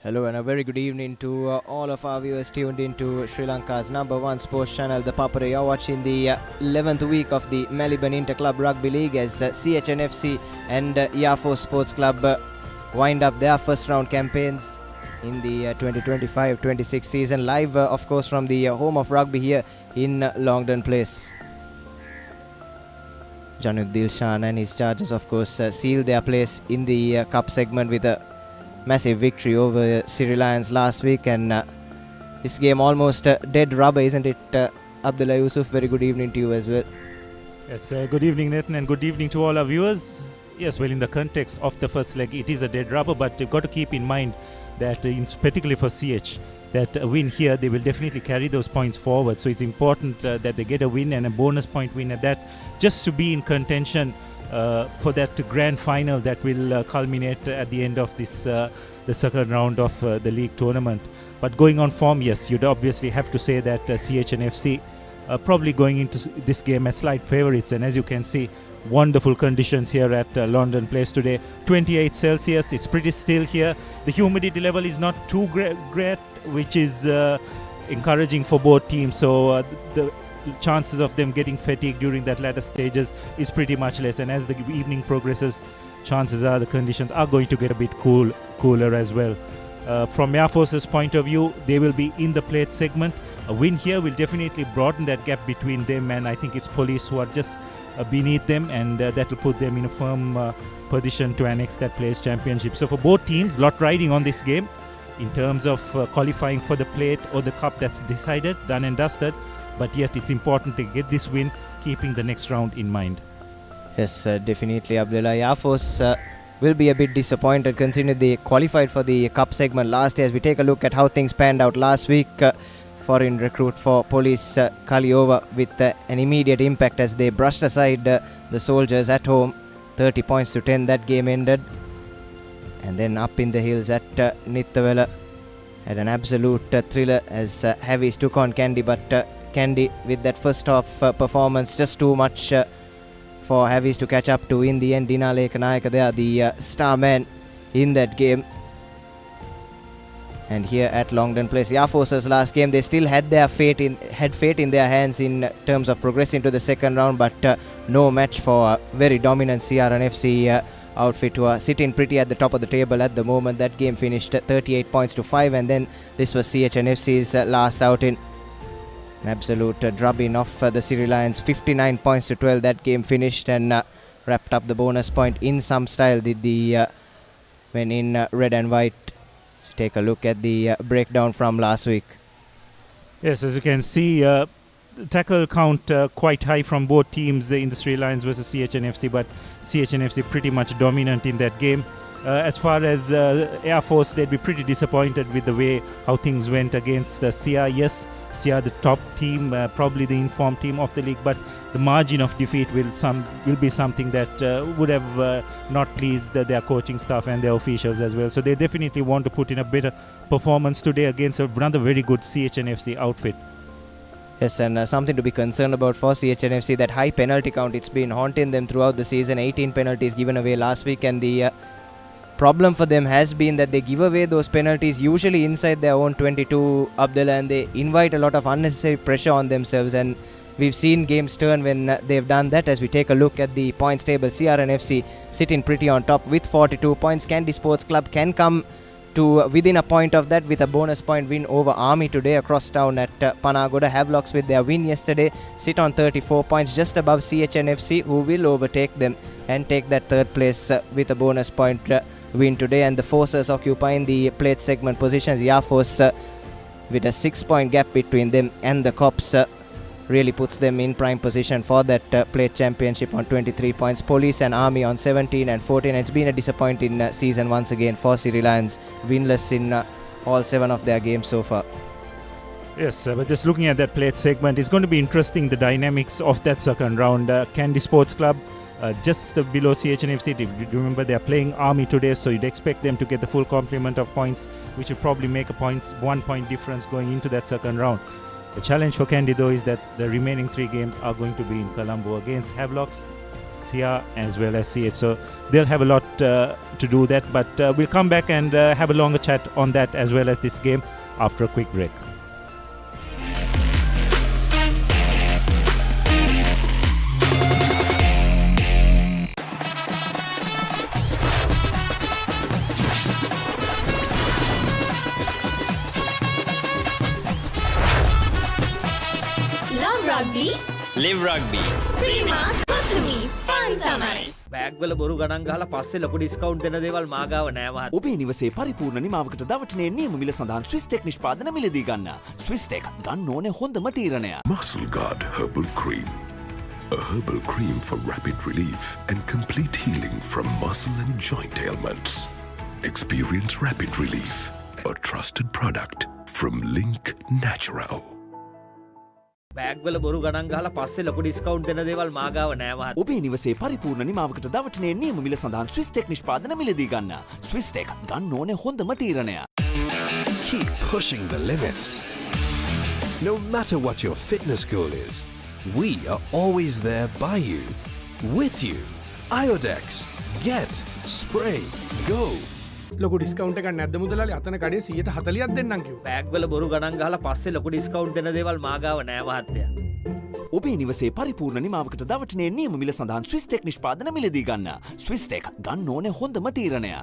Hello and a very good evening to all of our viewers tuned into Sri Lanka's #1 sports channel, ThePapare. You're watching the 11th week of the Maliban Inter-Club Rugby League as CHNFC and Yafo Sports Club wind up their first round campaigns in the 2025-26 season. Live, of course, from the home of rugby here in Longdon Place. Janud Dilshan and his Chargers, of course, sealed their place in the cup segment with a massive victory over Sri Lions last week, and this game almost dead rubber, isn't it? Abdullah Yusuf, very good evening to you as well. Yes, good evening Nathan, and good evening to all our viewers. Yes, well, in the context of the first leg, it is a dead rubber, but you've got to keep in mind that particularly for CH, that a win here, they will definitely carry those points forward. So it's important that they get a win and a bonus point win at that, just to be in contention for that grand final that will culminate at the end of this the second round of the league tournament. But going on form, yes, you'd obviously have to say that CHNFC probably going into this game as slight favourites, and as you can see, wonderful conditions here at London Place today. 28 Celsius, it's pretty still here. The humidity level is not too great, which is encouraging for both teams, so the chances of them getting fatigued during that latter stages is pretty much less, and as the evening progresses, chances are the conditions are going to get a bit cooler as well. From Air Force's point of view, they will be in the plate segment. A win here will definitely broaden that gap between them, and I think it's Police who are just beneath them, and that will put them in a firm position to annex that place championship. So for both teams, lot riding on this game in terms of qualifying for the plate or the cup. That's decided, done and dusted. But yet it's important to get this win, keeping the next round in mind. Yes, definitely, Abdullah. Yafos will be a bit disappointed considering they qualified for the cup segment last year. As we take a look at how things panned out last week, foreign recruit for Police Kaliova with an immediate impact as they brushed aside the Soldiers at home, 30 points to 10. That game ended. And then up in the hills at Nittavela had an absolute thriller as Havis took on Kandy, but Kandy with that first half performance, just too much for Havis to catch up to. In the end, Dinaleka Nayaka there, the star man in that game. And here at Longdon Place, Yaforce's last game, they still had fate in their hands in terms of progressing to the second round, but no match for very dominant CHNFC outfit who are sitting pretty at the top of the table at the moment. That game finished 38 points to 5, and then this was CHNFC's last outing. An absolute drubbing of the Sri Lions, 59 points to 12. That game finished, and wrapped up the bonus point in some style, did the when in red and white. So take a look at the breakdown from last week. Yes, as you can see, tackle count quite high from both teams in the Sri Lions versus CHNFC, but CHNFC pretty much dominant in that game. As far as Air Force, they'd be pretty disappointed with the way how things went against Sia. Yes, Sia the top team, probably the informed team of the league, but the margin of defeat will be something that would have not pleased their coaching staff and their officials as well. So they definitely want to put in a better performance today against another very good CHNFC outfit. Yes, and something to be concerned about for CHNFC, that high penalty count. It's been haunting them throughout the season. 18 penalties given away last week, and the problem for them has been that they give away those penalties usually inside their own 22, Abdullah, and they invite a lot of unnecessary pressure on themselves, and we've seen games turn when they've done that. As we take a look at the points table, CRNFC sitting pretty on top with 42 points. Kandy Sports Club can come to within a point of that with a bonus point win over Army today across town at Panagoda. Havelocks with their win yesterday sit on 34 points, just above CHNFC, who will overtake them and take that third place with a bonus point win today. And the Forces occupying the plate segment positions, Yafos with a 6-point gap between them and the Cops, really puts them in prime position for that plate championship on 23 points. Police and Army on 17 and 14. It's been a disappointing season once again for Sri Lions, winless in all 7 of their games so far. Yes, but just looking at that plate segment, it's going to be interesting, the dynamics of that second round. Kandy Sports Club just below CHNFC. Remember, they are playing Army today, so you'd expect them to get the full complement of points, which will probably make a 1 point difference going into that second round. The challenge for Kandy, though, is that the remaining 3 games are going to be in Colombo against Havelocks, here as well as CH. So they'll have a lot to do that. But we'll come back and have a longer chat on that as well as this game after a quick break. Live rugby. Prima Kutumi fun tamai. Bag වල බොරු ගණන් ගහලා පස්සේ ලොකු discount දෙන දේවල් මා ගාව නෑ මහත්තයා. ඔබේ නිවසේ පරිපූර්ණ නිමාවකට දවටනේ නියම මිල සඳහන් ස්විස්ටෙක් නිෂ්පාදන මිලදී ගන්න. ස්විස්ටෙක් ගන්න ඕනේ හොඳම තීරණය. Muscle Guard Herbal Cream. A herbal cream for rapid relief and complete healing from muscle and joint ailments. Experience rapid relief. A trusted product from Link Natural. Bag වල බොරු ගණන් ගහලා පස්සේ ලොකු ඩිස්කවුන්ට් දෙන දේවල් මා ගාව නෑ මහත්තයා. ඔබේ නිවසේ පරිපූර්ණ නිමාවකට දවටනේ නියම මිල සඳහන් ස්විස්ටෙක් නිෂ්පාදන මිලදී ගන්න. ස්විස්ටෙක් ගන්න ඕනේ හොඳම තීරණය. Keep pushing the limits. No matter what your fitness goal is, we are always there by you, with you. Iodex. Get. Spray. Go. ලොකු ඩිස්කවුන්ට් එකක් නැද්ද මුදලාලි? අතන කඩේ 140ක් දෙන්නම් කිව්වා. බෑග් වල බොරු ගණන් ගහලා පස්සේ ලොකු ඩිස්කවුන්ට් දෙන දේවල් මා ගාව නෑ මහත්තයා. ඔබේ නිවසේ පරිපූර්ණ නිමාවකට දවටනේ නියම මිල සඳහන් ස්විස්ටෙක් නිෂ්පාදන මිලදී ගන්න. ස්විස්ටෙක් ගන්න ඕනේ හොඳම තීරණය.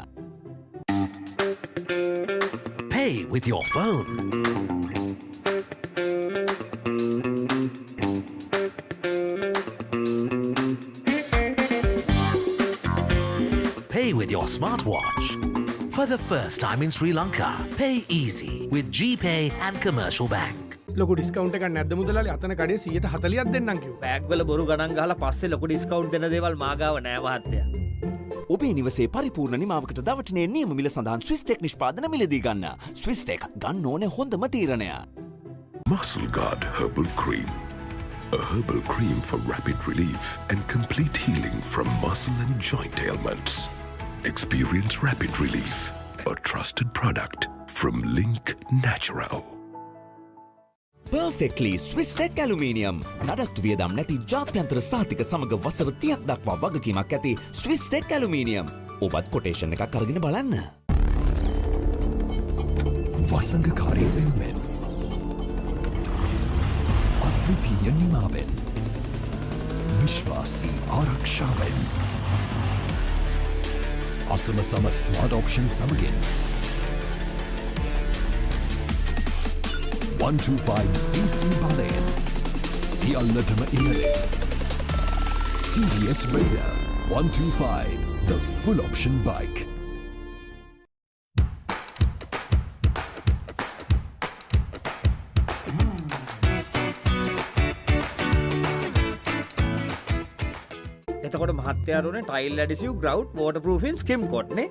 Pay with your phone. Pay with your smartwatch. For the first time in Sri Lanka, pay easy with GPay and Commercial Bank. ලොකු ඩිස්කවුන්ට් එකක් නැද්ද මුදලාලි? අතන කඩේ 140ක් දෙන්නම් කිව්වා. බෑග් වල බොරු ගණන් ගහලා පස්සේ ලොකු ඩිස්කවුන්ට් දෙන දේවල් මා ගාව නෑ මහත්තයා. ඔබේ නිවසේ පරිපූර්ණ නිමාවකට දවටනේ නියම මිල සඳහන් ස්විස්ටෙක් නිෂ්පාදන මිලදී ගන්න. ස්විස්ටෙක් ගන්න ඕනේ හොඳම තීරණය. Muscle Guard Herbal Cream. A herbal cream for rapid relief and complete healing from muscle and joint ailments. Experience rapid relief. A trusted product from Link Natural. Perfectly Swisstech Aluminium. නඩත්තු වියදම් නැති ජාත්‍යන්තර සහතික සමග වසර 30ක් දක්වා වගකීමක් ඇති Swisstech Aluminium. ඔබත් කොටේෂන් එකක් අරගෙන බලන්න. වසංගකාරී වෙනුවෙන් අද්විතීය නිමාවෙන් විශ්වාසී ආරක්ෂාවෙන් අසමසම ස්මාර්ට් ඔප්ෂන් සමගින් 125cc බලයෙන් සියල්ලටම ඉහළින් TVS Raider 125, the full option bike. එතකොට මහත්තයාරුනේ ටයිල් ඇඩිසිව් ග්‍රවුට් වෝටර්ප්‍රූෆින් ස්කිම් කොට් නේ.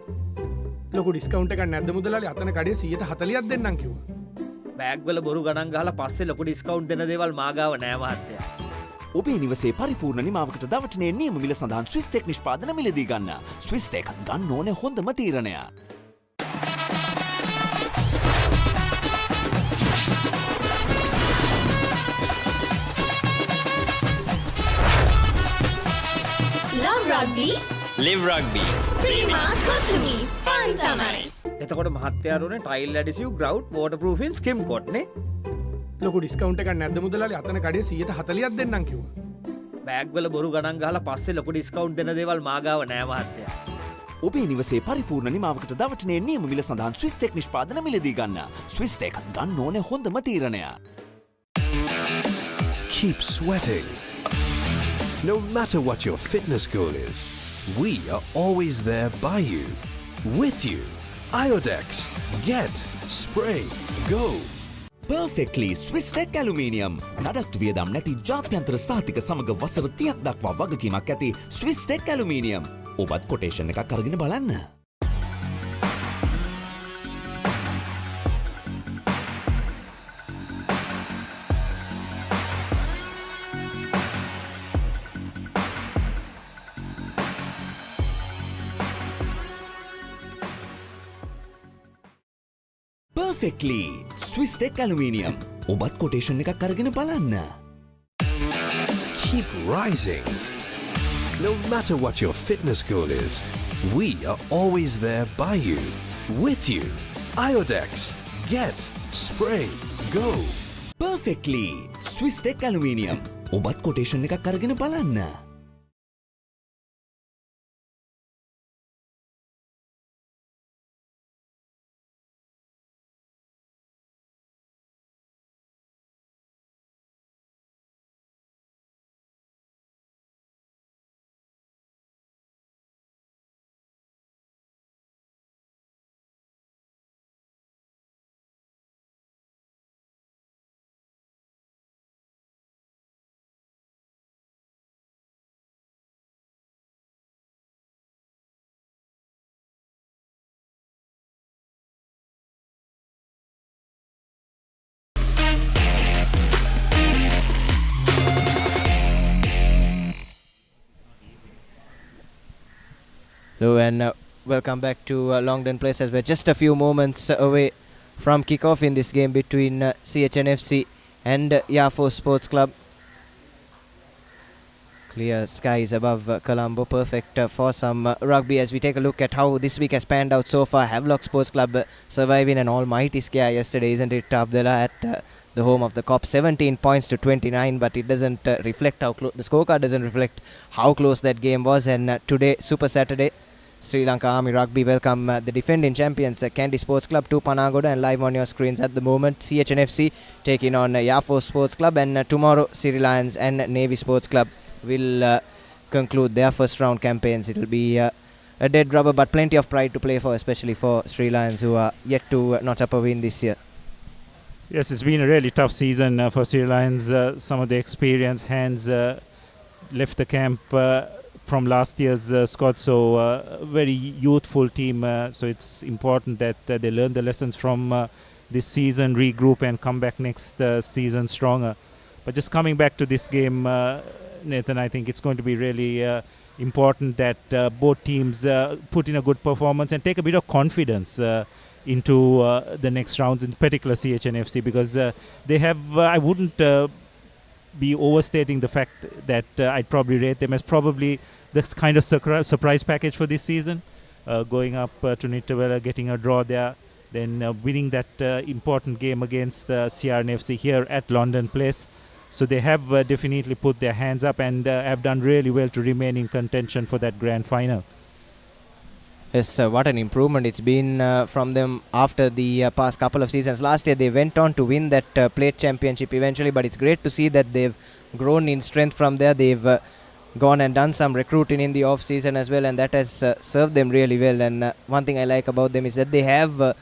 ලොකු ඩිස්කවුන්ට් එකක් නැද්ද මුදලාලි? අතන කඩේ 140ක් දෙන්නම් කිව්වා. බෑග් වල බොරු ගණන් ගහලා පස්සේ ලොකු ඩිස්කවුන්ට් දෙන දේවල් මා ගාව නෑ මහත්තයා. ඔබේ නිවසේ පරිපූර්ණ නිමාවකට දවටනේ නියම මිල සඳහන් ස්විස්ටෙක් නිෂ්පාදන මිලදී ගන්න. ස්විස්ටෙක් ගන්න ඕනේ හොඳම තීරණය. Love rugby. Live rugby. Prima Kutumi fun tamai. එතකොට මහත්තයාරුනේ ටයිල් ඇඩිසිව් ග්‍රවුට් වෝටර්ප්‍රූෆින් ස්කිම් කොට් නේ. ලොකු ඩිස්කවුන්ට් එකක් නැද්ද මුදලාලි? අතන කඩේ 140ක් දෙන්නම් කිව්වා. බෑග් වල බොරු ගණන් ගහලා පස්සේ ලොකු ඩිස්කවුන්ට් දෙන දේවල් මා ගාව නෑ මහත්තයා. ඔබේ නිවසේ පරිපූර්ණ නිමාවකට දවටනේ නියම මිල සඳහන් ස්විස්ටෙක් නිෂ්පාදන මිලදී ගන්න. ස්විස්ටෙක් ගන්න ඕනේ හොඳම තීරණය. Keep sweating. No matter what your fitness goal is, we are always there by you, with you. Iodex. Get. Spray. Go. Perfectly Swisstech Aluminium. නඩත්තු වියදම් නැති ජාත්‍යන්තර සහතික සමග වසර 30ක් දක්වා වගකීමක් ඇති Swisstech Aluminium. ඔබත් කොටේෂන් එකක් අරගෙන බලන්න. Perfectly Swisstech Aluminium. ඔබත් කොටේෂන් එකක් අරගෙන බලන්න. Keep rising. No matter what your fitness goal is, we are always there by you, with you. Iodex. Get, spray, go. Perfectly. Swiss Tech Aluminium. ඔබත් quotation එකක් අරගෙන බලන්න. Hello and welcome back to Longdon Place, as we're just a few moments away from kickoff in this game between CHNFC and Yafo Sports Club. Clear skies above Colombo, perfect for some rugby. As we take a look at how this week has panned out so far, Havelock Sports Club surviving an almighty scare yesterday, isn't it, Abdullah, at the home of the Cop? 17 points to 29, but it doesn't reflect how close, the scorecard doesn't reflect how close that game was. And today, Super Saturday, Sri Lanka Army Rugby welcome the defending champions Kandy Sports Club to Panagoda, and live on your screens at the moment, CHNFC taking on Yafo Sports Club, and tomorrow Sri Lions and Navy Sports Club will conclude their first round campaigns. It will be a dead rubber, but plenty of pride to play for, especially for Sri Lions, who are yet to notch up a win this year. Yes, it's been a really tough season for Sri Lions. Some of the experienced hands left the camp from last year's squad, so very youthful team, so it's important that they learn the lessons from this season, regroup and come back next season stronger. But just coming back to this game, Nathan, I think it's going to be really important that both teams put in a good performance and take a bit of confidence into the next rounds, in particular CHNFC, because they have, I wouldn't be overstating the fact that I'd probably rate them as probably the kind of surprise package for this season, going up to Nittawala, getting a draw there, then winning that important game against CRNFC here at London Place. So they have definitely put their hands up and have done really well to remain in contention for that grand final. Yes, what an improvement it's been from them after the past couple of seasons. Last year they went on to win that plate championship eventually, but it's great to see that they've grown in strength from there. They've gone and done some recruiting in the off season as well, and that has served them really well. And one thing I like about them is that they have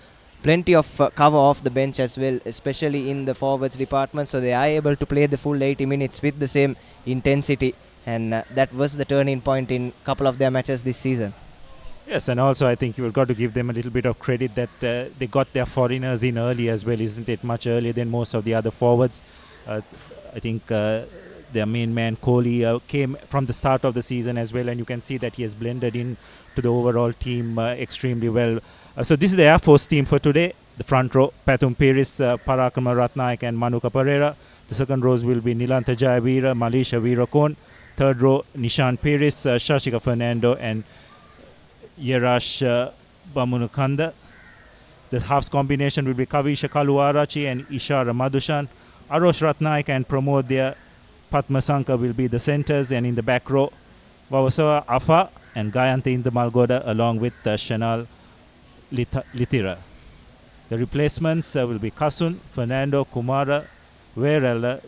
plenty of cover off the bench as well, especially in the forwards department, so they are able to play the full 80 minutes with the same intensity, and that was the turning point in a couple of their matches this season. Yes, and also I think you've got to give them a little bit of credit that they got their foreigners in early as well, isn't it? Much earlier than most of the other forwards. I think their main man Kohli came from the start of the season as well, and you can see that he has blended in to the overall team extremely well. So this is the Air Force team for today. The front row, Pathum Piris, Parakrama Ratnaik and Manuka Pereira. The second rows will be Nilantha Jayavira, Malisha Veerakon. Third row, Nishan Piris, Shashika Fernando and Yerash Bamunukanda. The halves combination will be Kavisha Kaluarachi and Ishara Madhushan. Arosh Ratnaik and Pramodya Patmasanka will be the centers, and in the back row, Vavasawa Afa and Gayante in the Malgoda along with Shanal Litira. The replacements will be Kasun, Fernando, Kumara, Verella,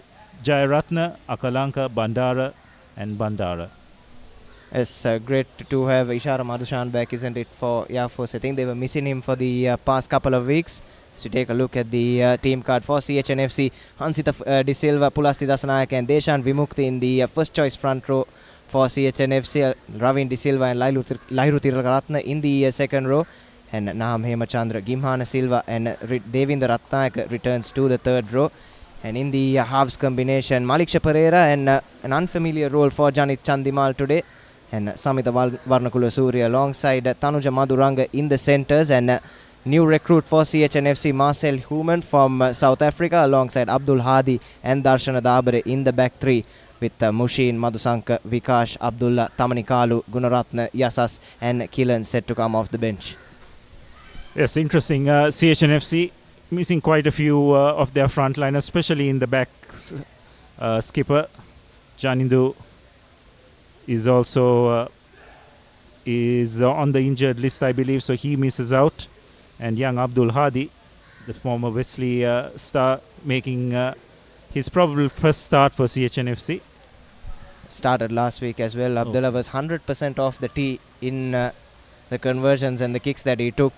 Jayaratna, Akalanka, Bandara and Bandara. It's great to have Ishara Madhushan back, isn't it, for Yafos? I think they were missing him for the past couple of weeks. So take a look at the team card for CHNFC. Hansita De Silva, Pulasti Dasanayak and Deshan Vimukti in the first choice front row for CHNFC. Ravin De Silva and Lairu Tiragaratna in the second row. And Naham Hemachandra, Gimhana Silva and Devinder Ratnayak returns to the third row. And in the halves combination, Maliksha Pereira and an unfamiliar role for Janit Chandimal today. And Samita Varnakula Surya alongside Tanuja Maduranga in the centres, and new recruit for CHNFC Marcel Human from South Africa alongside Abdul Hadi and Darshana Dabare in the back three, with Mushin, Madhusanka, Vikash, Abdullah, Tamanikalu, Gunaratna, Yasas and Kilan set to come off the bench. Yes, interesting. CHNFC missing quite a few of their frontliners, especially in the back. Skipper Janindu is also is on the injured list, I believe, so he misses out. And young Abdul Hadi, the former Wesley star, making his probable first start for CHNFC. Started last week as well. Abdullah was 100% off the tee in the conversions and the kicks that he took.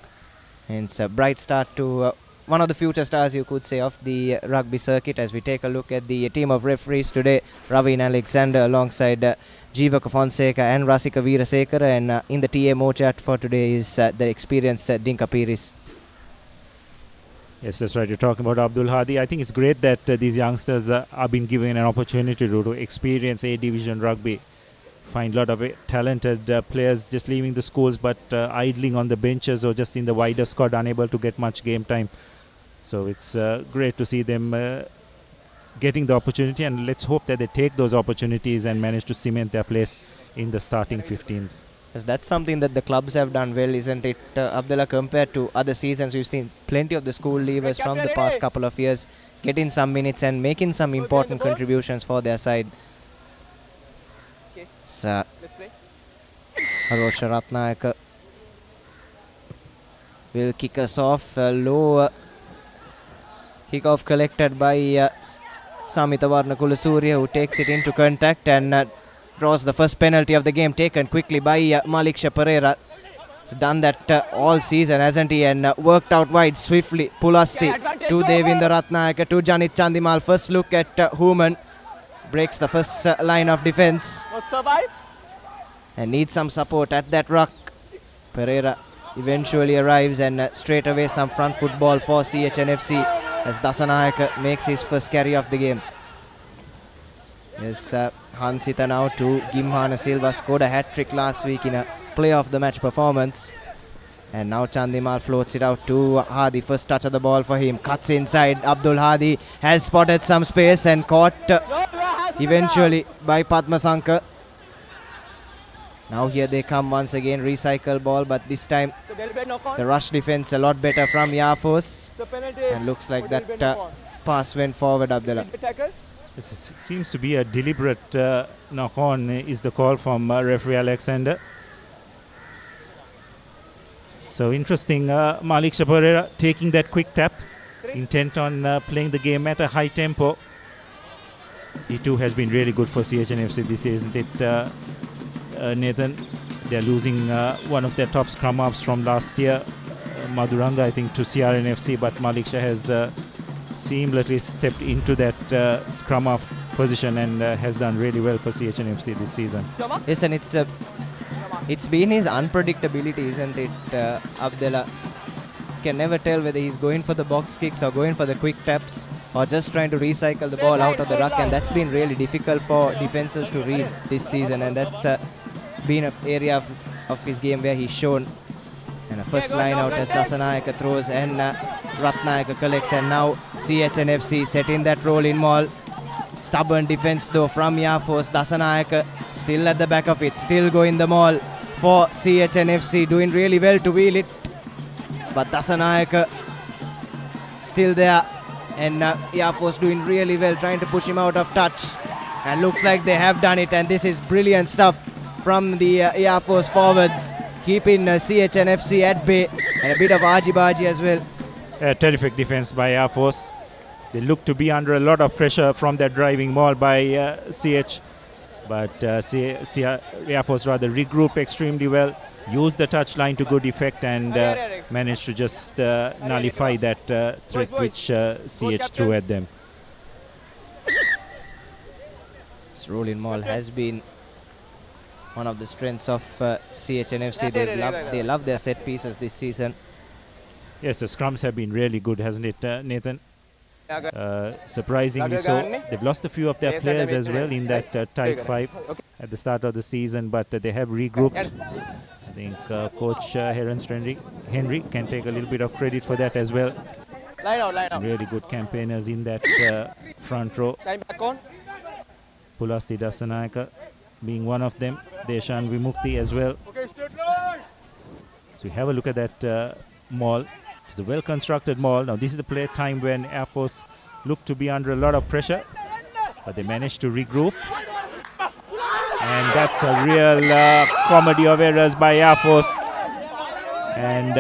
And it's a bright start to one of the future stars, you could say, of the rugby circuit. As we take a look at the team of referees today, Ravin Alexander alongside Jeevaka Fonseca and Rasika Veerasekara, and in the TMO chat for today is the experienced Dinka Piris. Yes, that's right. You're talking about Abdul Hadi. I think it's great that these youngsters are being given an opportunity to experience A-Division rugby. Find a lot of talented players just leaving the schools but idling on the benches or just in the wider squad, unable to get much game time. So it's great to see them getting the opportunity, and let's hope that they take those opportunities and manage to cement their place in the starting 15s. Yes, that's something that the clubs have done well, isn't it, Abdullah? Compared to other seasons, we've seen plenty of the school leavers from the past couple of years getting some minutes and making some important contributions for their side. So, Arosha Ratnayaka will kick us off. Low kick-off collected by Samita Varnakula Surya, who takes it into contact and draws the first penalty of the game, taken quickly by Maliksha Pereira. He's done that all season, hasn't he? And worked out wide swiftly. Pulasti to Devinder Ratnayaka to Janit Chandimal. First look at Human. Breaks the first line of defense. And needs some support at that ruck. Pereira eventually arrives, and straight away some front football for CHNFC as Dasanayaka makes his first carry of the game. Yes, Hansita now to Gimhana Silva, scored a hat-trick last week in a player of the match performance. And now Chandimal floats it out to Hadi. First touch of the ball for him. Cuts inside. Abdul Hadi has spotted some space and caught eventually by Padmasankar. Now here they come once again. Recycle ball, but this time the rush defense a lot better from Yafos. And looks like that pass went forward, Abdullah. This seems to be a deliberate knock-on is the call from referee Alexander. So interesting, Maliksha Pereira taking that quick tap, intent on playing the game at a high tempo. He too has been really good for CHNFC this year, isn't it, Nathan? They're losing one of their top scrum-ups from last year, Madhuranga, I think, to CRNFC, but Maliksha has seamlessly stepped into that scrum-up position and has done really well for CHNFC this season. Yes, and it's been his unpredictability, isn't it, Abdullah? You can never tell whether he's going for the box kicks or going for the quick taps or just trying to recycle the ball out of the ruck, and that's been really difficult for defenses to read this season, and that's been an area of his game where he's shown. And a first line out as Dasanayaka throws and Ratnayaka collects, and now CHNFC set in that role in maul. Stubborn defense though from Yafos. Dasanayaka still at the back of it, still going the maul for CHNFC, doing really well to wheel it, but Dasanayaka still there, and Yafos doing really well trying to push him out of touch, and looks like they have done it, and this is brilliant stuff from the Yafos forwards, keeping CHNFC at bay, and a bit of argy-bargy as well. Terrific defense by Air Force. They look to be under a lot of pressure from that driving maul by CH, but Air Force rather regrouped extremely well, used the touchline to good effect, and managed to just nullify that threat which CH threw at them. This rolling maul has been one of the strengths of CHNFC. They love their set pieces this season. Yes, the scrums have been really good, hasn't it, Nathan? Surprisingly so. They've lost a few of their players as well in that tight five at the start of the season, but they have regrouped. I think Coach Henry can take a little bit of credit for that as well. Some really good campaigners in that front row. Pulasti Dasanayaka being one of them. Deshan Vimukti as well. So we have a look at that maul. It's a well-constructed maul. Now this is the play time when Air Force looked to be under a lot of pressure, but they managed to regroup. And that's a real comedy of errors by Air Force. And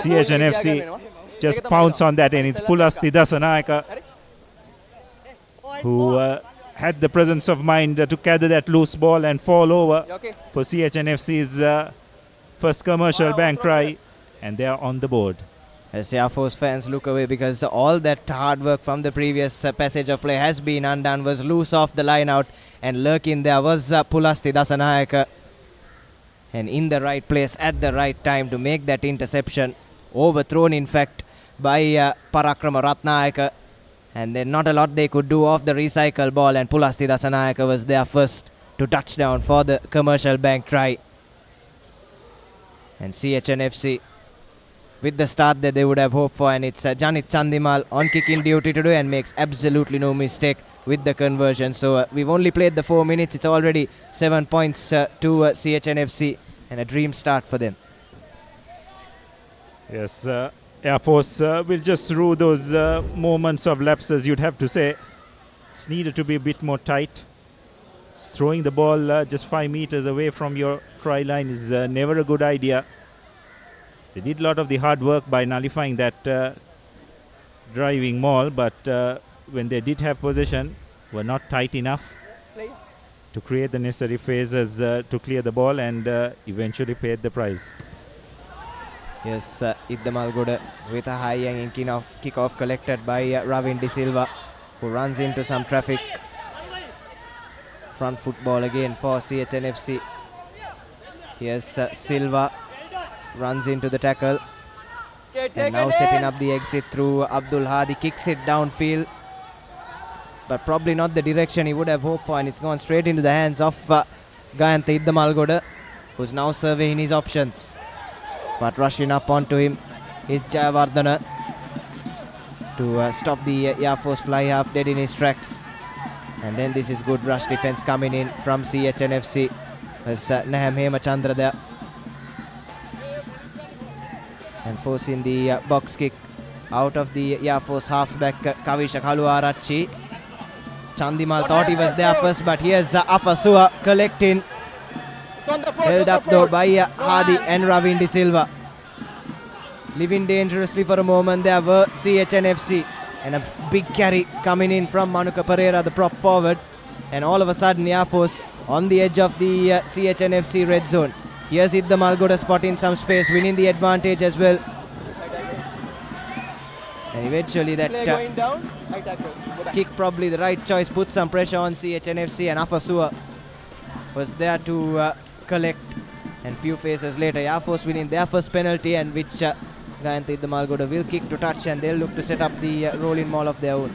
CHNFC just pounce on that, and it's Pulasti Dasanayaka who had the presence of mind to gather that loose ball and fall over for CHNFC's first commercial bank try, and they are on the board. As Air Force fans look away because all that hard work from the previous passage of play has been undone, was loose off the line out, and lurking there was Pulasti Dasanayaka, and in the right place at the right time to make that interception, overthrown in fact by Parakrama Ratnayaka, and then not a lot they could do off the recycle ball, and Pulasti Dasanayaka was there first to touchdown for the commercial bank try. And CHNFC with the start that they would have hoped for, and it's Janit Chandimal on kicking duty today and makes absolutely no mistake with the conversion. So we've only played the 4 minutes, it's already 7 points to CHNFC, and a dream start for them. Yes, Air Force will just rue those moments of lapses, you'd have to say. It's needed to be a bit more tight. Throwing the ball just 5 meters away from your try line is never a good idea. They did a lot of the hard work by nullifying that driving maul, but when they did have possession, were not tight enough to create the necessary phases to clear the ball, and eventually paid the price. Yes, Iddamalgoda with a high hanging kick-off collected by Ravin De Silva, who runs into some traffic. Front football again for CHNFC. Here's Silva, runs into the tackle, and now setting up the exit through Abdul Hadi, kicks it downfield, but probably not the direction he would have hoped for, and it's gone straight into the hands of Gayantha Iddamalgoda, who's now surveying his options. But rushing up onto him is Jayawardena to stop the Air Force fly half dead in his tracks. And then this is good rush defense coming in from CHNFC. There's Naham Hemachandra there, and forcing the box kick out of the Air Force halfback Kavisha Kaluarachi. Chandimal thought he was there first, but here's Afasua collecting. Held up though by Hadi and Ravin De Silva. Living dangerously for a moment there were CHNFC, and a big carry coming in from Manuka Pereira, the prop forward, and all of a sudden Air Force on the edge of the CHNFC red zone. Here's Iddamalgoda spotting some space, winning the advantage as well, and eventually that kick, probably the right choice, put some pressure on CHNFC, and Afasua was there to collect, and few phases later Air Force winning their first penalty, and which Gayantha Iddamalgoda will kick to touch, and they'll look to set up the rolling maul of their own.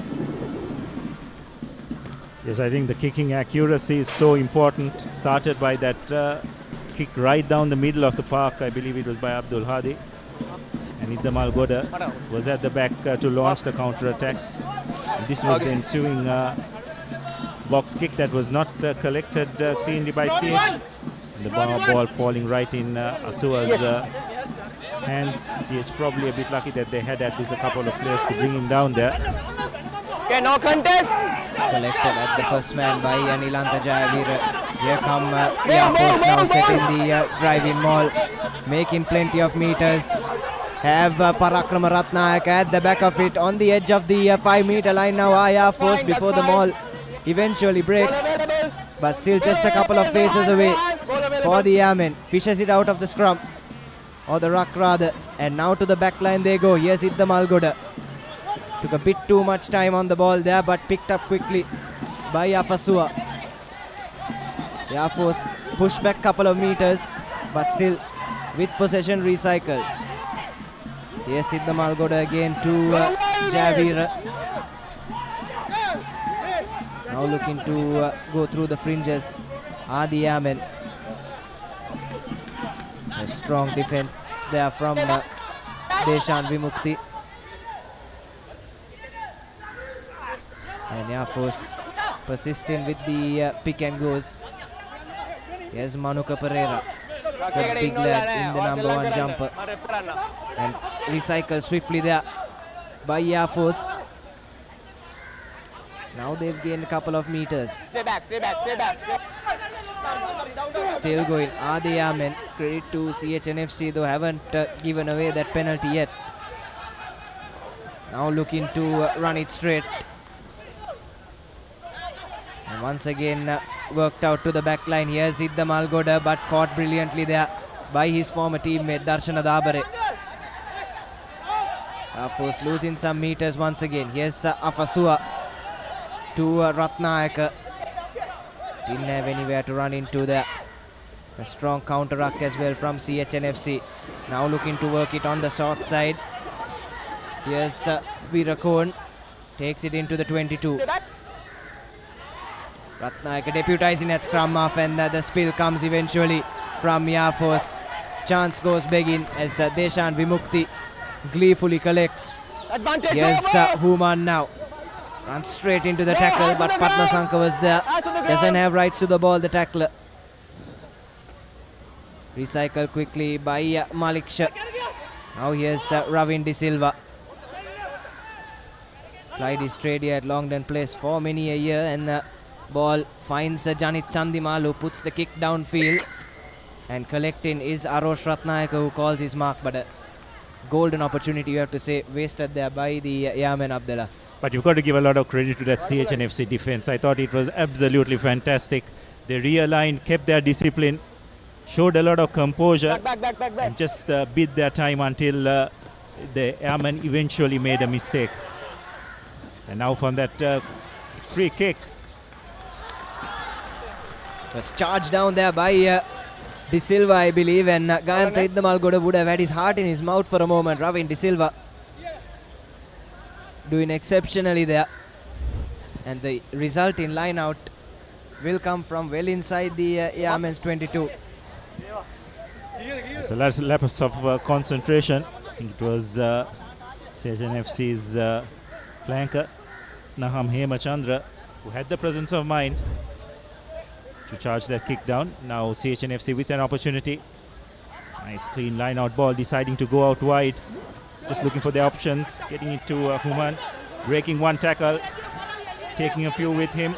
Yes, I think the kicking accuracy is so important. It started by that kick right down the middle of the park. I believe it was by Abdul Hadi, and Iddamalgoda was at the back to launch the counter-attack. And this was the ensuing box kick that was not collected cleanly by CH. The ball falling right in Asua's hands. CH probably a bit lucky that they had at least a couple of players to bring him down there. Okay, no contest. Collected at the first man by Anilanta Jayavira. Here come Air Force now setting the driving maul, making plenty of meters. Have Parakrama Ratnayaka at the back of it, on the edge of the 5 meter line now. Air Force before the maul eventually breaks, but still just a couple of paces away for the airmen. Fishes it out of the scrum, or the ruck rather, and now to the back line they go. Here's Iddamalgoda. Took a bit too much time on the ball there, but picked up quickly by Afasua. The Air Force push back couple of meters, but still with possession recycled. Here's Iddamalgoda again to Jayavira. Now looking to go through the fringes are the airmen. A strong defense there from Deshan Vimukti. And Air Force persistent with the pick and goes. Here's Manuka Pereira. It's a big lad in the number 1 jumper. And recycle swiftly there by Air Force. Now they've gained a couple of meters. Stay back, stay back, stay back. Still going. Are the Airmen? Credit to CHNFC, though haven't given away that penalty yet. Now looking to run it straight. And once again worked out to the back line. Here's Idda Malgoda, but caught brilliantly there by his former teammate Darshana Dabare. Force losing some meters once again. Here's Afasua to Ratnayaka. Didn't have anywhere to run into there. A strong counter ruck as well from CHNFC. Now looking to work it on the short side. Here's Virakon. Takes it into the 22. Ratnayaka deputizing at scrum half, and the spill comes eventually from Yafos. Chance goes begging as Deshan Vimukti gleefully collects. Advantage Here's over. Human now. Runs straight into the tackle, but Patna Sanka was there. Doesn't have rights to the ball, the tackler. Recycle quickly by Malik Shah. Now here's Ravin De Silva. Played his trade here at Longdon Place for many a year, and the ball finds Janit Chandimal, who puts the kick downfield, and collecting is Arosh Ratnayaka, who calls his mark, but a golden opportunity, you have to say, wasted there by the Yaman Abdullah. But you've got to give a lot of credit to that CHNFC defense. I thought it was absolutely fantastic. They realigned, kept their discipline, showed a lot of composure, and just bid their time until the Airmen eventually made a mistake. And now from that free kick. Was charged down there by De Silva, I believe, and Gayantha Iddamalgoda would have had his heart in his mouth for a moment. Ravin De Silva doing exceptionally there, and the result in line out will come from well inside the Yemen's 22. It's a lapse of concentration. I think it was CHNFC's flanker Naham Hemachandra who had the presence of mind to charge that kick down. Now CHNFC with an opportunity. Nice clean line out ball, deciding to go out wide. Just looking for the options, getting it to Human, breaking one tackle, taking a few with him.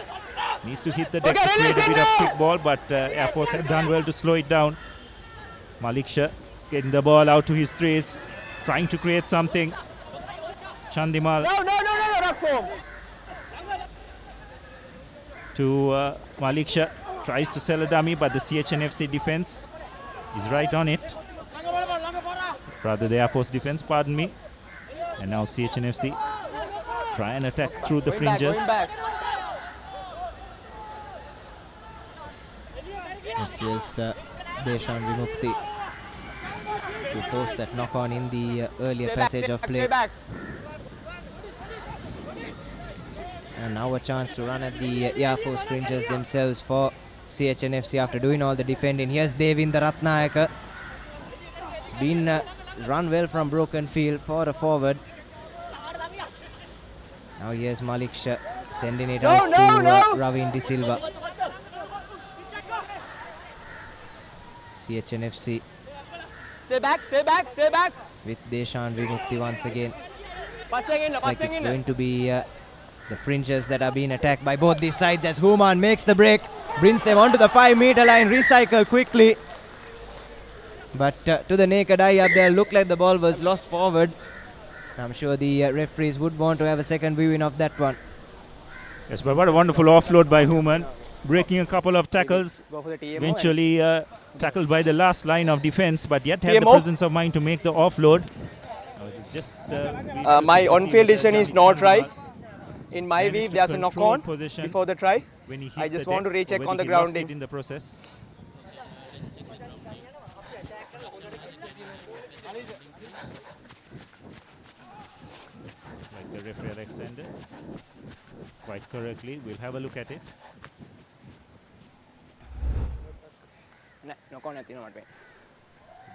Needs to hit the deck to create a bit of quick ball, but Air Force have done well to slow it down. Malik Shah getting the ball out to his threes, trying to create something. Chandimal to Malik Shah, tries to sell a dummy, but the CHNFC defense is right on it. Rather the Air Force defense, pardon me. And now CHNFC try and attack through the fringes. This is Deshan Vimukti, who forced that knock on in the earlier passage of play. And now a chance to run at the Air Force fringes themselves for CHNFC after doing all the defending. Here's Devinder Ratnayaka. It's been run well from broken field for a forward. Now here's Malik Shah sending it out to Ravin De Silva. CHNFC. Stay back, stay back, stay back. With Deshan Vimukti once again. Passing Looks like it's going to be the fringes that are being attacked by both these sides as Human makes the break, brings them onto the 5-meter line, recycle quickly. But to the naked eye up there, looked like the ball was lost forward. I'm sure the referees would want to have a second viewing of that one. Yes, but what a wonderful offload by Human, breaking a couple of tackles, eventually tackled by the last line of defense, but yet had the presence of mind to make the offload. My on-field decision is no try. In my view, there's a knock-on before the try. I just want to recheck on the grounding. In the process. It's like the referee extended quite correctly. We'll have a look at it. So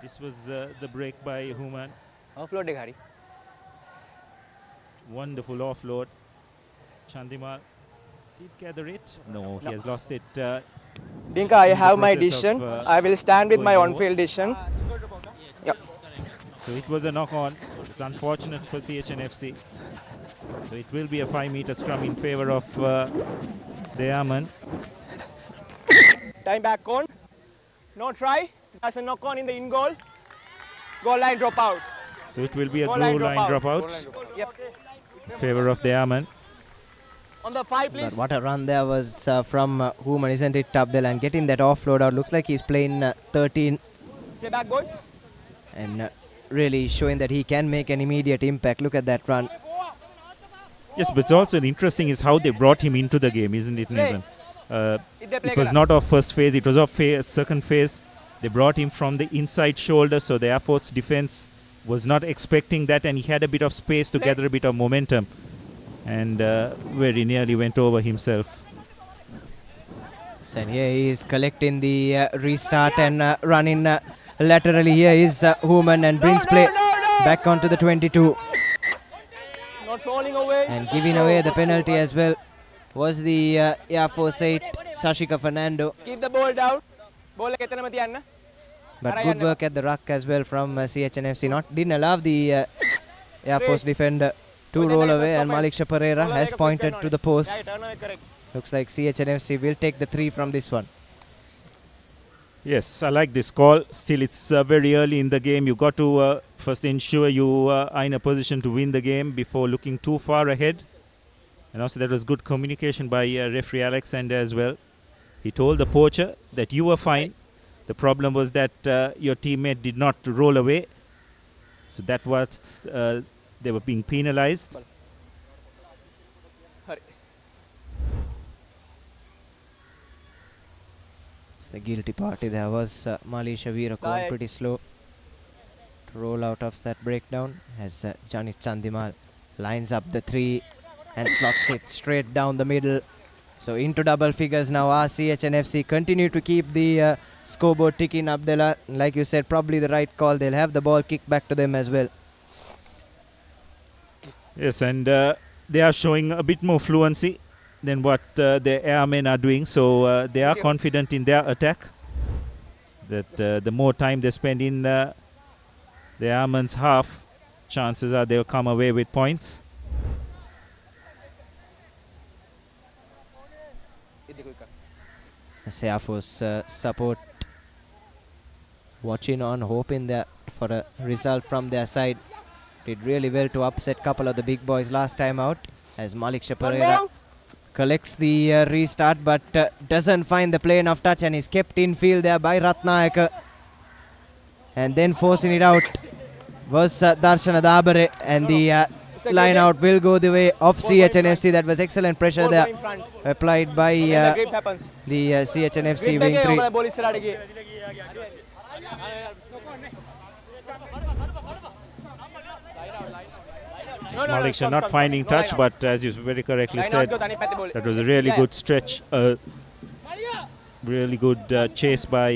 this was the break by Human. Did gather it? No, he has lost it. Dinka, I have my process decision. of, I will stand with my going on-field decision. Yep. So it was a knock-on. It's unfortunate for CHNFC. So it will be a 5-meter scrum in favor of the Airmen. Time back on. No try. That's a knock-on in the in-goal. Goal line drop out. So it will be a Goal goal line line drop dropout Yep. in favor of the Airmen. On the 5, please. But what a run there was from Human, isn't it, Tabdel? And getting that offload out. Looks like he's playing 13. Stay back, boys. And really showing that he can make an immediate impact. Look at that run. Yes, but it's also interesting is how they brought him into the game, isn't it, Nathan? It was not of first phase, it was of second phase. They brought him from the inside shoulder, so the Air Force defense was not expecting that, and he had a bit of space to gather a bit of momentum, and very nearly went over himself. So here he is collecting the restart and running laterally. Here is Human and brings play back onto the 22. Not rolling away. And giving away the penalty as well was the Air Force 8, Sashika Fernando. Keep the ball down. Ball ketana mati yanna. But good work at the ruck as well from CHNFC. Didn't allow the Air Force defender to roll away, and Malik Pereira has pointed to the post. Looks like CHNFC will take the 3 from this one. Yes, I like this call. Still, it's very early in the game. You got to first ensure you are in a position to win the game before looking too far ahead. And also, that was good communication by referee Alexander as well. He told the poacher that you were fine. The problem was that your teammate did not roll away. So that was they were being penalized. The guilty party there was Mali Shaviracon, pretty slow to roll out of that breakdown as Janit Chandimal lines up the 3 and slots it straight down the middle. So into double figures now. CHNFC continue to keep the scoreboard ticking. Abdullah, like you said, probably the right call. They'll have the ball kicked back to them as well. Yes, and they are showing a bit more fluency than what the airmen are doing, so they are confident in their attack. That the more time they spend in the airmen's half, chances are they'll come away with points. As Air Force support watching on, hoping that for a result from their side. Did really well to upset a couple of the big boys last time out, as Malik Pereira collects the restart, but doesn't find the plane of touch, and is kept in field there by Ratnayaka. And then forcing it out was Darshana Dabare, and the line out will go the way of CHNFC. That was excellent pressure there applied by the CHNFC wing 3. Malik not finding touch, but as you very correctly said, that was a really good stretch, really good chase by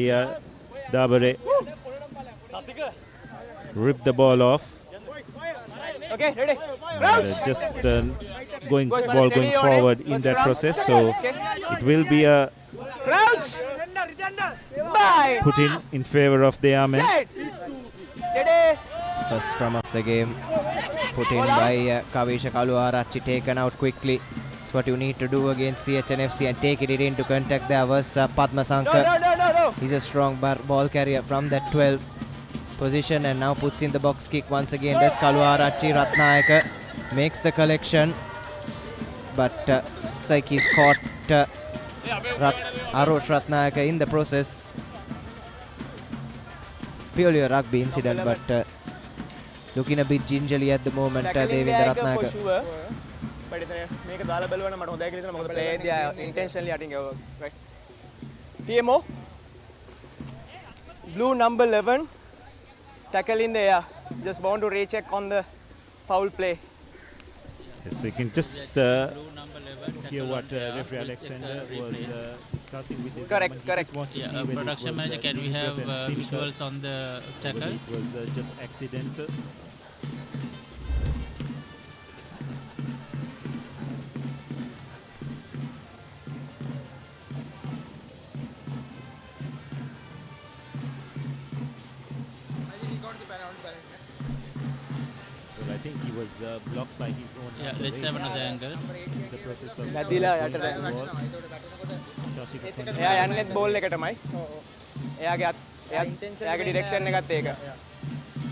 Dabare. Ripped the ball off. Okay, ready. Just going forward in that process, so it will be a put in favor of the Airmen. First scrum of the game put in by Kavisha Kaluarachi, taken out quickly. That's what you need to do against CHNFC, and take it into contact. There was Padma Sankar. He's a strong ball carrier from that 12 position, and now puts in the box kick once again. Does Kaluarachi. Ratnayaka makes the collection, but looks like he's caught Arosh Ratnayaka in the process. Purely a rugby incident, but looking a bit gingerly at the moment, Devendra Ratnayaka. PMO, blue number 11, tackle in the air. Just want to recheck on the foul play. Yes, you can just hear what referee Alexander was discussing with his correct. Yeah, production manager, can we have visuals on the tackle? It was just accidental. Well, I think he was blocked by his own. Yeah, let's have another angle. In the process of එයා යන්නේත් ball එකටමයි. එයාගේ direction එකත් ඒක.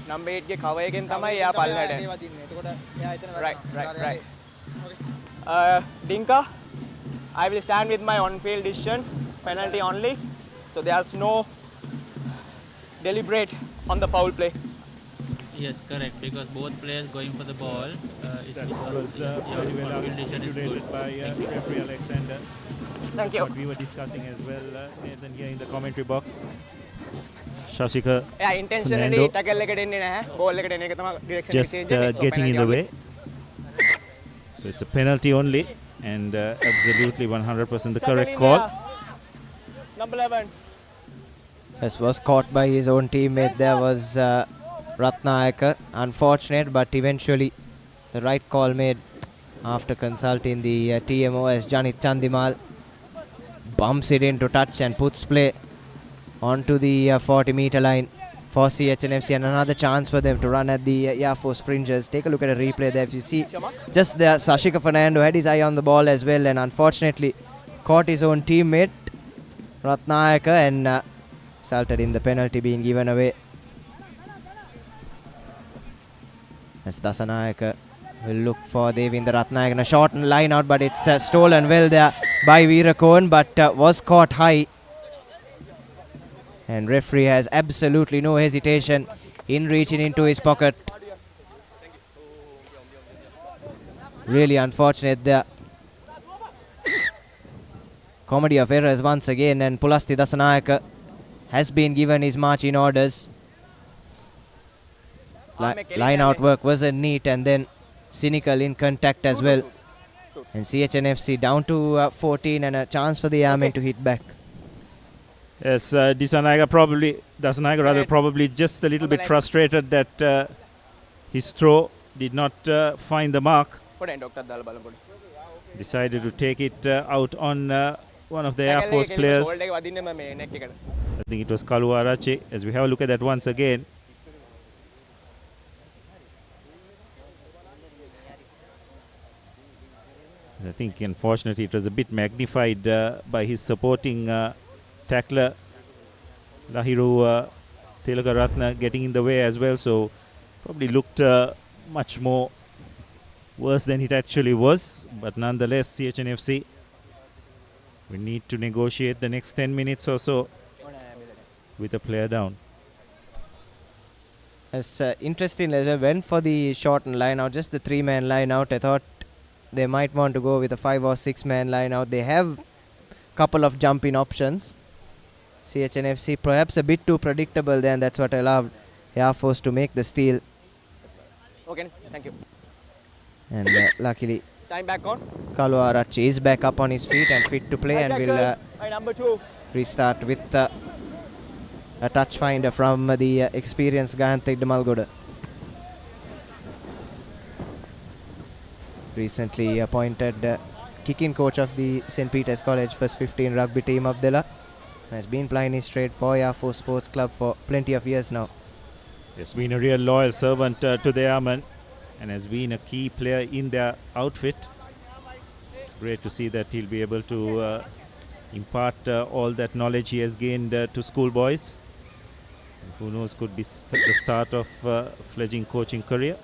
Number 8 ගේ cover එකෙන් තමයි එයා පල්ලයට එන්නේ. Right. Dinka, I will stand with my on-field decision, penalty only. So there's no deliberate on the foul play. Yes, correct. Because both players going for the ball. It was very well articulated by referee Alexander. Thank you. What we were discussing as well, Nathan, here in the commentary box. Shashika intentionally tackle එකට එන්නේ නැහැ. Ball එකට එන එක තමයි direction just getting in the way. So it's a penalty only, and absolutely 100% the correct call. Number 11. This was caught by his own teammate. There was Ratnayaka. Unfortunate, but eventually the right call made after consulting the TMO as Janit Chandimal bumps it into touch and puts play onto the 40-meter line for CHNFC, and another chance for them to run at the Air Force fringes. Take a look at a replay there. If you see, just there, Sashika Fernando had his eye on the ball as well, and unfortunately caught his own teammate Ratnayaka and resulted in the penalty being given away. As Dasanayaka will look for Devendra Ratnayaka in a short line out, but it's stolen well there by Veerakon, but was caught high. And referee has absolutely no hesitation in reaching into his pocket. Really unfortunate there. Comedy of errors once again, and Pulasti Dasanayaka has been given his marching orders. Line out work wasn't neat, and then cynical in contact as well. And CHNFC down to 14 and a chance for the airmen to hit back. Yes, Dasanayaka probably just a little bit frustrated that his throw did not find the mark. Decided to take it out on one of the Air Force players. I think it was Kaluarache. As we have a look at that once again. I think unfortunately it was a bit magnified by his supporting tackler Lahiru Tilakaratna getting in the way as well, so probably looked much more worse than it actually was. But nonetheless, CHNFC, we need to negotiate the next 10 minutes or so with a player down. It's interesting as well, went for the shortened line out, just the 3-man line out. I thought they might want to go with a 5 or 6-man line out. They have a couple of jumping options. CHNFC perhaps a bit too predictable there, and that's what allowed Air Force to make the steal. Okay, thank you. And luckily, time back on. Kaluarachi is back up on his feet and fit to play, and will number 2 restart with a touch finder from the experienced Gayanthek Damalgoda. Recently appointed kicking coach of the St. Peter's College First 15 rugby team, Abdullah. Has been plying his trade for Air Force Sports Club for plenty of years now. Has been a real loyal servant to the Airmen, and has been a key player in their outfit. It's great to see that he'll be able to impart all that knowledge he has gained to schoolboys. Who knows, could be the start of fledgling coaching career.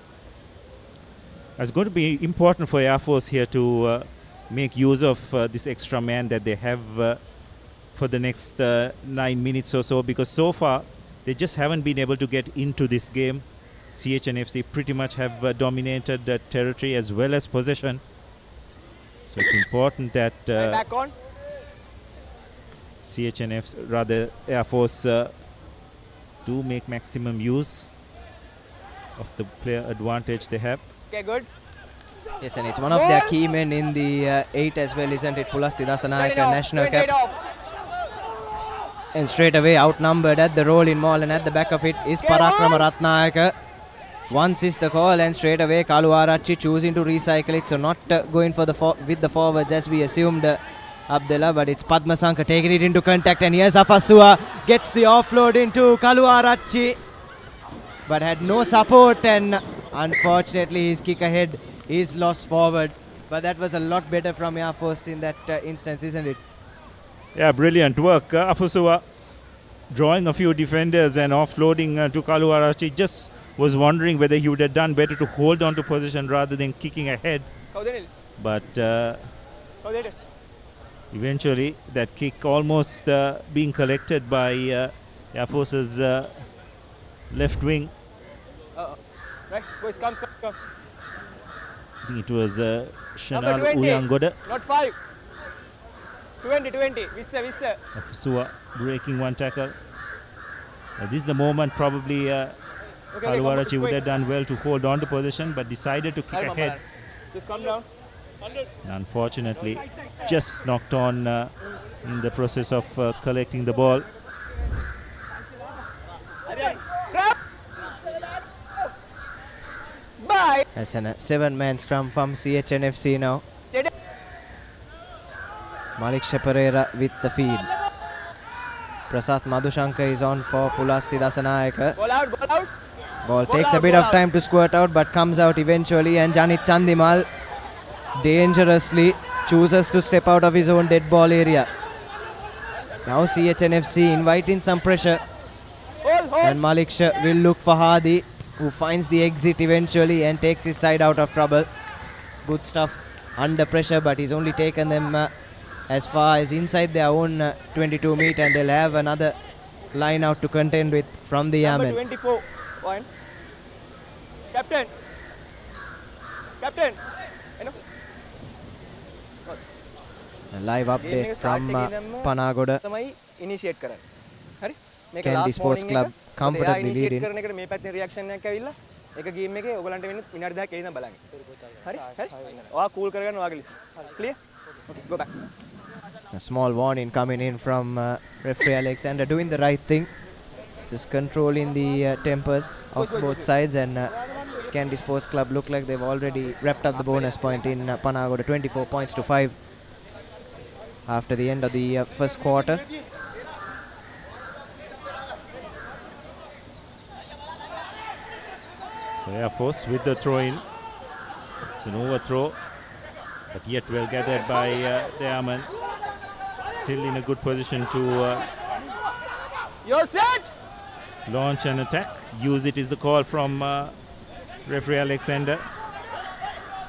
It's going to be important for Air Force here to make use of this extra man that they have for the next 9 minutes or so, because so far they just haven't been able to get into this game. CHNFC pretty much have dominated the territory as well as possession. So it's important that back on. CHNFC, rather Air Force, do make maximum use of the player advantage they have. Okay, good. Yes, and it's one of their key men in the 8 as well, isn't it? Pulasti Dasanayaka, national cap. And straight away outnumbered at the rolling maul, and at the back of it is Parakrama Ratnayaka. Once is the call, and straight away Kaluarachi choosing to recycle it, so not going for the with the forwards as we assumed, Abdullah, but it's Padmasanka taking it into contact, and here's Afasua gets the offload into Kaluarachi. but had no support, and unfortunately his kick ahead is lost forward. But that was a lot better from Air Force in that instance, isn't it? Yeah, brilliant work. Afusua drawing a few defenders and offloading to Kaluarachi. Just was wondering whether he would have done better to hold on to position rather than kicking ahead. But eventually that kick almost being collected by Air Force's left wing. Right, boys, come. I think it was Shanal Uyangoda. Not 5. 20. Vissa. Afusua breaking one tackle. This is the moment probably Kaluarachi would have done well to hold on to position, but decided to kick ahead. Just come down. And unfortunately, just knocked on in the process of collecting the ball. Bye. As a 7-man scrum from CHNFC now. Malik Sheparera with the feed. Prasad Madhushankar is on for Pulasti Dasanayaka. Ball out. Ball takes a bit of time to squirt out, but comes out eventually, and Janit Chandimal dangerously chooses to step out of his own dead ball area. Now CHNFC inviting some pressure, and Malik Shah will look for Hadi, who finds the exit eventually and takes his side out of trouble. It's good stuff under pressure, but he's only taken them as far as inside their own 22 meter, and they'll have another line out to contend with from the Yemen. Number 24 point. Captain. A live update from Panagoda. Initiate කරන්න. හරි? මේක Candy last Sports morning Club එක. comfortably initiate leading. කරන එකට මේ පැත්තෙන් reaction එකක් ඇවිල්ලා ඒක game එකේ ඔයගලන්ට වෙන්නේ විනාඩි 10ක් එයිද බලන්න. හරි? ඔයා cool කරගන්න ඔයාගේ listen. Clear? Okay, go back. A small warning coming in from referee Alexander, doing the right thing, just controlling the tempers of both sides, and Candy Sports Club look like they've already wrapped up the bonus point in Panagoda, 24 points to 5 after the end of the first quarter. So Air Force with the throw in. It's an overthrow, but yet well gathered by the Airmen. Still in a good position to You're set. Launch an attack. Use it is the call from referee Alexander.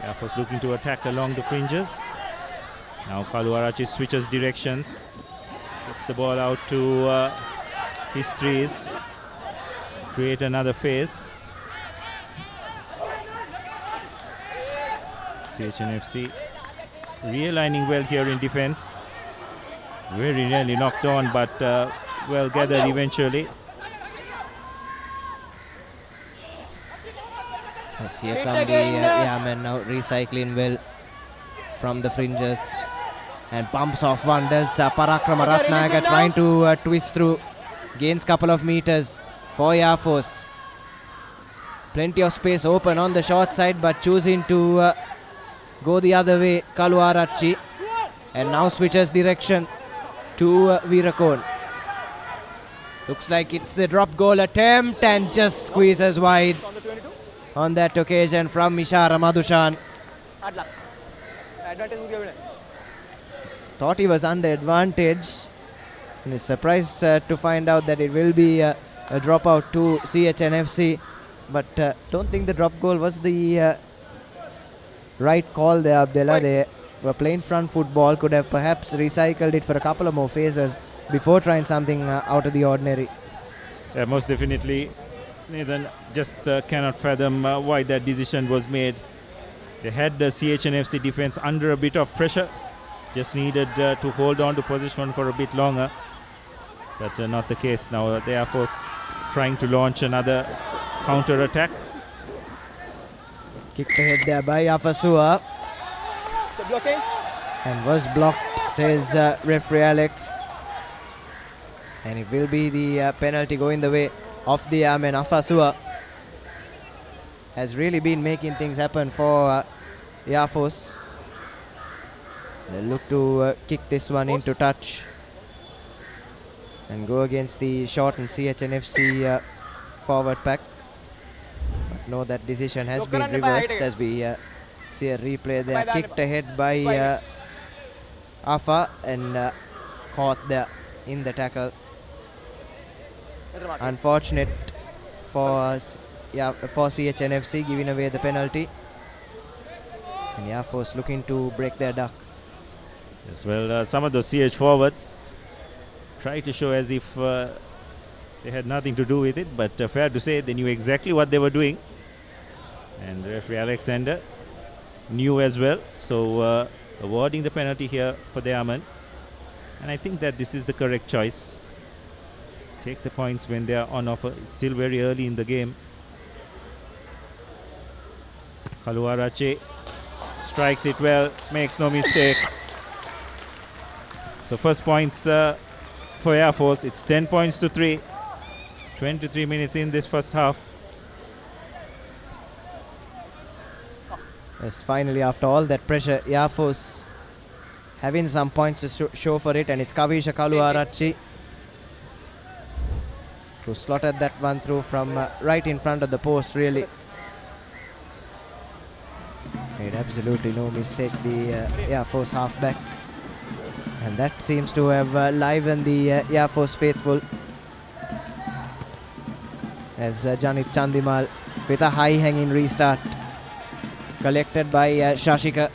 Air Force looking to attack along the fringes. Now Kaluarachi switches directions. Gets the ball out to his trees. Create another phase. CHNFC realigning well here in defense. Very nearly knocked on, but well gathered eventually. Yes, here come the Yemen now recycling well from the fringes and pumps off one. Does Parakrama Ratnaga trying to twist through, gains couple of meters for Air Force. Plenty of space open on the short side, but choosing to go the other way, Kaluarachi, and now switches direction to Virakon. Looks like it's the drop goal attempt and just squeezes wide on that occasion from Mishara Madhushan. Thought he was under advantage, and is surprised to find out that it will be a dropout to CHNFC, but don't think the drop goal was the right call there, Abdullah. They were playing front football, could have perhaps recycled it for a couple of more phases before trying something out of the ordinary. Yeah, most definitely. Nathan just cannot fathom why that decision was made. They had the CHNFC defense under a bit of pressure. Just needed to hold on to position for a bit longer. But not the case now. The Air Force trying to launch another counter attack. Kicked ahead there by Afasua. So blocking. And was blocked, says referee Alex. And it will be the penalty going the way of the Amen. Afasua has really been making things happen for Air Force. They look to kick this one into touch and go against the short and CHNFC forward pack. no, that decision has been reversed as we see a replay there. Kicked ahead by Afa and caught there in the tackle. Unfortunate for us, for CHNFC, giving away the penalty. And Air Force looking to break their duck. Yes, well, some of those CH forwards try to show as if they had nothing to do with it, but fair to say they knew exactly what they were doing. And referee Alexander knew as well, so awarding the penalty here for the Aman. And I think that this is the correct choice. Take the points when they are on offer. It's still very early in the game. Kaluarache strikes it well, makes no mistake. So first points for Air Force. It's 10 points to 3. 23 minutes in this first half. Yes, finally, after all that pressure, Air Force having some points to show for it, and it's Kavisha Kaluarachi who slotted that one through from right in front of the post, really. Made absolutely no mistake, the Air Force halfback. And that seems to have livened the Air Force faithful. As Janit Chandimal with a high hanging restart. Collected by Shashika.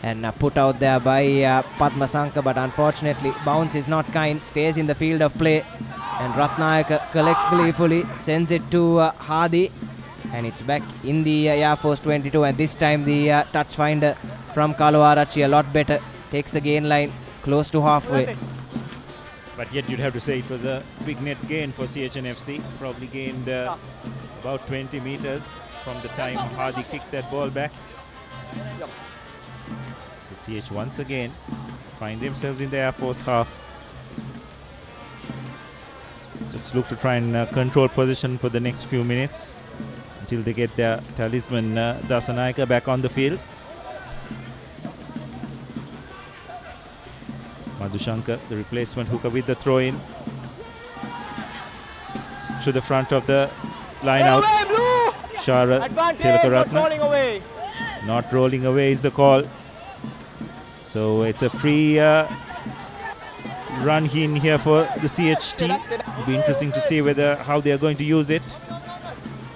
And put out there by Padma Sanka, but unfortunately bounce is not kind, stays in the field of play. And Ratnayaka collects gleefully, sends it to Hadi. And it's back in the Air Force 22, and this time the touch finder from Kaluarachi a lot better. Takes the gain line close to halfway. But yet you'd have to say it was a big net gain for CHNFC. Probably gained about 20 meters from the time Hadi kicked that ball back. So CH once again find themselves in the Air Force half. Just look to try and control position for the next few minutes until they get their talisman Dasanayaka back on the field. Madhushankar, the replacement hooker, with the throw in. It's to the front of the line out. Shara Tilakaratna. Not rolling away is the call. So it's a free run in here for the CHT. It'll be interesting to see how they are going to use it.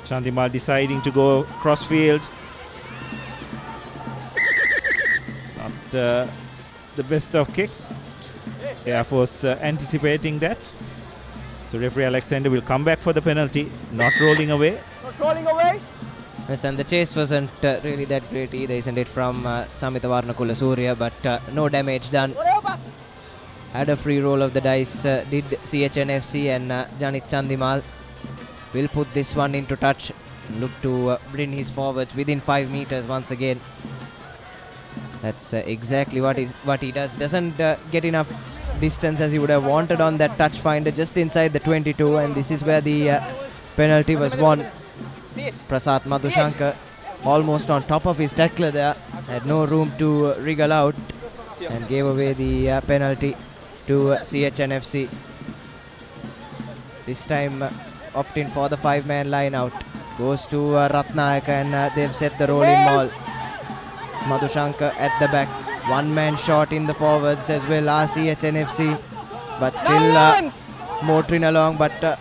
Chandimal deciding to go crossfield. Not the best of kicks. Air Force anticipating that. So referee Alexander will come back for the penalty. Not rolling away. Not rolling away. Yes, and the chase wasn't really that great either, isn't it, from Samita Varnakula Surya, but no damage done. Had a free roll of the dice, did CHNFC, and Janit Chandimal will put this one into touch. Look to bring his forwards within 5 meters once again. That's exactly what he does. Doesn't get enough distance as he would have wanted on that touch finder, just inside the 22, and this is where the penalty was won. Prasad Madhushankar almost on top of his tackler there, had no room to wriggle out and gave away the penalty to CHNFC. This time opting for the 5-man line out. Goes to Ratnayaka, and they've set the rolling ball. Madhushankar at the back. 1-man shot in the forwards as well as CHNFC. But still motoring along, but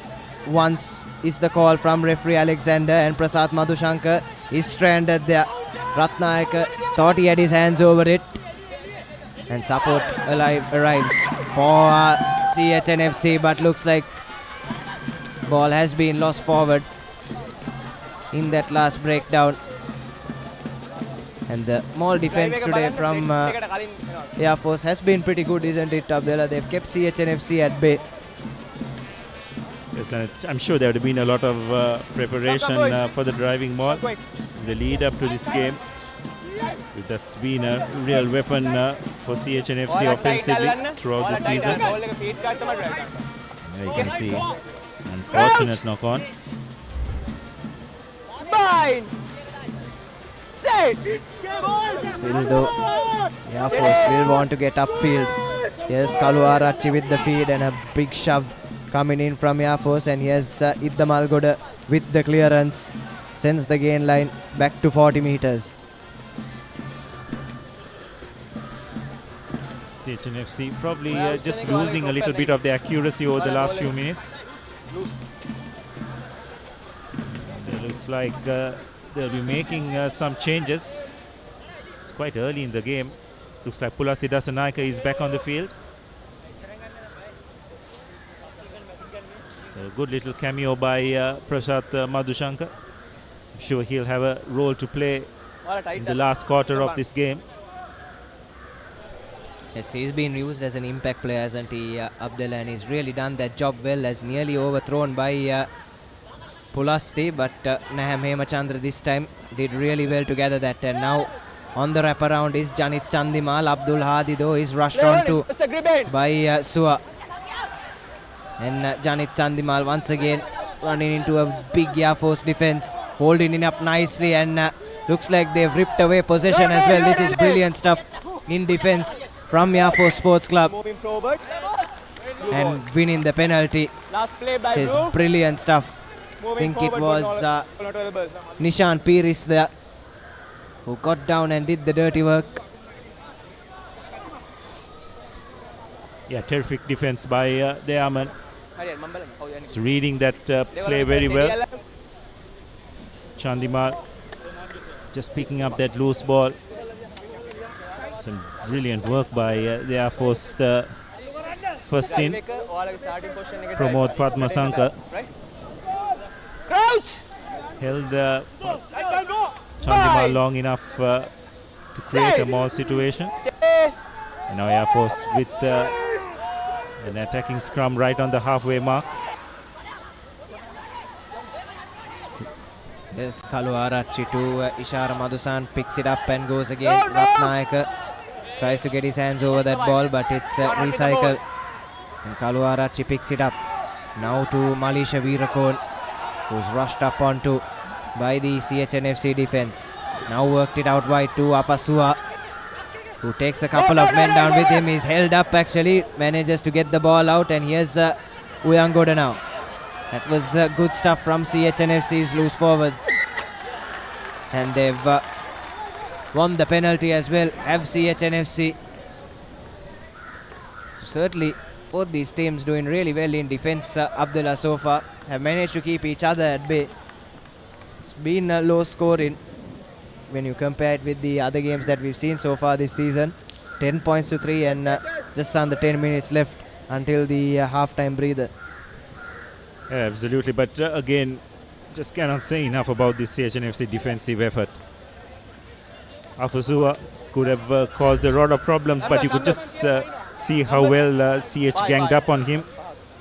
once is the call from referee Alexander, and Prasad Madhushankar is stranded there. Ratnayaka thought he had his hands over it, and support arrives for CHNFC, but looks like ball has been lost forward in that last breakdown. And the Mall defense today from Air Force has been pretty good, isn't it, Abdullah? They've kept CHNFC at bay. Yes, and I'm sure there would have been a lot of preparation for the driving ball in the lead up to this game. That's been a real weapon for CHNFC offensively throughout the season. There you can see unfortunate knock on. Still though, Air Force will want to get upfield. Here's Kaluarachi with the feed and a big shove coming in from Air Force, and here's Iddamalgoda with the clearance. sends the gain line back to 40 meters. CHNFC probably just losing a little bit of the accuracy over the last few minutes. It looks like they'll be making some changes. It's quite early in the game. Looks like Pulasi Dasanaika is back on the field. So good little cameo by Prashat Madhushankar. I'm sure he'll have a role to play in the last quarter of this game. Yes, he's been used as an impact player, hasn't he, Abdullah, and he's really done that job well, as nearly overthrown by Pulasti, but Naham Hemachandra this time did really well to gather that. And now on the wraparound is Janit Chandimal. Abdul Hadi though is rushed on to by Sua. And Janit Chandimal once again running into a big Air Force defense, holding it up nicely, and looks like they've ripped away possession as well. This is brilliant stuff in defense from Air Force Sports Club, and winning the penalty. This is brilliant stuff. I think it was Nishan Piris there who got down and did the dirty work. Yeah, terrific defense by the Airman. He's reading that play very well. Chandimal just picking up that loose ball. Some brilliant work by the Air Force first in. Pramod Padmasankar held Chandimal long enough to create a maul situation. And now Air Force with an attacking scrum right on the halfway mark. Yes, Kaluarachi to Ishara Madhusan picks it up and goes again. Ratnayaka tries to get his hands over that ball, but it's recycled. And Kaluarachi picks it up. Now to Malisha Veerakon, who's rushed up onto by the CHNFC defense. Now worked it out wide to Afasua, who takes a couple of men down with him. He's held up actually, manages to get the ball out, and here's Uyangoda now. That was good stuff from CHNFC's loose forwards. And they've won the penalty as well, have CHNFC. Certainly both these teams doing really well in defense. Abdullah so far have managed to keep each other at bay. It's been a low scoring when you compare it with the other games that we've seen so far this season. 10 points to 3 and just under 10 minutes left until the half-time breather. Yeah, absolutely, but again, just cannot say enough about this CHNFC defensive effort. Afasua could have caused a lot of problems, but you could just see how well CH ganged up on him.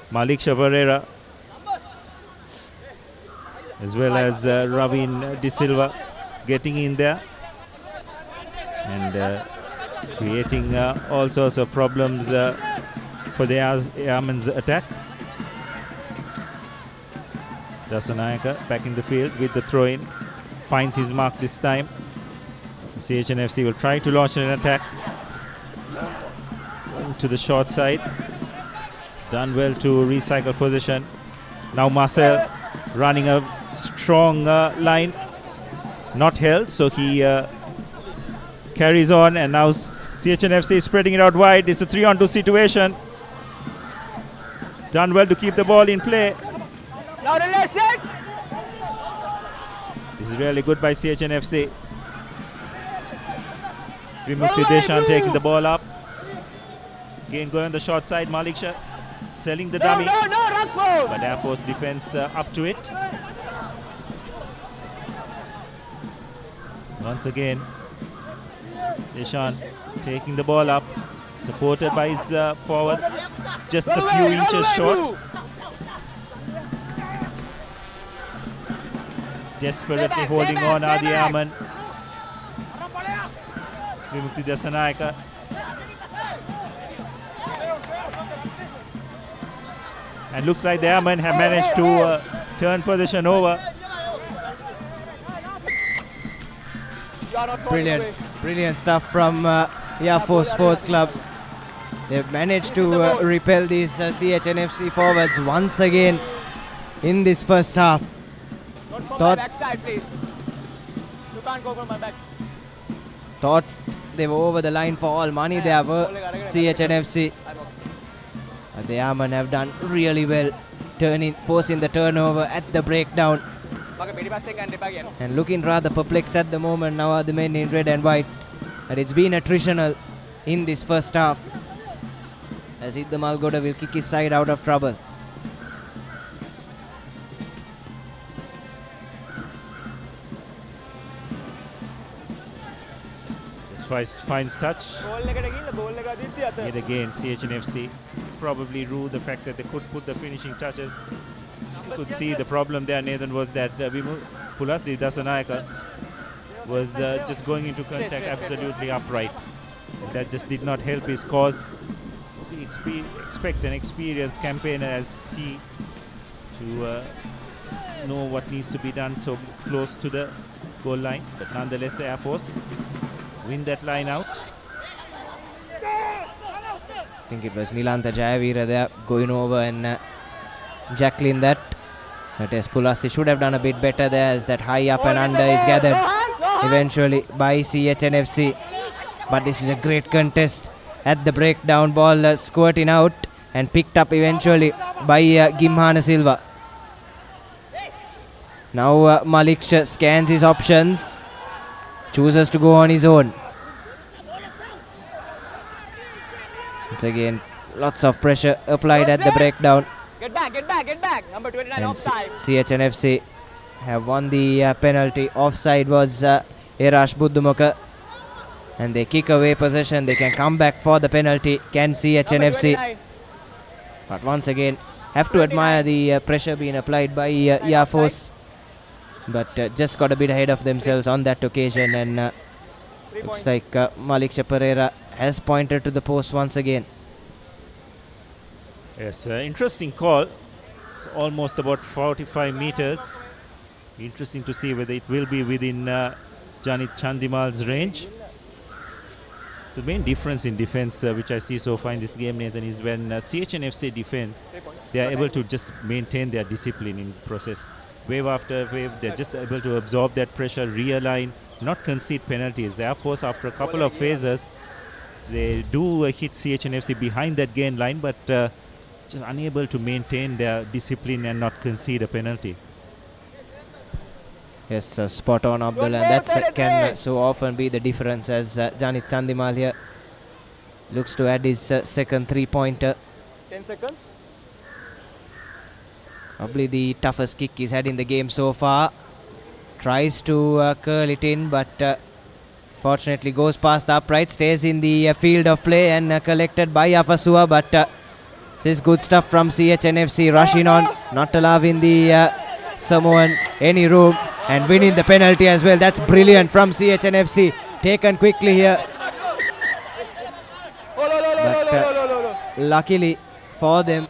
Malik Shavarera, as well as Ravin De Silva getting in there and creating all sorts of problems for the Airmen's attack. Dasanayaka back in the field with the throw-in, finds his mark this time. CHNFC will try to launch an attack. Going to the short side. Done well to recycle possession. Now Marcel running a strong line. Not held, so he carries on, and now CHNFC is spreading it out wide. It's a 3-on-2 situation. Done well to keep the ball in play. This is really good by CHNFC. Vimukti Deshan taking the ball up. Again going on the short side. Malik Shah selling the dummy. But Air Force defense up to it. Once again, Deshan taking the ball up, supported by his forwards, just a few inches short. Desperately holding on are the Airmen. Vimukti Dasanayaka. And looks like the Airmen have managed to turn possession over. Brilliant stuff from Air Force Sports Club. They've managed to repel these CHNFC forwards once again in this first half. Thought- my backside, please. You can't go from my back. Thought they were over the line for all money. They were CHNFC. But the Airmen have done really well, forcing the turnover at the breakdown. And looking rather perplexed at the moment now are the men in red and white. And it's been attritional in this first half, as Idda Malgoda will kick his side out of trouble. Finds touch. Yet again, CHNFC probably ruled the fact that they could put the finishing touches. You could see the problem there, Nathan, was that Pulasdi Dasanayaka was just going into contact absolutely upright. That just did not help his cause. We expect an experienced campaigner as he to know what needs to be done so close to the goal line. But nonetheless, Air Force win that line out. I think it was Nilantha Jayavira there going over and Jacqueline that. But yes, Pulasti should have done a bit better there, as that high up and under is gathered eventually by CHNFC. But this is a great contest at the breakdown. Ball squirting out and picked up eventually by Gimhana Silva. Now Malik scans his options, chooses to go on his own. Once again, lots of pressure applied at the breakdown. Get back. Number 29 offside. CHNFC have won the penalty. Offside was Erash Buddhumoka. And they kick away possession. They can come back for the penalty. Can CHNFC. But once again, have to admire the pressure being applied by Air Force. But just got a bit ahead of themselves on that occasion. And looks like Malik Pereira has pointed to the post once again. Yes, interesting call. It's almost about 45 meters. Interesting to see whether it will be within Janit Chandimal's range. The main difference in defense which I see so far in this game, Nathan, is when CHNFC defend, they are able to just maintain their discipline in the process. Wave after wave, they're just able to absorb that pressure, realign, not concede penalties. Air Force, after a couple of phases, they do hit CHNFC behind that gain line, but just unable to maintain their discipline and not concede a penalty. Yes, spot on, Abdul, and that can so often be the difference, as Janit Chandimal here looks to add his second three-pointer. 10 seconds. Probably the toughest kick he's had in the game so far. Tries to curl it in, but fortunately goes past the upright, stays in the field of play and collected by Afasua. But this is good stuff from CHNFC, rushing on, not allowing the Samoan any room, and winning the penalty as well. That's brilliant from CHNFC, taken quickly here. But luckily for them,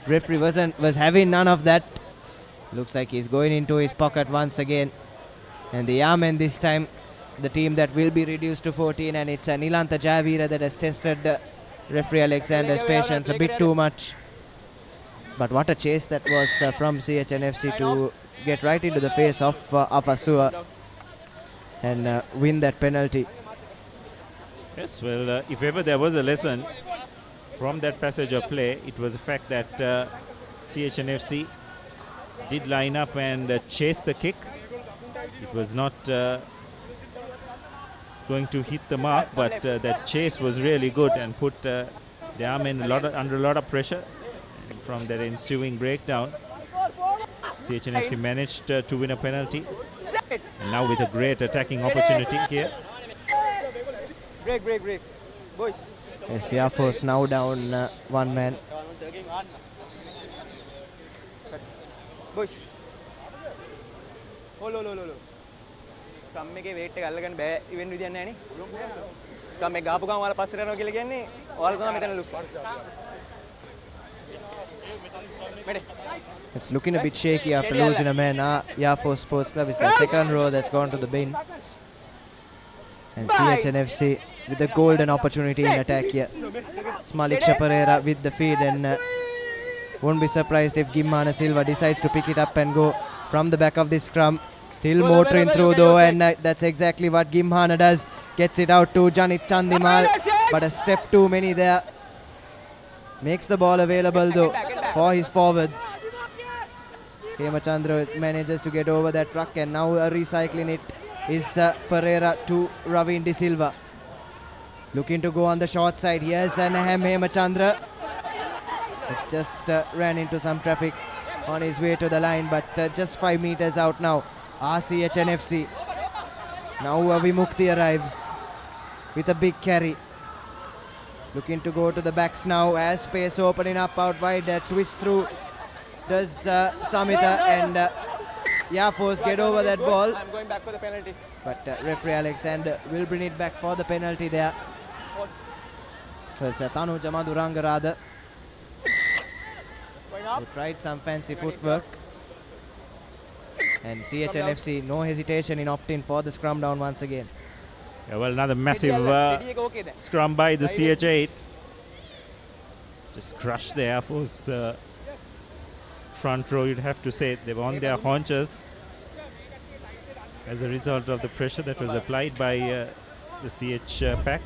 referee was having none of that. Looks like he's going into his pocket once again. And the Airmen this time, the team that will be reduced to 14, and it's Nilantha Jayavira that has tested referee Alexander's patience a bit too much. But what a chase that was from CHNFC to get right into the face of Afasua and win that penalty. Yes, well, if ever there was a lesson from that passage of play, it was the fact that CHNFC did line up and chase the kick. It was not going to hit the mark, but that chase was really good and put the Airmen under a lot of pressure. And from that ensuing breakdown, CHNFC managed to win a penalty. And now with a great attacking opportunity here. Break. Boys. Yes, Air Force now down one man. Boys. Hold. Scum එකේ weight එක අල්ලගන්න බෑ ඉවෙන් විදියක් නැහැ නේ. Scum එක ගාපු ගමන් ඔයාලා පස්සට යනවා කියලා කියන්නේ ඔයාලා තමයි මෙතන ලුස් කරන්නේ. It's looking a bit shaky after losing a man. Air Force Sports Club is the second row that's gone to the bin. And CHNFC with a golden opportunity in attack here. Malik Pereira with the feed, and won't be surprised if Gimhana Silva decides to pick it up and go from the back of this scrum. Still motoring through though, and that's exactly what Gimhana does. Gets it out to Janit Chandimal, but a step too many there. Makes the ball available though for his forwards. Hemachandra manages to get over that truck, and now recycling it is Pereira to Ravin De Silva. Looking to go on the short side. Here's Hemachandra. It just ran into some traffic on his way to the line, but just 5 meters out now. CHNFC. Now Vimukti arrives with a big carry. Looking to go to the backs now as space opening up out wide. Twist through does Samita, and Yafos get over that ball. I'm going back for the penalty. But referee Alexander will bring it back for the penalty there. It was Tanu Jamaduranga rather, who tried some fancy footwork. And CHNFC, no hesitation in opting for the scrum down once again. Yeah, well, another massive scrum by the CH8. Just crushed the Air Force front row, you'd have to say. They were on their haunches as a result of the pressure that was applied by the CH pack.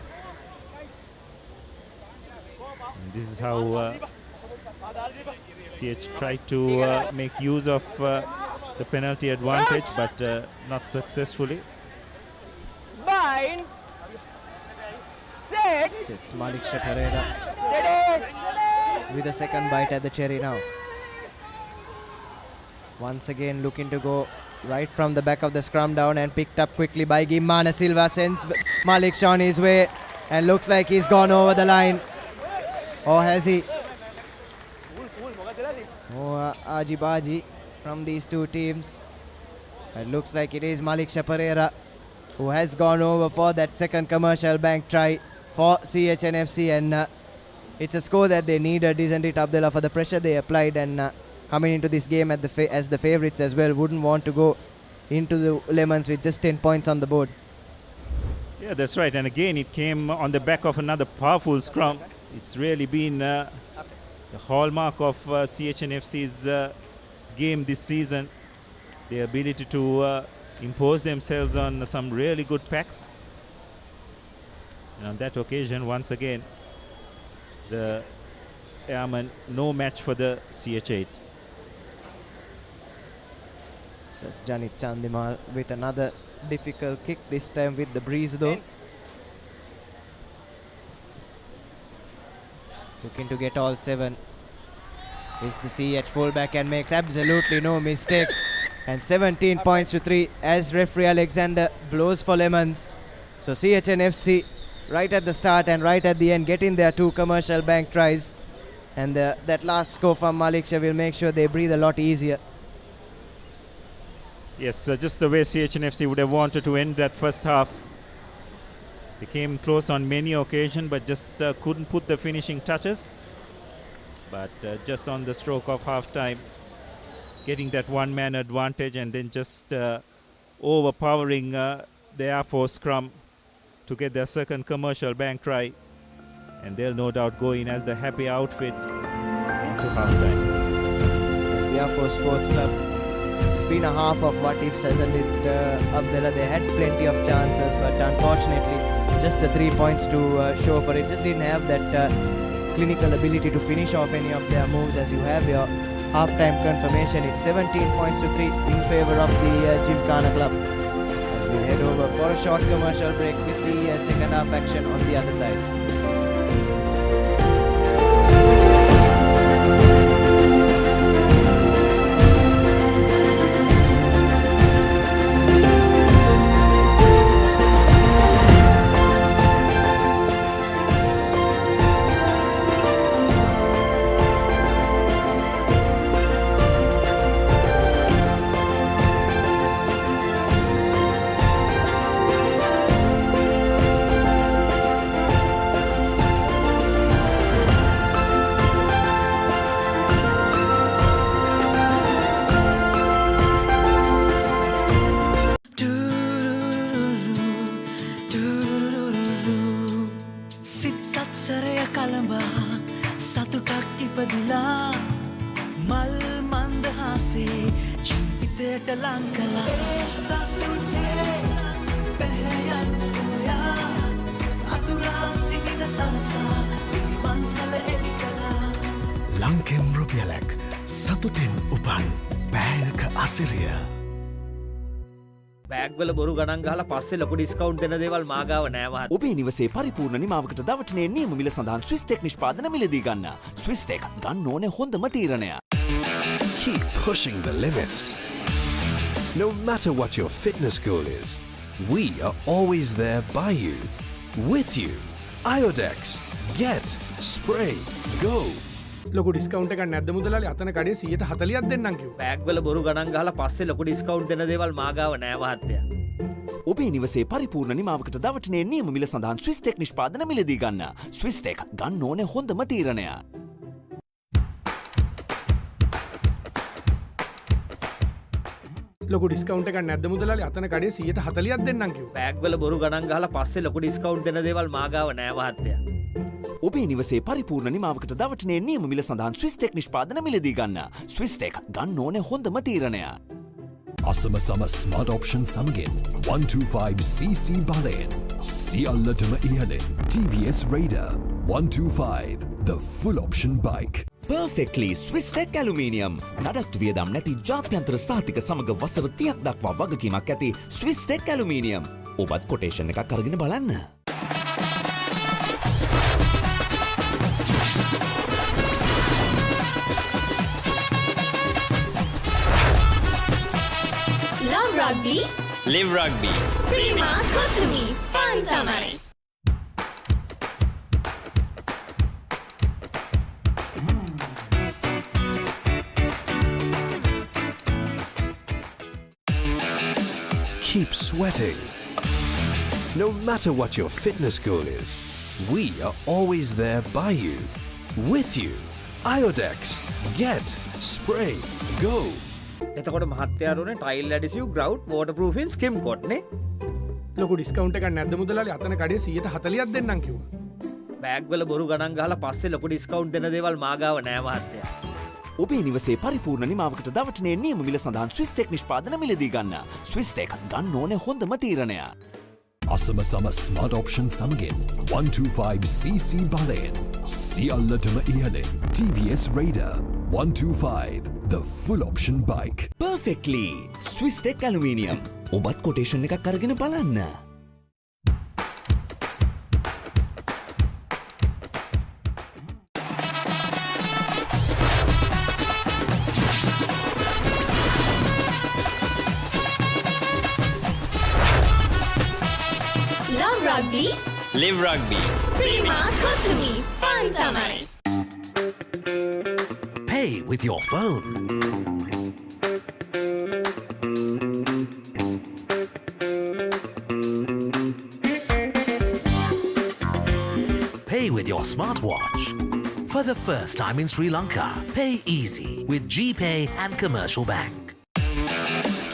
And this is how CH tried to make use of the penalty advantage, but not successfully. Bind. Set. It's Malik Pereira with a second bite at the cherry now. Once again looking to go right from the back of the scrum down, and picked up quickly by Gimana Silva. Sends Malik on his way, and looks like he's gone over the line. Or has he? Aji from these two teams. It looks like it is Malik Pereira who has gone over for that second commercial bank try for CHNFC, and it's a score that they needed, isn't it, Abdullah, for the pressure they applied, and coming into this game as the favourites as well, wouldn't want to go into the Lemons with just 10 points on the board. Yeah, that's right, and again it came on the back of another powerful scrum. It's really been the hallmark of CHNFC's game this season, the ability to impose themselves on some really good packs. And on that occasion, once again, the Airmen, no match for the CH8. Says Janit Chandimal with another difficult kick, this time with the breeze though. Looking to get all 7 is the CH fullback, and makes absolutely no mistake. And 17 points to 3 as referee Alexander blows for Lemons. So CHNFC right at the start and right at the end getting their 2 commercial bank tries. And that last score from Malik Shah will make sure they breathe a lot easier. Yes, just the way CHNFC would have wanted to end that first half. They came close on many occasions, but just couldn't put the finishing touches. But just on the stroke of half-time, getting that one-man advantage, and then just overpowering the Air Force scrum to get their second commercial bank try. And they'll no doubt go in as the happy outfit into half-time. Yes, the Air Force Sports Club. It's been a half of what ifs, hasn't it, Abdullah? They had plenty of chances, but unfortunately just the 3 points to show for it. Just didn't have that clinical ability to finish off any of their moves. As you have your half-time confirmation, it's 17 points to 3 in favour of the Gymkhana Club. As we'll head over for a short commercial break with the second half action on the other side. සුවයට ලංකලා ඒ සතුටේ පැහැයන් සොයා අතුරා සිටින සරසා පිළිමන්සල එලි කළා ලංකෙන් රුපියලක් සතුටෙන් උපන් බෑයක අසිරිය බෑග්වල බොරු ගණන් ගහලා පස්සේ ලොකු ඩිස්කවුන්ට් දෙන දේවල් මාගාව නෑ මහත්. ඔබේ නිවසේ පරිපූර්ණ නිමාවකට දවටනේ නියම මිල සඳහන් ස්විස්ටෙක් නිෂ්පාදන මිලදී ගන්න. ස්විස්ටෙක් ගන්න ඕනේ හොඳම තීරණය. Keep pushing the limits. No matter what your fitness goal is, we are always there by you, with you. Iodex. Get, spray, go. ලොකු ඩිස්කවුන්ට් එකක් නැද්ද මුදලාලි අතන කඩේ 140ක් දෙන්නම් කිව්වා. බෑග්වල බොරු ගණන් ගහලා පස්සේ ලොකු ඩිස්කවුන්ට් දෙන දේවල් මාගාව නෑ මහත්තයා. ඔබේ නිවසේ පරිපූර්ණ නිමාවකට දවටනේ නියම මිල සඳහන් ස්විස්ටෙක් නිෂ්පාදන මිලදී ගන්න. ස්විස්ටෙක් ගන්න ඕනේ හොඳම තීරණය. ලොකු ඩිස්කවුන්ට් එකක් නැද්ද මුදලාලි අතන කඩේ 140ක් දෙන්නම් කිව්වා. බෑග්වල බොරු ගණන් ගහලා පස්සේ ලොකු ඩිස්කවුන්ට් දෙන දේවල් මාගාව නෑ මහත්තයා. ඔබේ නිවසේ පරිපූර්ණ නිමාවකට දවටනේ නියම මිල සඳහන් ස්විස්ටෙක් නිෂ්පාදන මිලදී ගන්න. ස්විස්ටෙක් ගන්න ඕනේ හොඳම තීරණය. අසම සම ස්මාර්ට් ඔප්ෂන් සමගින් 125cc බලයෙන් සියල්ලටම ඉහළින් TVS Raider 125 the full option bike. Perfectly Swisstech Aluminium. නඩත්තු වියදම් නැති ජාත්‍යන්තර සහතික සමග වසර 30ක් දක්වා වගකීමක් ඇති Swisstech Aluminium. ඔබත් කොටේෂන් එකක් අරගෙන බලන්න. Love Rugby. Live Rugby. Prima Kotumi Fantamare. Keep sweating. No matter what your fitness goal is, we are always there by you, with you. Iodex. Get, spray, go. එතකොට මහත්තයාරුනේ tile ඇඩිසිව් ග්‍රවුට් වෝටර්ප්‍රූෆින් ස්කිම් කොට් නේ. ලොකු discount එකක් නැද්ද මුදලාලි අතන කඩේ 140ක් දෙන්නම් කිව්වා. බෑග්වල බොරු ගණන් ගහලා පස්සේ ලොකු ඩිස්කවුන්ට් දෙන දේවල් මාගාව නෑ මහත්තයා. ඔබේ නිවසේ පරිපූර්ණ නිමාවකට දවටනේ නියම මිල සඳහන් ස්විස්ටෙක් නිෂ්පාදන මිලදී ගන්න. ස්විස්ටෙක් ගන්න ඕනේ හොඳම තීරණය. අසම සම ස්මාර්ට් ඔප්ෂන් සමගින් 125cc බලයෙන් සියල්ලටම ඉහළින් TVS Raider 125 the full option bike. Perfectly Swisstech Aluminium. ඔබත් කොටේෂන් එකක් අරගෙන බලන්න. Love Rugby. Live Rugby. Prima Kotumi Fantamare. Pay with your phone. Pay with your smartwatch. For the first time in Sri Lanka, pay easy with GPay and Commercial Bank.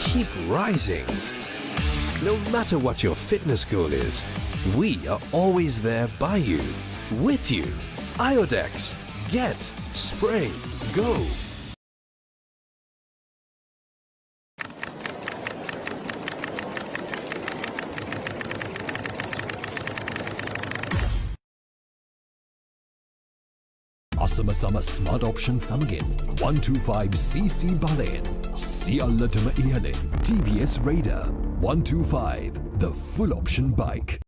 Keep rising. No matter what your fitness goal is, we are always there by you, with you. Iodex. Get, spray, go. අසම සම smart option සමගින් 125cc බලයෙන් සියල්ලටම ඉහළින් TVS Raider 125 the full option bike.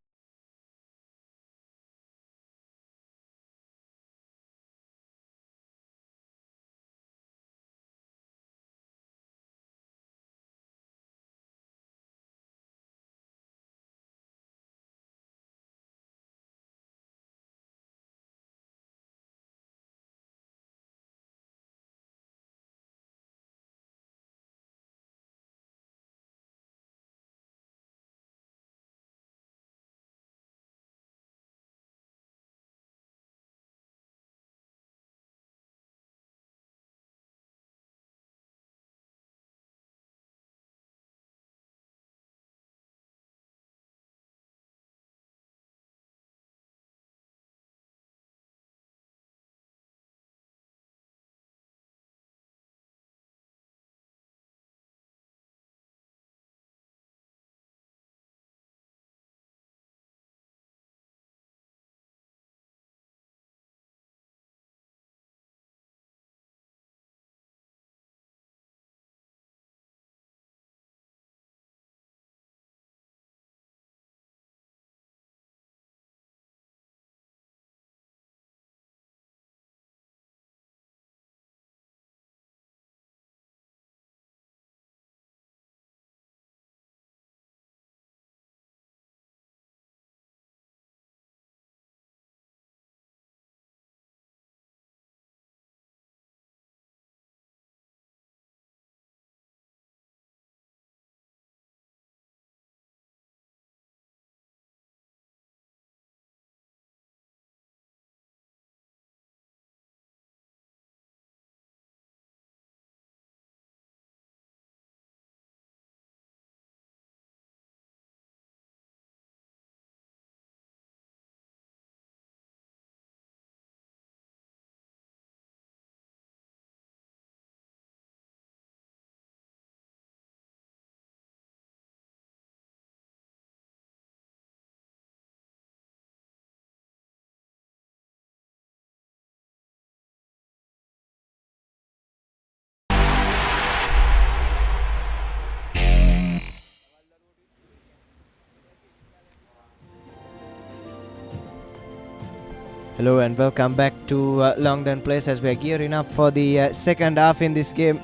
Hello and welcome back to Longdon Place as we are gearing up for the second half in this game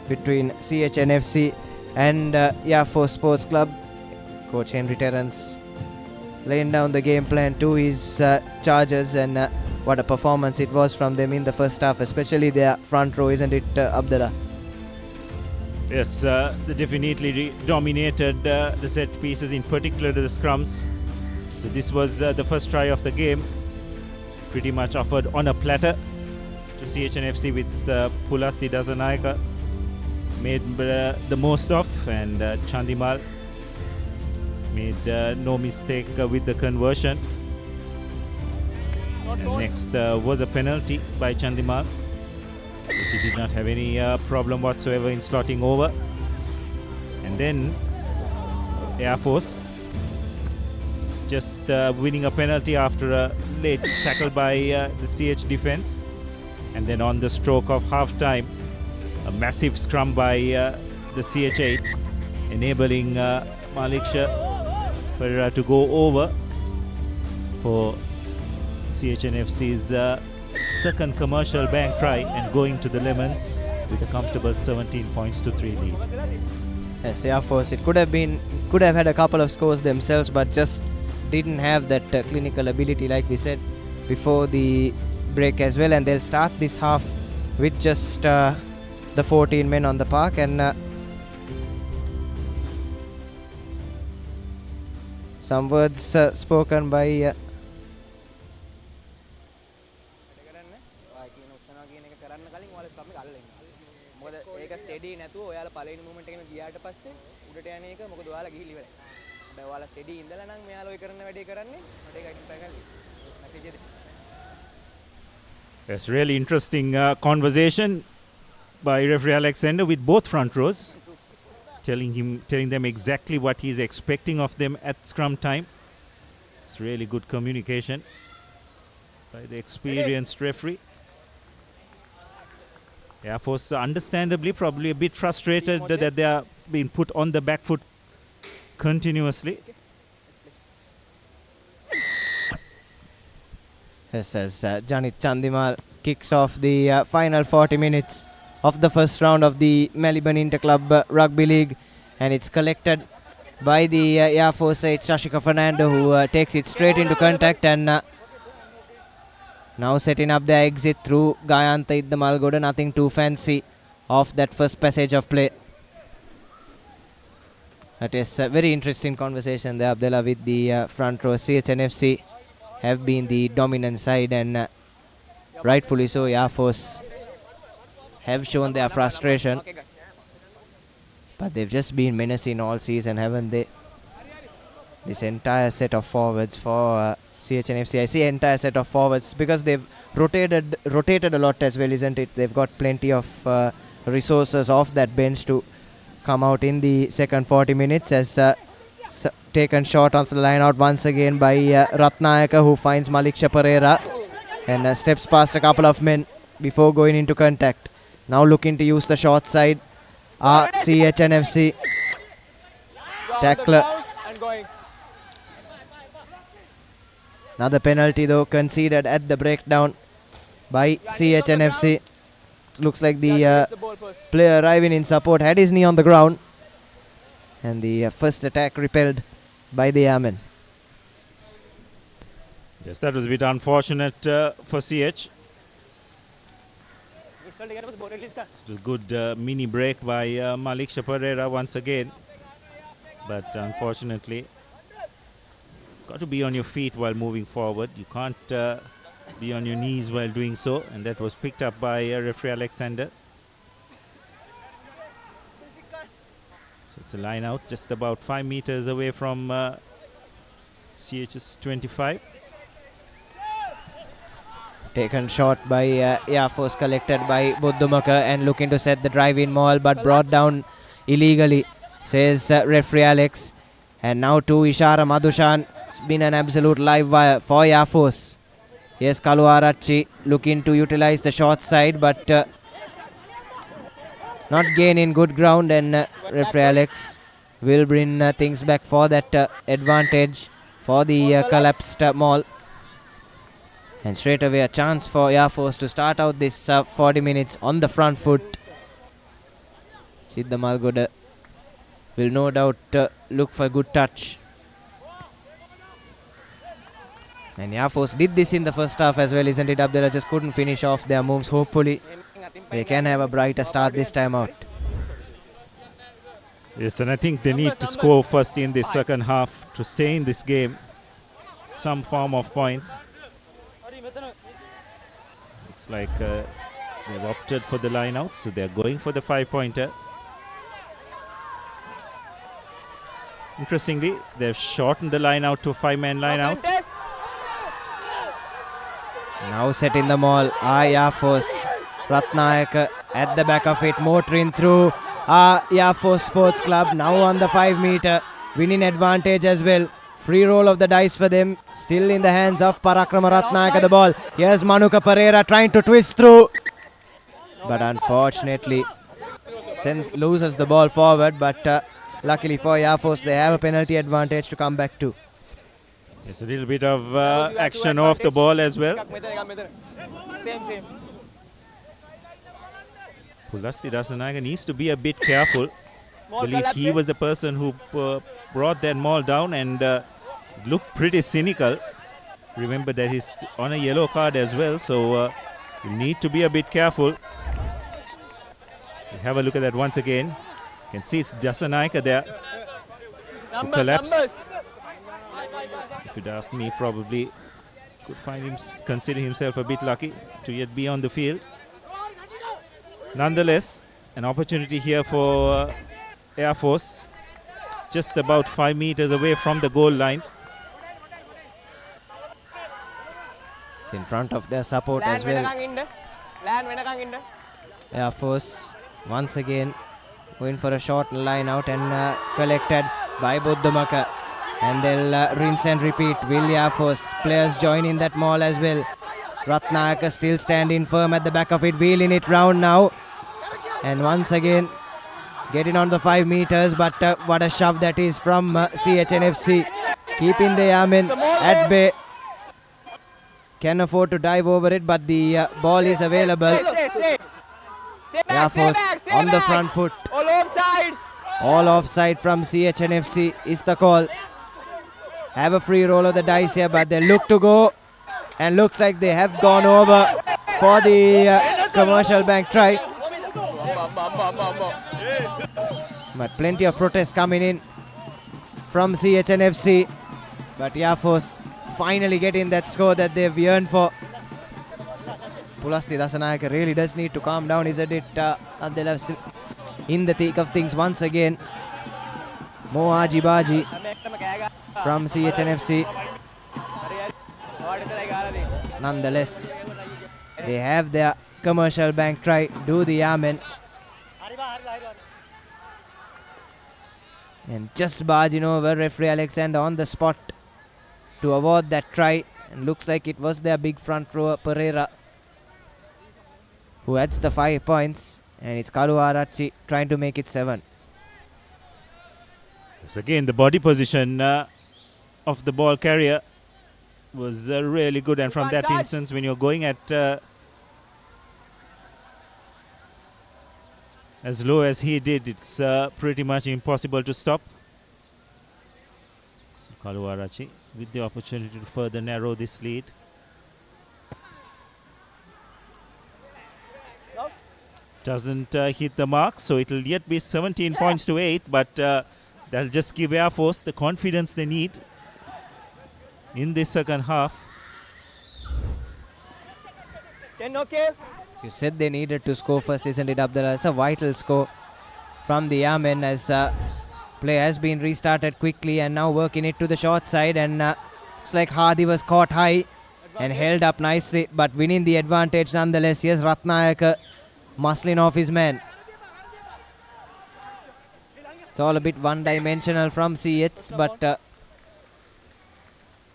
between CHNFC and Yafo Sports Club. Coach Henry Terrence laying down the game plan to his charges, and what a performance it was from them in the first half, especially their front row, isn't it, Abdullah? Yes, they definitely dominated the set pieces, in particular the scrums. So this was the first try of the game, pretty much offered on a platter to CHNFC with Pulasti Dasanayaka. Made the most of, and Chandimal made no mistake with the conversion. And next was a penalty by Chandimal, which he did not have any problem whatsoever in slotting over. And then Air Force just winning a penalty after a late tackle by the CH defense. And then on the stroke of half-time, a massive scrum by the CH8, enabling Malik Shah to go over for CHNFC's second commercial bank try and going to the lemons with a comfortable 17 points to 3 lead. Yes, Air Force, it could have had a couple of scores themselves, but just didn't have that clinical ability, like we said before the break as well. And they'll start this half with just the 14 men on the park, and some words spoken by ස්ටෙඩි නැතුව ඔයාලා පළවෙනි moment එකේම ගියාට පස්සේ උඩට යන එක මොකද ඔයාලා ගිහිලි ඉවරයි. හැබැයි ඔයාලා ස්ටෙඩි ඉඳලා නම් මෙයාලා ඔය කරන වැඩේ කරන්නේ මට ඒක අයිඩෙන්ටිෆයි කරගන්න මැසේජ් එක. That's really interesting conversation by referee Alexander with both front rows, telling them exactly what he's expecting of them at scrum time. It's really good communication by the experienced referee. Air Force understandably probably a bit frustrated that they are being put on the back foot continuously. Yes, as Janit Chandimal kicks off the final 40 minutes of the first round of the Maliban Inter-Club Rugby League, and it's collected by the Air Force 8 Shashika Fernando, who takes it straight into contact, and now setting up the exit through Gayantha Iddamalgoda. Nothing too fancy off that first passage of play. That is a very interesting conversation there, Abdullah, with the front row. CHNFC have been the dominant side, and rightfully so. Air Force have shown their frustration, but they've just been menacing all season, haven't they? This entire set of forwards for CHNFC. I see entire set of forwards because they've rotated a lot as well, isn't it? They've got plenty of resources off that bench to come out in the second 40 minutes, as taken short off the line out once again by Ratnayaka, who finds Malik Pereira and steps past a couple of men before going into contact. Now looking to use the short side are CHNFC. Tackler. Another penalty though conceded at the breakdown by CHNFC. Looks like the player arriving in support had his knee on the ground, and the first attack repelled by the airmen. Yes, that was a bit unfortunate for CH. It was a good mini break by Malik Pereira once again, but unfortunately got to be on your feet while moving forward. You can't be on your knees while doing so, and that was picked up by referee Alexander. So it's a line out just about 5 meters away from CH's 25. Taken short by Air Force, collected by Buddumaka, and looking to set the drive-in maul, but brought down illegally, says referee Alex. And now to Ishara Madhushan. It's been an absolute live wire for Air Force. Yes, Kaluarachi looking to utilize the short side, but not gaining good ground, and referee Alex will bring things back for that advantage for the collapsed maul. And straight away a chance for Air Force to start out this 40 minutes on the front foot. Siddha Malgoda will no doubt look for a good touch. And Air Force did this in the first half as well, isn't it, Abdullah? Just couldn't finish off their moves. Hopefully they can have a brighter start this time out. Yes, and I think they need to score first in this second half to stay in this game. Some form of points. Looks like they've opted for the line out, so they're going for the 5-pointer. Interestingly, they've shortened the line out to a 5-man line out. Now setting the maul, Air Force. Ratnayaka at the back of it, motoring through. Air Force Sports Club now on the 5-meter, winning advantage as well. Free roll of the dice for them, still in the hands of Parakrama Ratnayaka the ball. Here's Manuka Pereira trying to twist through, but unfortunately loses the ball forward. But luckily for Air Force, they have a penalty advantage to come back to. There's a little bit of action off the ball as well. Same. Pulasti Dasanayaka needs to be a bit careful. I believe he was the person who brought that maul down and looked pretty cynical. Remember that he's on a yellow card as well, so you need to be a bit careful. We'll have a look at that once again. You can see it's Dasanayaka there who collapsed. If you'd ask me, probably could consider himself a bit lucky to yet be on the field. Nonetheless, an opportunity here for Air Force, just about 5 meters away from the goal line. It's in front of their support as well. Air Force once again going for a short line out and collected by Buddhamaka. And they'll rinse and repeat. Will Air Force players join in that maul as well? Ratnayaka still standing firm at the back of it, wheeling it round now. And once again getting on the 5 meters, but what a shove that is from CHNFC. Keeping the Yamen at bay. Can afford to dive over it, but the ball is available. Air Force on the front foot. All offside from CHNFC is the call. Have a free roll of the dice here, but they look to go. And looks like they have gone over for the commercial bank try. But plenty of protests coming in from CHNFC. But Air Force finally getting that score that they've yearned for. Pulasti Dasanayaka really does need to calm down, isn't it? In the thick of things once again. Mo Ajibaji from CHNFC. Nonetheless, they have their commercial bank try. Do the Yamen. And just barging over, referee Alexander on the spot to award that try. And looks like it was their big front rower Pereira who adds the 5 points. And it's Kalu Arachi trying to make it 7. Yes, again, the body position of the ball carrier was really good. And from that instance, when you're going at as low as he did, it's pretty much impossible to stop. So Kalu Arachi with the opportunity to further narrow this lead. Doesn't hit the mark, so it'll yet be 17 points to 8, but that'll just give Air Force the confidence they need in this second half. You said they needed to score first, isn't it, Abdullah? It's a vital score from the Yamen as play has been restarted quickly and now working it to the short side, and it's like Hadi was caught high and held up nicely, but winning the advantage nonetheless. Yes, Ratnayaka muscling off his man. It's all a bit one-dimensional from CH, but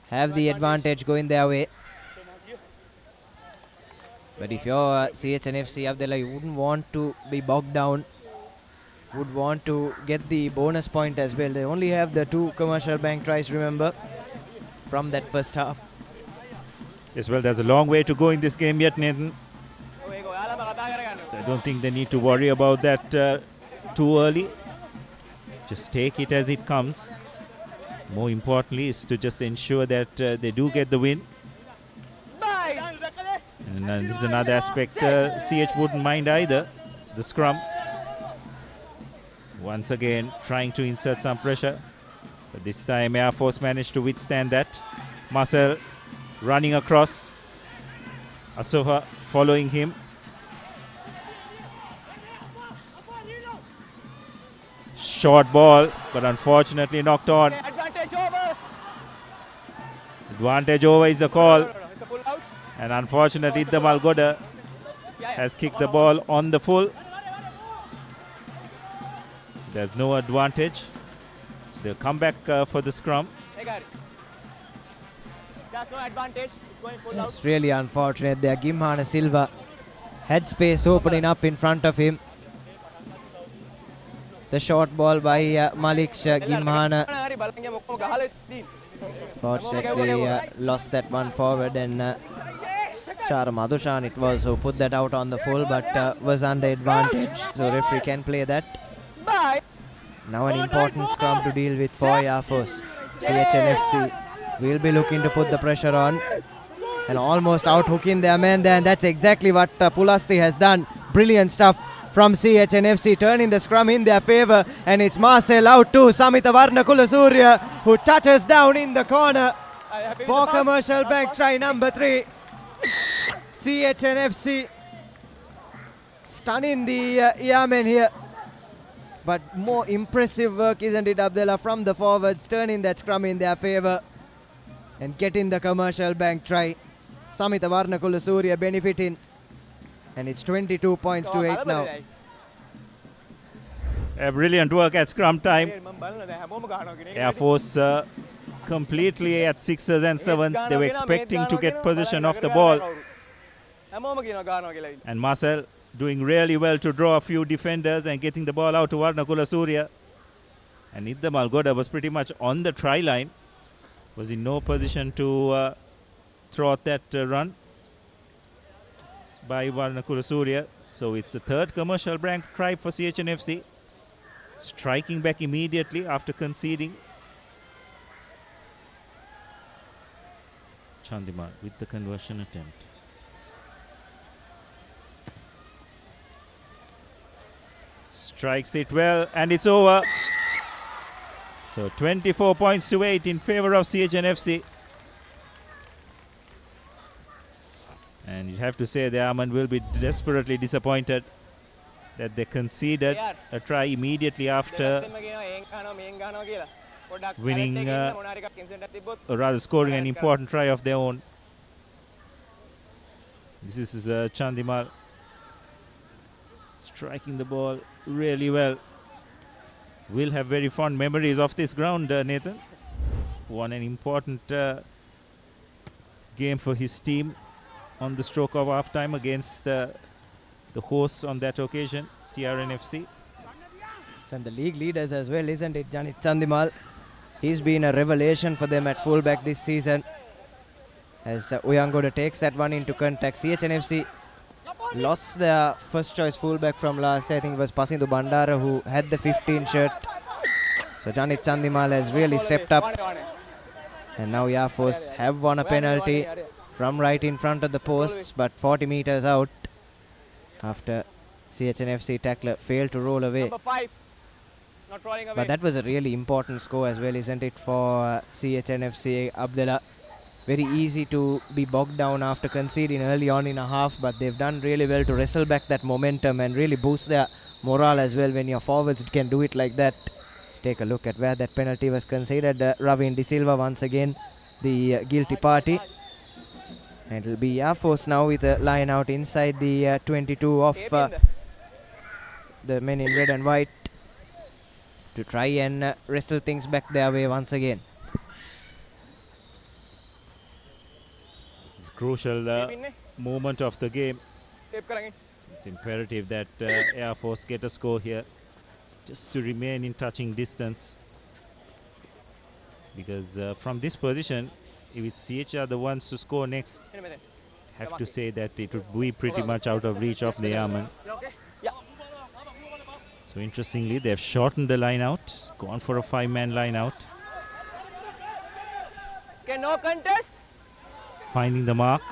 have the advantage going their way. But if you're CHNFC, Abdullah, you wouldn't want to be bogged down. Would want to get the bonus point as well. They only have the 2 commercial bank tries, remember, from that first half. Yes, well, there's a long way to go in this game yet, Nathan. So I don't think they need to worry about that too early. Just take it as it comes. More importantly is to just ensure that they do get the win. And this is another aspect CH wouldn't mind either, the scrum. Once again, trying to insert some pressure. But this time Air Force managed to withstand that. Marcel running across. Asofa following him. Short ball, but unfortunately knocked on. Advantage over is the call. And unfortunately, the Malgoda has kicked the ball on the full. So there's no advantage. So they'll come back for the scrum. There's no advantage. It's going full out. It's really unfortunate there. Gimhana Silva had space opening up in front of him. The short ball by Malik Gimhana. Fortunately, lost that one forward, and Shara Madhushan it was who put that out on the full, but was under advantage. So referee can play that. Now an important scrum to deal with for Air Force. CHNFC will be looking to put the pressure on, and almost out hooking their man there, and that's exactly what Pulasti has done. Brilliant stuff from CHNFC, turning the scrum in their favour, and it's Marcel out too. Samita Varnakulasuriya who touches down in the corner for Commercial Bank try number 3. CHNFC stunning the Yemen here, but more impressive work, isn't it, Abdullah, from the forwards, turning that scrum in their favour and getting the Commercial Bank try. Samita Varnakulasuriya benefiting, and it's 22 points to 8 now. Brilliant work at scrum time. Air Force completely at 6s and 7s. They were expecting to get possession of the ball. And Marcel doing really well to draw a few defenders and getting the ball out to Varnakulasuriya. And Idda Malgoda was pretty much on the try line. Was in no position to throw out that run by Varnakulasuriya. So it's the third Commercial Bank try for CHNFC. Striking back immediately after conceding. Chandimar with the conversion attempt. Strikes it well, and it's over. So 24 points to 8 in favor of CHNFC. And you have to say the Aman will be desperately disappointed that they conceded a try immediately after winning, or rather scoring an important try of their own. This is Chandimal striking the ball really well. Will have very fond memories of this ground, Nathan. Won an important game for his team on the stroke of half time against the hosts on that occasion, CRNFC. And the league leaders as well, isn't it, Janit Chandimal? He's been a revelation for them at fullback this season, as Uyangoda takes that one into contact. CHNFC lost their first choice fullback from last. I think it was Pasindu Bandara who had the 15 shirt. So Janit Chandimal has really stepped up, and now Air Force have won a penalty from right in front of the post, but 40 meters out after CHNFC tackler failed to roll away. But that was a really important score as well, isn't it, for CHNFC, Abdullah? Very easy to be bogged down after conceding early on in a half, but they've done really well to wrestle back that momentum and really boost their morale as well when your forwards can do it like that. Let's take a look at where that penalty was conceded. Ravin De Silva once again, the guilty party. And it'll be Air Force now with a line out inside the 22 of the men in red and white to try and wrestle things back their way once again. This is a crucial moment of the game. It's imperative that Air Force get a score here just to remain in touching distance, because from this position if it's CH are the ones to score next, have to say that it would be pretty much out of reach of the Airmen. So interestingly, they've shortened the line out, gone for a 5-man line out. Okay, no contest. Finding the mark.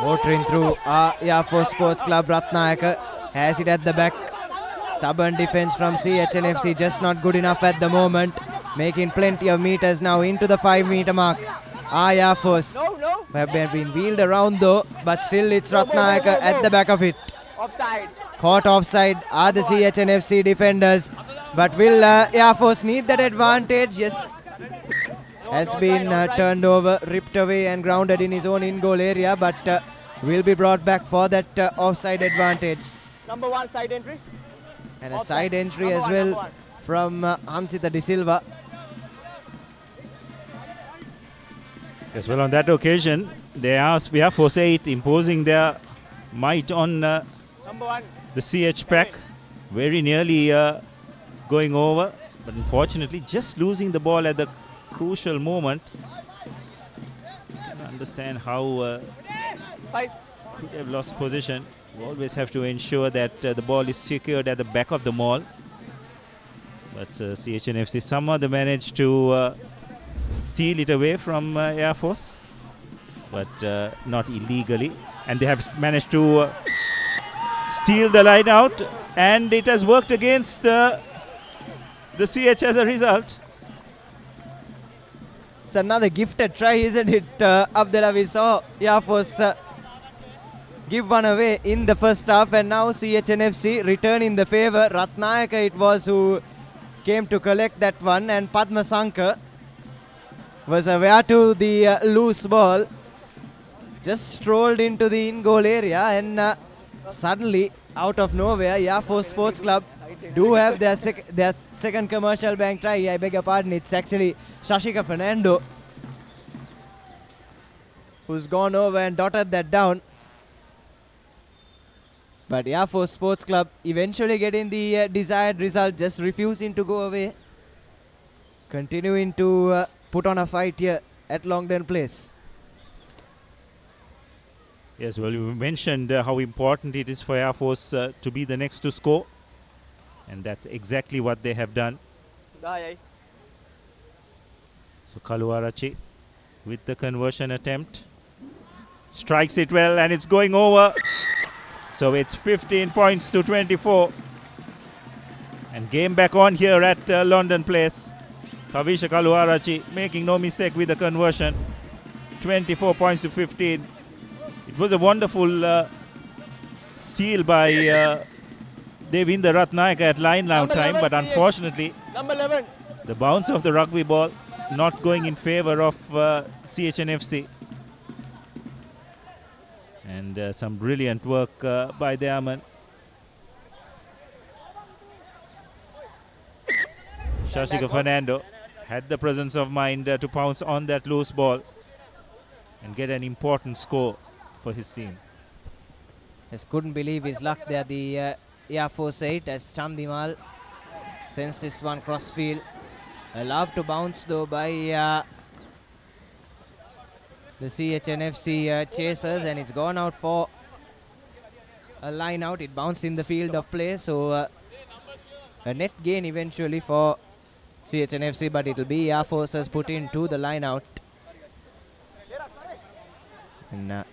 Motoring through Air Force Sports Club. Ratnayaka has it at the back. Stubborn defense from CHNFC, just not good enough at the moment. Making plenty of meters now into the 5-meter mark. Air Force have been wheeled around though, but still it's Ratnayaka at the back of it. Offside. Caught offside are the CHNFC defenders. But will Air Force need that advantage? Yes. Has been turned over, ripped away and grounded in his own in-goal area, but will be brought back for that offside advantage. Number 1 side entry. And a side entry as well from Hansita De Silva. Yes, well, on that occasion, they asked Air Force 8 imposing their might on the CH pack. Very nearly going over, but unfortunately just losing the ball at the crucial moment. Just can't understand how could have lost position. You always have to ensure that the ball is secured at the back of the maul. But CHNFC somehow they managed to steal it away from Air Force, but not illegally. And they have managed to steal the line out, and it has worked against the CH as a result. It's another gifted try, isn't it, Abdullah? We saw Air Force give one away in the first half, and now CHNFC returning the favour. Ratnayaka it was who came to collect that one, and Padma Sankar was aware to the loose ball. Just strolled into the in-goal area, and suddenly, out of nowhere, Air Force Sports Club do have their second commercial bank try. I beg your pardon, it's actually Shashika Fernando who's gone over and dotted that down. But Air Force Sports Club eventually getting the desired result, just refusing to go away. Continuing to put on a fight here at Longden Place. Yes, well, you mentioned how important it is for Air Force to be the next to score. And that's exactly what they have done. So Kaluarachi with the conversion attempt. Strikes it well, and it's going over. So it's 15 points to 24. And game back on here at London Place. Kavisha Kaluarachi making no mistake with the conversion. 24 points to 15. It was a wonderful steal by Devinder Ratnayaka at line now time, but unfortunately the bounce of the rugby ball not going in favour of CHNFC. And some brilliant work by the Airmen. Shashika Fernando had the presence of mind to pounce on that loose ball and get an important score for his team. Just couldn't believe his luck there, the Air Force 8, as Chandimal sends this one crossfield. Allowed to bounce though by the CHNFC chasers, and it's gone out for a line out. It bounced in the field of play, so a net gain eventually for CHNFC, but it'll be Air Forces put into the line out. And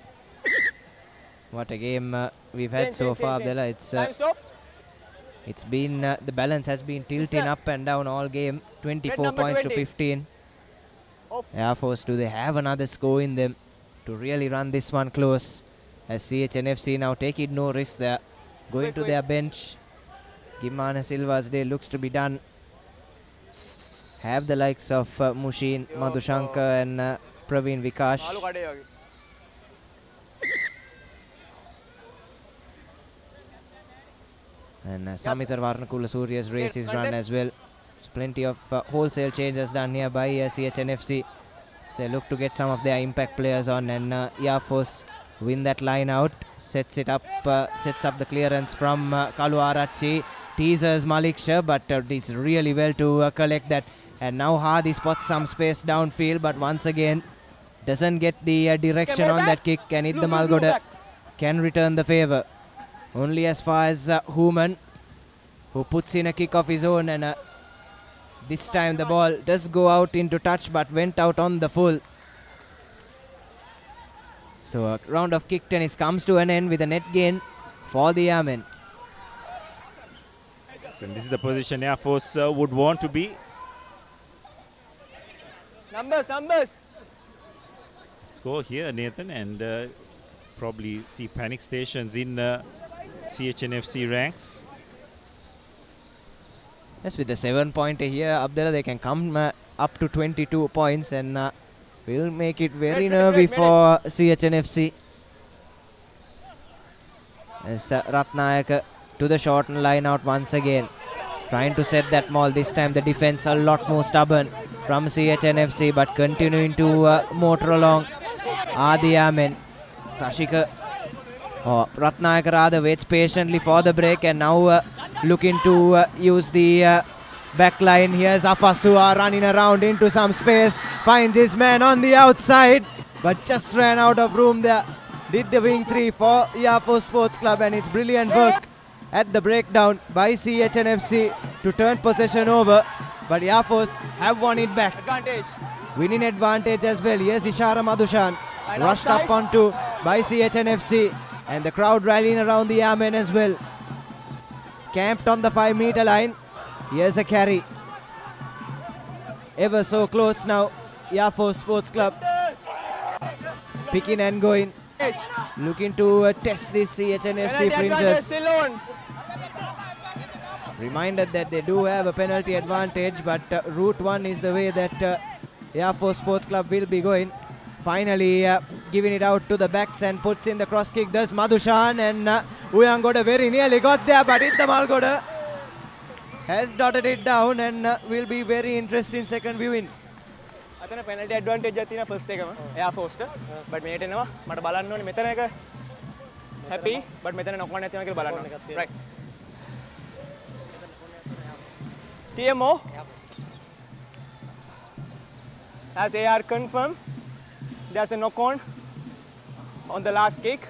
what a game we've had so far, Abdullah. It's been the balance has been tilting up and down all game. 24 points to 15. Air Force, do they have another score in them to really run this one close? As CHNFC now taking no risk there, going to their bench. Gimana Silva's day looks to be done. Have the likes of Mushin, Madhushankar and Praveen Vikash. And Samitar Varnakula Surya's race is run as well. There's plenty of wholesale changes done here by CHNFC. So they look to get some of their impact players on, and Air Force win that line out. Sets it up, sets up the clearance from Kaluarachi. teasers Malik Shah, but it's really well to collect that. And now Hadi spots some space downfield, but once again doesn't get the direction on that kick, and Idda Malgoda can return the favour. Only as far as Human, who puts in a kick of his own, and this time the ball does go out into touch but went out on the full. So a round of kick tennis comes to an end with a net gain for the Airmen. And this is the position Air Force would want to be. Numbers. Score here, Nathan, and probably see panic stations in CHNFC ranks. Yes, with the 7-pointer here, Abdullah, they can come up to 22 points and will make it very nervy for CHNFC. As Ratnayaka to the shortened line out once again, trying to set that maul. This time the defense a lot more stubborn from CHNFC, but continuing to motor along are the Airmen. Sashika, Ratnayaka rather, waits patiently for the break, and now looking to use the back line. Here's Afasua running around into some space, finds his man on the outside, but just ran out of room there. Did the wing 3 for Air Force Sports Club, and it's brilliant work at the breakdown by CHNFC to turn possession over, but Air Force have won it back. Advantage. Winning advantage as well. Here's Ishara Madhushan, rushed up onto by CHNFC, and the crowd rallying around the Airmen as well. Camped on the 5-meter line. Here's a carry. Ever so close now. Air Force Sports Club picking and going. Looking to test this CHNFC fringes. Reminded that they do have a penalty advantage, but route 1 is the way that Air Force Sports Club will be going. Finally giving it out to the backs and puts in the cross kick. There's Madhushan, and Uyangoda very nearly got there, but Idda Malgoda has dotted it down, and will be very interesting second viewing. අතන penalty advantage එකක් තියෙනවා first එකම Air Force ට, but මේකට එනවා මට බලන්න ඕනේ මෙතන එක happy, but මෙතන knock one නැතිනවා කියලා බලන්න ඕනේ. Right. TMO as AR confirmed, there's a knock on the last kick.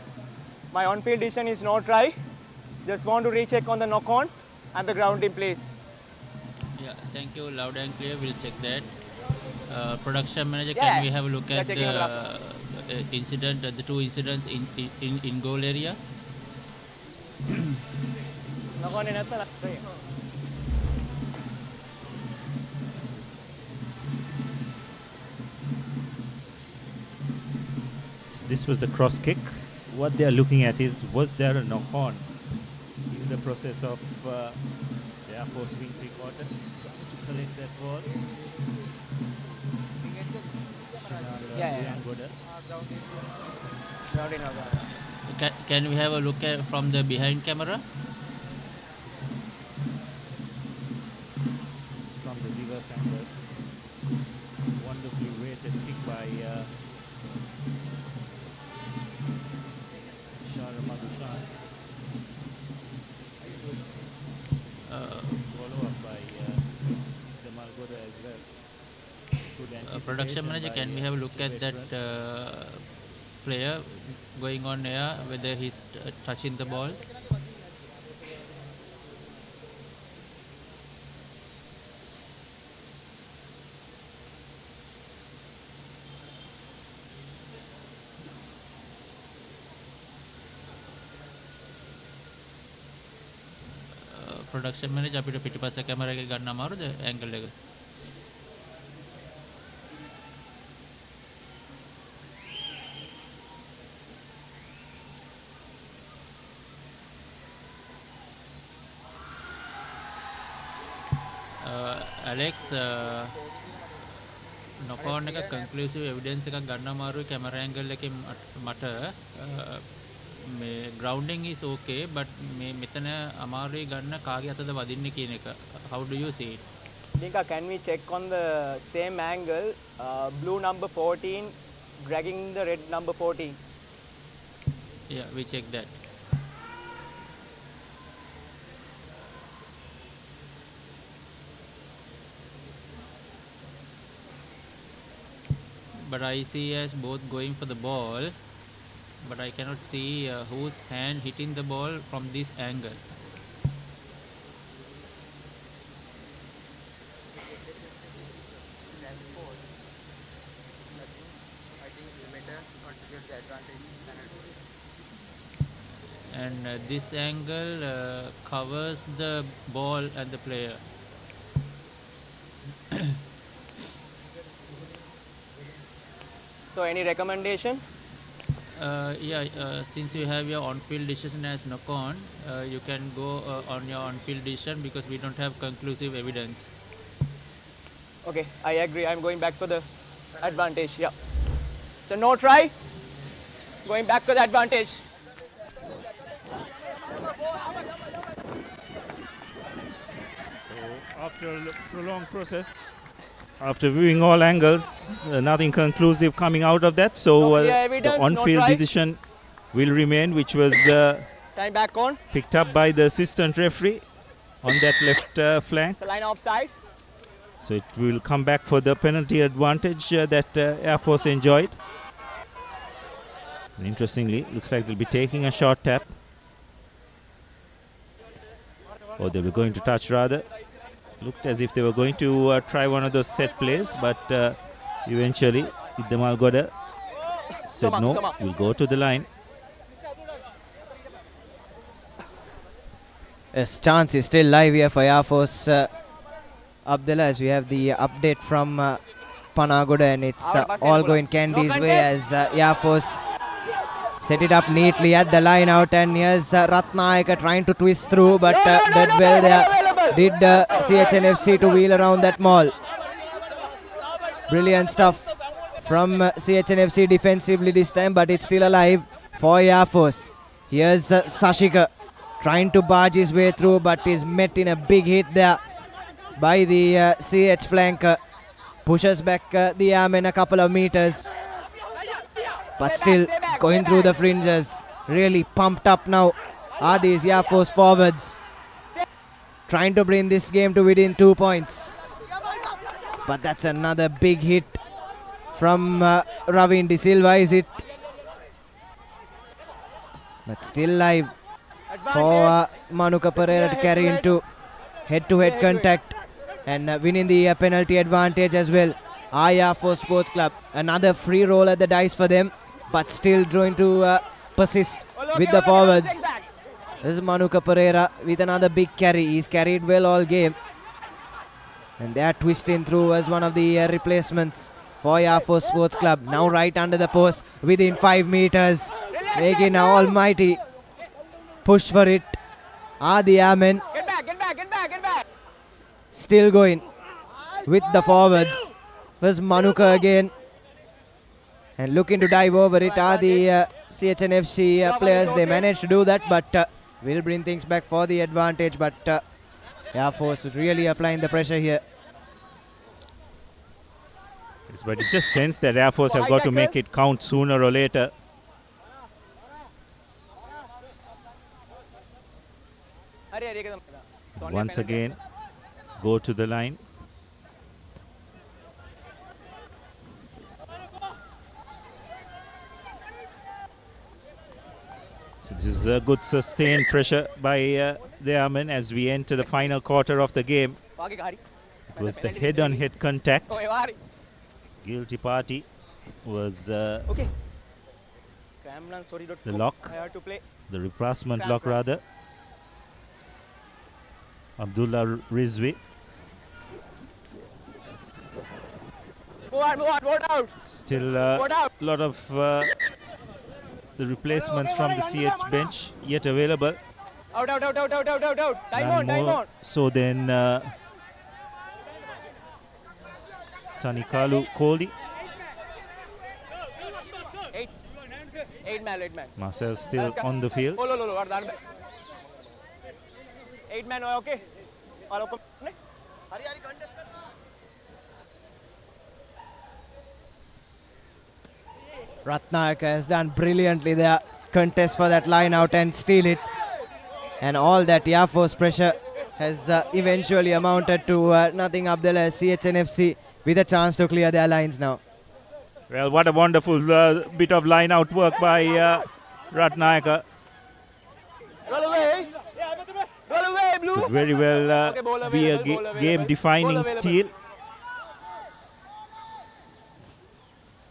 My on-field decision is no try. Just want to recheck on the knock on and the ground in place. Yeah, thank you. Loud and clear. We'll check that. Production manager, Yeah. can we have a look at checking the incident, the two incidents in goal area? knock on නැත්නම් This was the cross kick. What they are looking at is, was there a knock on in the process of the Air Force wing 3/4 to collect that ball? Can we have a look at from the behind camera? From the reverse angle. Wonderfully weighted kick by Shara Madhushan. Follow up by the Malgoda as well. Production manager, can we have a look at that player going on air, whether he's touching the ball? Production manager, අපිට පිටිපස්ස camera එක ගන්න අමාරුද angle එක? Alex, knock on එක conclusive evidence එකක් ගන්න අමාරුයි camera angle එකෙන් මට මේ grounding is okay, but මේ මෙතන අමාරුයි ගන්න කාගේ අතද වදින්නේ කියන එක. How do you see it? Dinka, can we check on the same angle, blue number 14 dragging the red number 14? Yeah, we check that. but I see as both going for the ball, but I cannot see whose hand hitting the ball from this angle. And this angle covers the ball and the player. So any recommendation? Since you have your on-field decision as knock-on, you can go on your on-field decision because we don't have conclusive evidence. Okay, I agree. I'm going back for the advantage. Yeah. So no try. Going back for the advantage. So after a prolonged process, after viewing all angles, nothing conclusive coming out of that. So the on-field decision will remain, which was time back on. Picked up by the assistant referee on that left flank. So line offside. So it will come back for the penalty advantage that Air Force enjoyed. And interestingly, looks like they'll be taking a short tap. Or they were going to touch rather. Looked as if they were going to try one of those set plays, but eventually Iddamal Goda said no, we'll go to the line. Yes, chance is still live here for Air Force. Abdullah, as we have the update from Panagoda, and it's all going Candy's way as Air Force set it up neatly at the line out, and here's Ratnayaka trying to twist through, but did well there. Did CHNFC to wheel around that maul. Brilliant stuff from CHNFC defensively this time, but it's still alive for Air Force. Here's Sashika trying to barge his way through, but is met in a big hit there by the CH flanker. Pushes back the airman a couple of meters, but still going through the fringes. Really pumped up now are these Air Force forwards, trying to bring this game to within 2 points. But that's another big hit from Ravin De Silva, is it? But still live for Manuka Pereira to carry into head-to-head contact and winning the penalty advantage as well. Air Force Sports Club, another free roll at the dice for them, but still going to persist with the forwards. This is Manuka Pereira with another big carry. He's carried well all game. And they are twisting through as one of the replacements for Air Force Sports Club. Now right under the post within 5 meters. Making an almighty push for it. The airmen. Get back, get back, get back, get back. Still going with the forwards. There's Manuka again. And looking to dive over it are the CHNFC players. They managed to do that, but will bring things back for the advantage. But Air Force really applying the pressure here. Yes, but it just sense that Air Force have got to make it count sooner or later. Once again, go to the line. So this is a good sustained pressure by the airmen as we enter the final quarter of the game. It was the head-on-head contact. Guilty party was the lock, the replacement lock rather. Abdullah Rizvi. Still a lot of the replacements from the CH bench yet available. Out. Time on. So then Tanikalu Kohli. 8 man. Marcel still on the field. 8 man, okay. Ratnayaka has done brilliantly there. Contest for that line out and steal it. And all that Air Force pressure has eventually amounted to nothing. Abdullah, CHNFC with a chance to clear their lines now. Well, what a wonderful bit of line-out work by Ratnayaka. Roll away. Roll away, Blue. Could very well Okay, ball away, be a ball away, game-defining ball away. steal.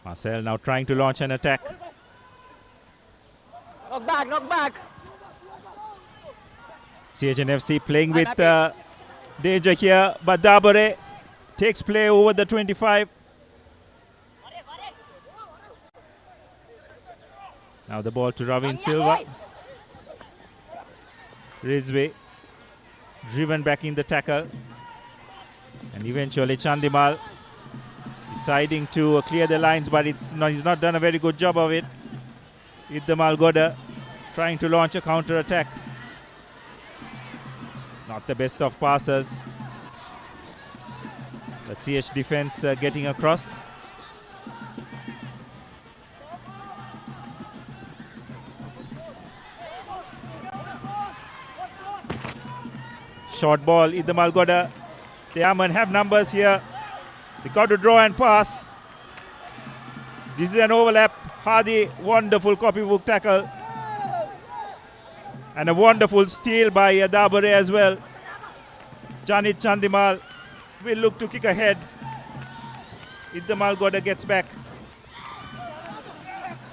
Marcel now trying to launch an attack. Knock back, knock back. CHNFC playing with danger here, but Dabare takes play over the 25. Now the ball to Ravin Silva. Rizwe driven back in the tackle, and eventually Chandimal deciding to clear the lines, but he's not done a very good job of it. Iddamal Goda trying to launch a counter attack. Not the best of passes. The CH defense getting across. Short ball, Iddamal Goda. The Aman have numbers here. They got to draw and pass. This is an overlap. Hadi, wonderful copybook tackle. And a wonderful steal by Dabare as well. Janit Chandimal will look to kick ahead. Iddamal Goda gets back.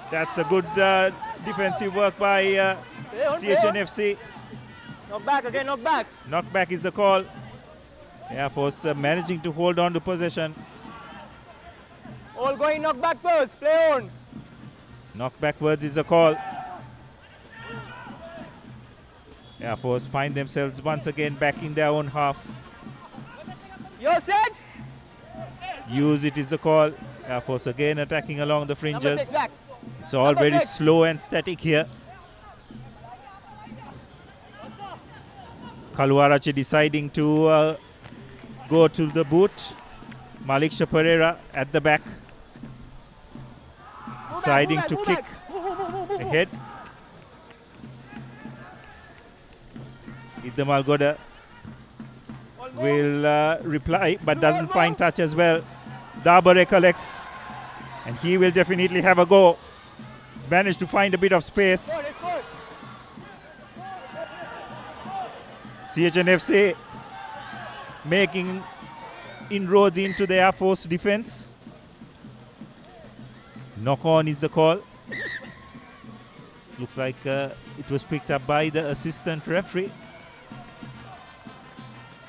That's a good defensive work by CHNFC. Knock back again, knock back. Knock back is the call. Air Force managing to hold on to possession. All going knock backwards, play on. Knock backwards is the call. Air Force find themselves once again back in their own half. You're set. Use it is the call. Air Force again attacking along the Number fringes. 6 back. It's all Number very 6. slow and static here. Kaluarachi deciding to go to the boot. Malik Pereira at the back. Deciding to kick ahead. Iddamal Goda will reply, but doesn't find touch as well. Dabare collects, and he will definitely have a go. He's managed to find a bit of space. CHNFC making inroads into the Air Force defense. Knock on is the call. Looks like it was picked up by the assistant referee.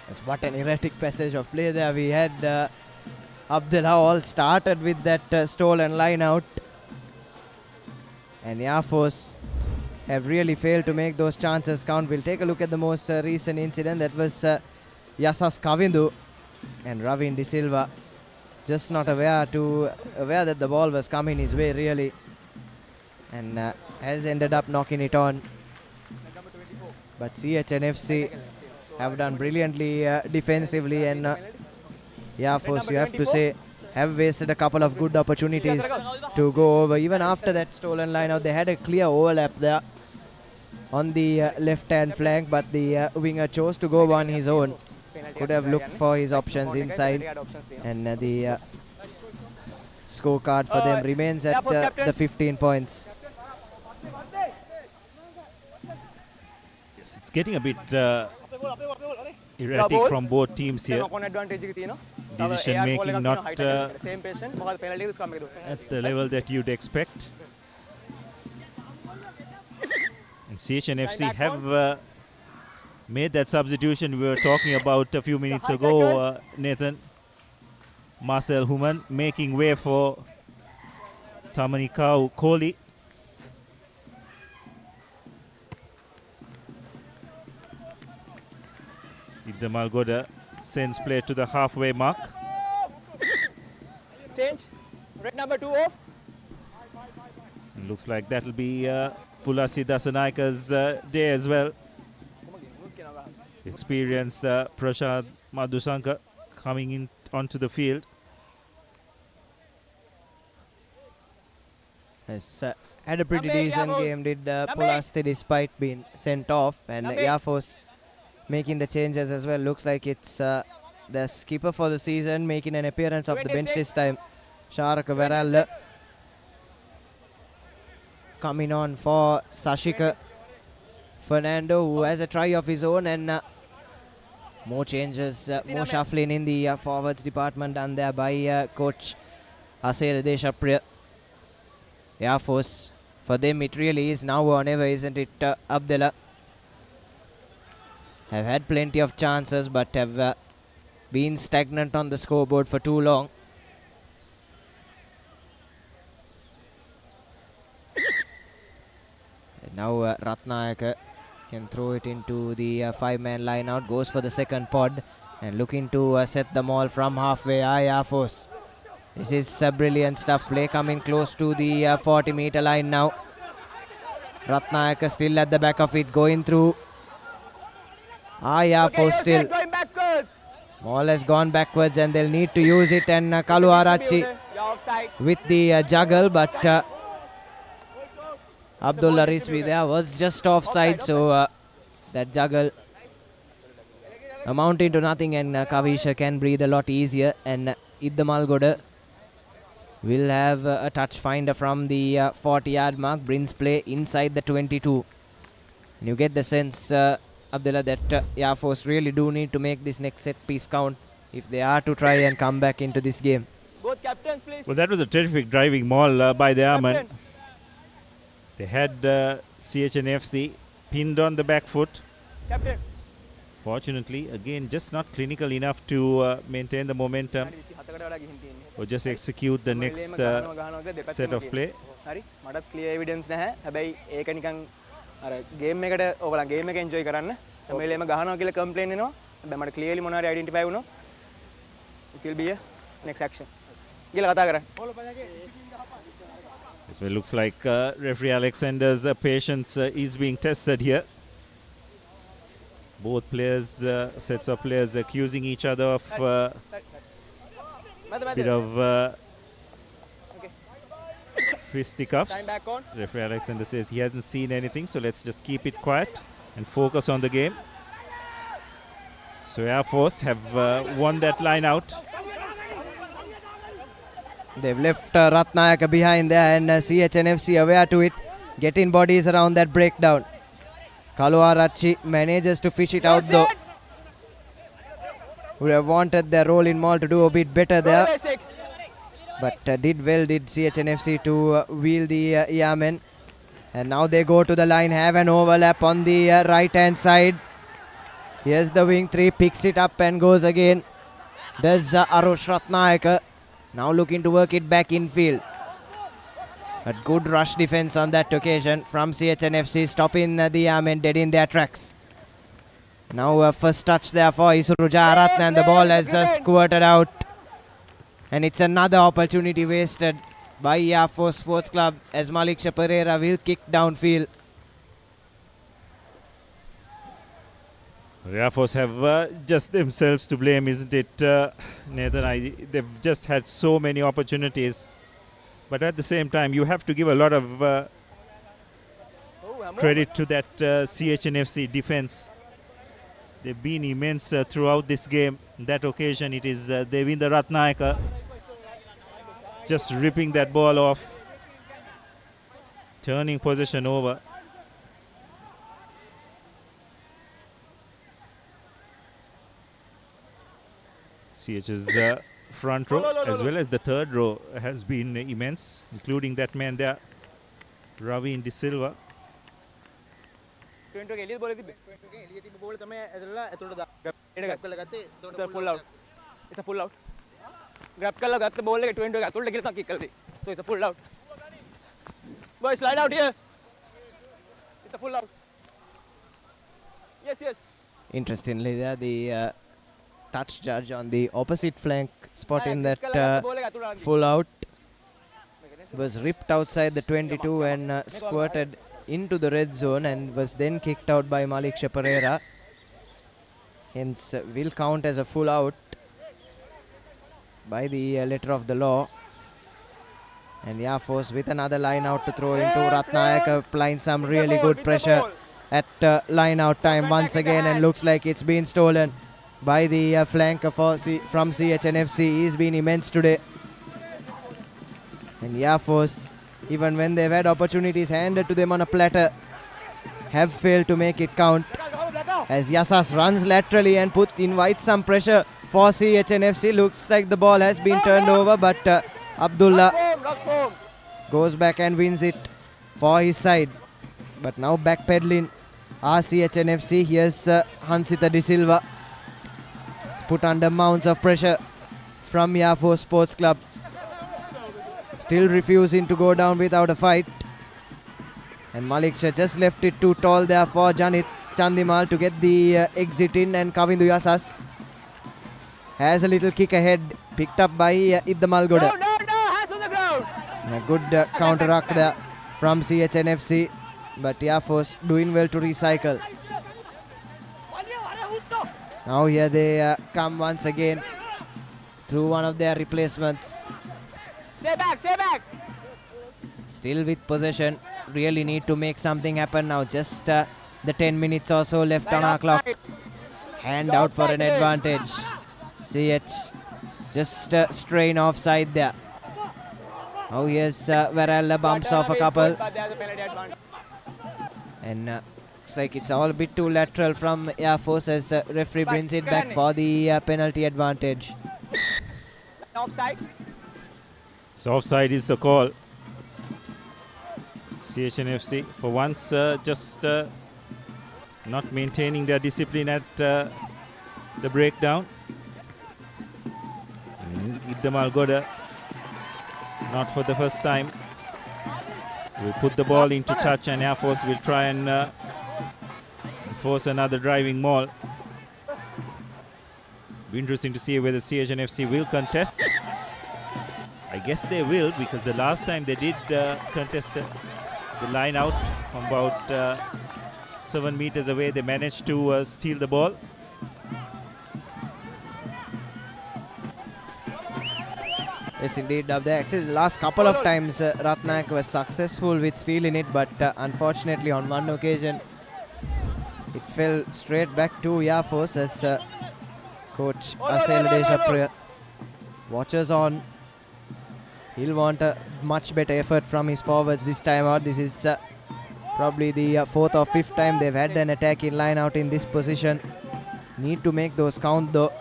Yes, what an erratic passage of play there. We had Abdullah all started with that stolen line out. And Air Force have really failed to make those chances count. We'll take a look at the most recent incident. That was Yasas Kavindu and Ravin De Silva. Just not aware that the ball was coming his way really. And has ended up knocking it on. But CHNFC have done brilliantly defensively, and Air Force, you have to say, have wasted a couple of good opportunities to go over. Even after that stolen line out, they had a clear overlap there on the left-hand flank, but the winger chose to go on his own. Could have looked for his options inside, and the scorecard for them remains at the 15 points. Yes, it's getting a bit erratic from both teams here. Decision making not at the level that you'd expect. And CHNFC have made that substitution we were talking about a few minutes ago, Nathan. Marcel Human making way for Tamanikau Kohli. Iddamal Goda sends play to the halfway mark. Change. Red number 2 off. And looks like that'll be Pulasi Dasanaika's day as well. Experienced Prashad Madhusanka coming in onto the field. Yes, had a pretty decent game, did Pulasti, despite being sent off, and Air Force making the changes as well. Looks like it's the skipper for the season making an appearance off the bench this time, Sharak Veral. coming on for Sashika Fernando, who has a try of his own, and more changes, more shuffling in the forwards department done there by coach Asel Deshapriya. Air Force, for them it really is now or never, isn't it, Abdullah? Have had plenty of chances but have been stagnant on the scoreboard for too long. And now Ratnayaka can throw it into the five-man line out, goes for the second pod and looking to set the maul from halfway. Air Force. This is brilliant stuff. Play coming close to the 40-meter line now. Ratnayaka still at the back of it, going through. Air Force still. Going backwards. Maul has gone backwards and they'll need to use it, and Kaluarachi with the juggle, but Abdullah Rizvi there was just offside, so that juggle amounting to nothing, and Kavisha can breathe a lot easier, and Idda Malgoda will have a touch finder from the 40-yard mark, brings play inside the 22. And you get the sense, Abdullah, that Air Force really do need to make this next set piece count if they are to try and come back into this game. Both captains, please. Well, that was a terrific driving maul by the Airmen. They had CHNFC pinned on the back foot. Captain. Fortunately, again, just not clinical enough to maintain the momentum or just execute the next set of play. හරි මටත් clear evidence නැහැ. හැබැයි ඒක නිකන් අර game එකට ඔයගොල්ලන් game එක enjoy කරන්න. හැමෙලේම ගහනවා කියලා කම්ප්ලේන් එනවා. හැබැයි මට ක්ලියර්ලි මොනවා හරි අයිඩෙන්ටිෆයි වුණොත් it will be a next action. ගිහලා කතා කරන්න. It looks like referee Alexander's patience is being tested here. Both players, sets of players accusing each other of bit of fisticuffs. Referee Alexander says he hasn't seen anything, so let's just keep it quiet and focus on the game. So Air Force have won that line out. They've left Ratnayaka behind there, and CHNFC aware to it, getting bodies around that breakdown. Kaluarachi manages to fish it out though. Would have wanted their rolling maul to do a bit better there. But did well, did CHNFC to wheel the Yamen. And now they go to the line, have an overlap on the right hand side. Here's the wing three, picks it up and goes again. Does Arush Ratnayaka. Now looking to work it back infield. A good rush defense on that occasion from CHNFC, stopping the Yamen dead in their tracks. Now first touch there for Isuru Jayaratne, and the ball has squirted out. And it's another opportunity wasted by Air Force Sports Club as Maliksha Pereira will kick downfield. Air Force have just themselves to blame, isn't it, Nathan? They've just had so many opportunities. But at the same time, you have to give a lot of credit to that CHNFC defense. They've been immense throughout this game. On that occasion, it is Devinder Ratnayaka just ripping that ball off, turning possession over. CH's front row as well as the third row has been immense, including that man there, Ravi De Silva. It's a full out. It's a full out. Grab kalla got the ball like 20 gatul legil kick kardi. So it's a full out. Boy, slide out here. It's a full out. Yes, yes. Interestingly, there the touch judge on the opposite flank spot in that full out was ripped outside the 22 and squirted into the red zone and was then kicked out by Maliksha Pereira. Hence will count as a full out by the letter of the law. And Air Force with another line out to throw into. Ratnayaka applying some really good pressure at line out time once again, and looks like it's been stolen by the flanker from CHNFC. He's been immense today. And Air Force even when they've had opportunities handed to them on a platter, have failed to make it count. As Yassas runs laterally and invites some pressure for CHNFC. Looks like the ball has been turned over, but Abdullah goes back and wins it for his side. But now backpedaling CHNFC. Here's Hansita De Silva. It's put under mounts of pressure from Yafo Sports Club. Still refusing to go down without a fight. And Malik Shah just left it too tall there for Janit Chandimal to get the exit in, and Kavindu Yassas has a little kick ahead, picked up by Iddamal Goda. Hands on the ground. And a good counter-act there from CHNFC, but Yafos doing well to recycle. Now here they come once again through one of their replacements. Stay back, stay back. Still with possession, really need to make something happen now. Just the 10 minutes or so left on our clock. Hand out for an advantage. CH just strain offside there. Oh yes, Varela bumps off a couple. And looks like it's all a bit too lateral from Air Force as referee brings it back for the penalty advantage. Offside. So offside is the call. CHNFC for once just not maintaining their discipline at the breakdown. Iddamal Goda, not for the first time, will put the ball into touch, and Air Force will try and force another driving maul. Be interesting to see whether CHNFC will contest. I guess they will, because the last time they did contest the line out from about 7 meters away, they managed to steal the ball. Yes, indeed. Actually, the last couple of times Ratnayak was successful with stealing it, but unfortunately on one occasion it fell straight back to Yafos as coach Asel Deshapriya watches on. He'll want a much better effort from his forwards this time out. This is probably the fourth or fifth time they've had an attack in line out in this position. Need to make those count though.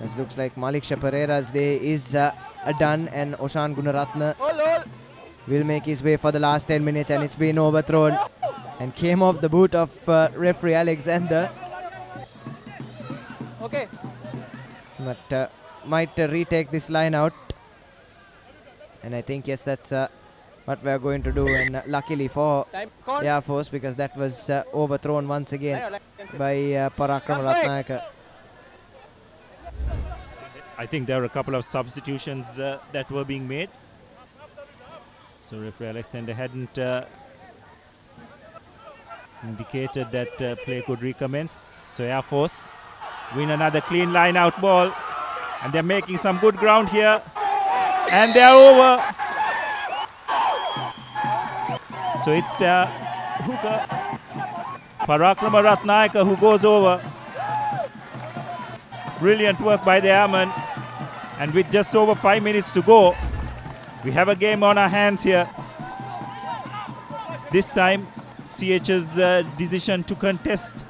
It looks like Malik Shah Pereira's day is done, and Oshan Gunaratna will make his way for the last 10 minutes, and it's been overthrown and came off the boot of referee Alexander. Okay. But might retake this line out. And I think, yes, that's what we're going to do. And luckily for Air Force, because that was overthrown once again by Parakram Ratnayaka. I think there were a couple of substitutions that were being made. So referee Alexander hadn't indicated that play could recommence. So Air Force win another clean line out ball, and they're making some good ground here, and they're over. So it's the hooker Parakrama Ratnayaka who goes over. Brilliant work by the airman. And with just over 5 minutes to go, we have a game on our hands here. This time, CH's decision to contest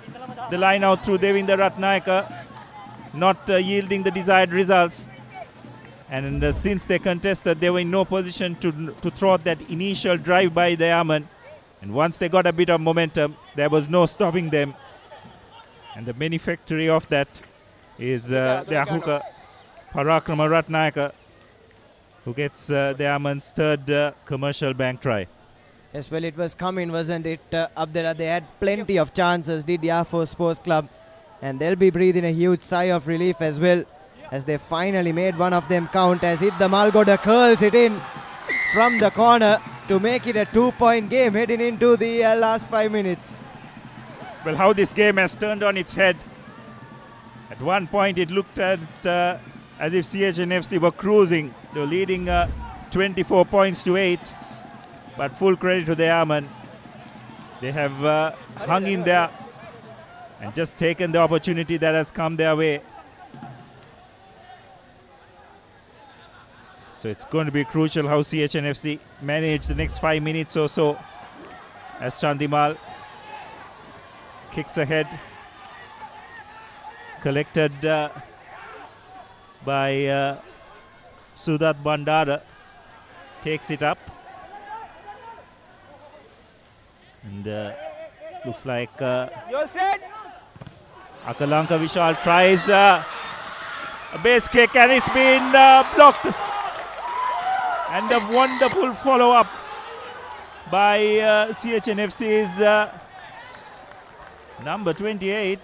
the line out through Devinder Ratnayaka, not yielding the desired results. And since they contested, they were in no position to throw that initial drive by the airman. And once they got a bit of momentum, there was no stopping them. And the benefactor of that is their hooker, Parakrama Ratnayaka, who gets the airman's third commercial bank try. Yes, well, it was coming, wasn't it, Abdullah? They had plenty of chances, did Yafo Sports Club, and they'll be breathing a huge sigh of relief as well, as they finally made one of them count, as Iddamal Goda curls it in from the corner to make it a 2-point game heading into the last 5 minutes. Well, how this game has turned on its head. At one point, it looked as if CHNFC were cruising. They were leading 24 points to 8. But full credit to the airmen. They have hung in there and just taken the opportunity that has come their way. So it's going to be crucial how CHNFC manage the next 5 minutes or so as Chandimal kicks ahead. Collected by Sudat Bandara. Takes it up. And looks like You're set. Akalanka Vishal tries a base kick and it's been blocked. And a wonderful follow-up by CHNFC's number 28.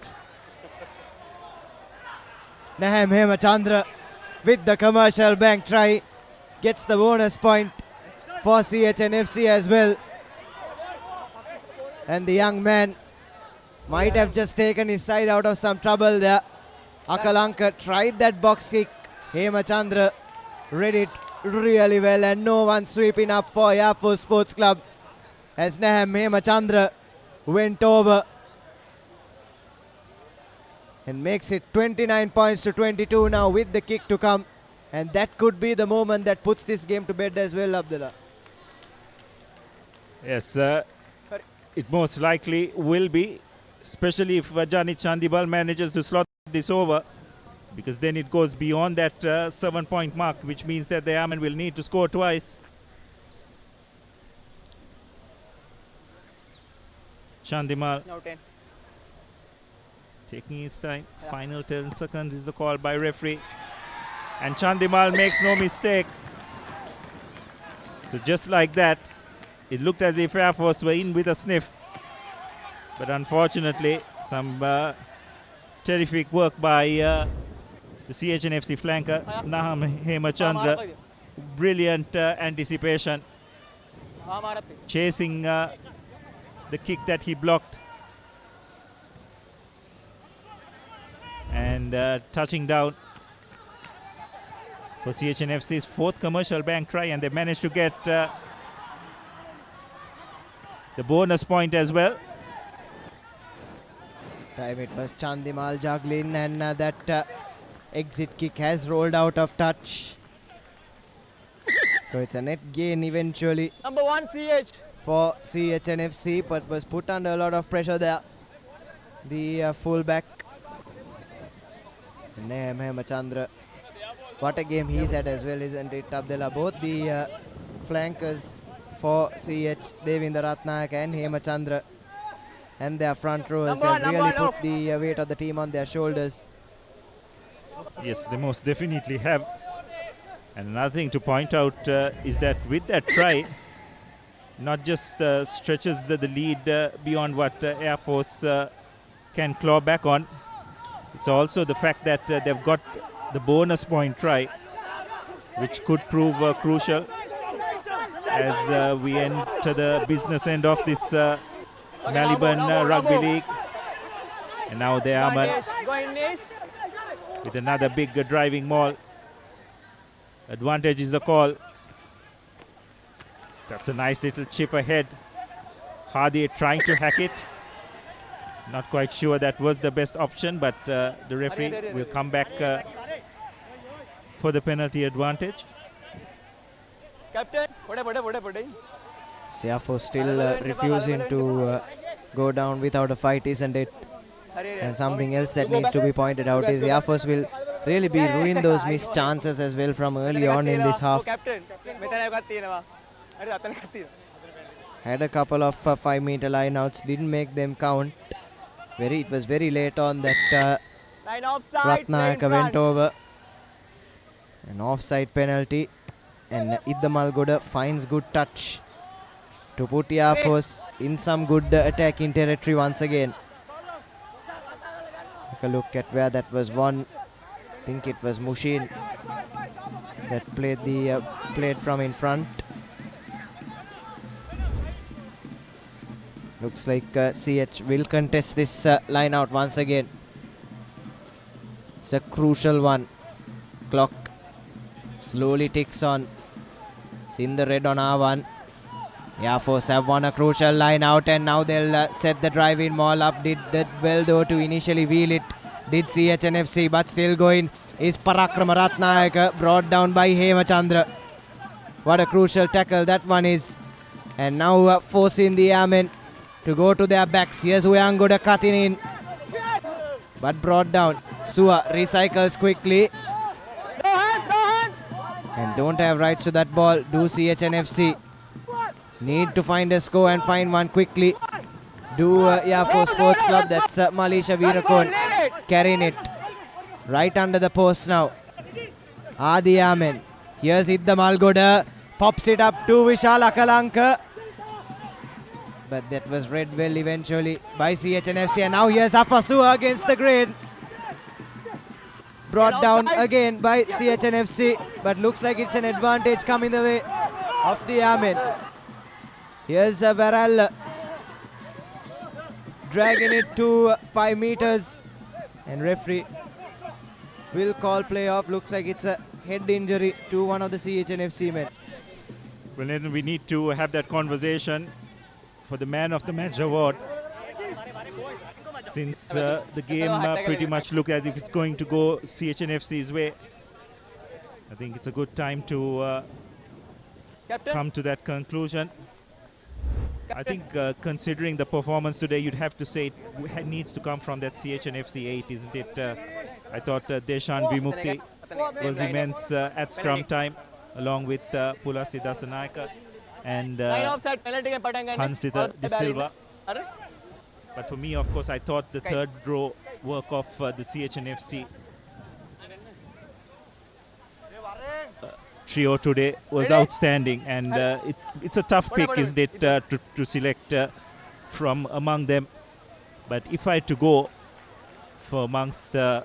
Naham Hemachandra with the commercial bank try gets the bonus point for CHNFC as well. And the young man might have just taken his side out of some trouble there. Akalanka tried that box kick. Hemachandra read it really well, and no one sweeping up for Air Force Sports Club as Naham Hemachandra went over and makes it 29 points to 22 now with the kick to come. And that could be the moment that puts this game to bed as well, Abdullah. Yes, it most likely will be, especially if Janit Chandimal manages to slot this over, because then it goes beyond that 7-point mark, which means that the Airmen will need to score twice. Chandimal Now 10. taking his time. Final 10 seconds is the call by referee. And Chandimal makes no mistake. So just like that, it looked as if Air Force were in with a sniff. But unfortunately, some terrific work by the CHNFC flanker, Naham Hemachandra. Brilliant anticipation. Chasing the kick that he blocked. And touching down for CHNFC's fourth commercial bank try, and they managed to get the bonus point as well. Time it was Chandimal juggling, and that exit kick has rolled out of touch. So it's a net gain eventually. Number 1 CH. For CHNFC, but was put under a lot of pressure there. The fullback, Naham Hemachandra. What a game he's had as well, isn't it, Abdullah? Both the flankers for CH, Devinder Ratnayak and Hemachandra, and their front rowers have really put the weight of the team on their shoulders. Yes, they most definitely have. And another thing to point out is that with that try, not just stretches the lead beyond what Air Force can claw back on, it's also the fact that they've got the bonus point try, which could prove crucial as we enter the business end of this Maliban Rugby League. And now they are with another big driving maul. Advantage is the call. That's a nice little chip ahead. Hadi trying to hack it. Not quite sure that was the best option, but the referee will come back for the penalty advantage. Captain, Siafo still refusing to go down without a fight, isn't it? And something else that needs to be pointed out is Air Force will really be ruin those missed chances as well from early on in this half. Had a couple of 5-meter line-outs, didn't make them count. It was very late on that Ratnayaka went over. An offside penalty, and Iddamal Goda finds good touch to put Air Force in some good attacking territory once again. Take a look at where that was won. I think it was Mushin that played from in front. Looks like CH will contest this line out once again. It's a crucial one. Clock slowly ticks on. It's in the red on R1. Air Force have won a crucial line out, and now they'll set the drive-in maul up. Did well though to initially wheel it. Did CHNFC, but still going is Parakrama Ratnayaka, brought down by Hemachandra. What a crucial tackle that one is. And now forcing the airmen to go to their backs. Here's Uyangoda cutting in, but brought down. Sua recycles quickly. No hands. And don't have rights to that ball. Do CHNFC. Need to find a score and find one quickly. Do for Sports Club. That's Malisha Veerakon carrying it right under the post now. Adi Amen. Here's Idda Malgoda. Pops it up to Vishal Akalanka. But that was read well eventually by CHNFC. And now here's Afasua against the grain. Brought down again by CHNFC. But looks like it's an advantage coming the way of the Amen. Here's Varal dragging it to 5 meters. And referee will call play off. Looks like it's a head injury to one of the CHNFC men. Well, then we need to have that conversation for the Man of the Match award, since the game pretty much look as if it's going to go CHNFC's way. I think it's a good time to come to that conclusion. I think considering the performance today, you'd have to say it needs to come from that CHNFC 8, isn't it? I thought Deshan Vimukti was immense at scrum time, along with Pulasi Dasanayaka and Hansita De Silva. But for me, of course, I thought the third row work of the CHNFC trio today was outstanding, and it's a tough pick, isn't it, to select from among them. But if I had to go for amongst Tilaka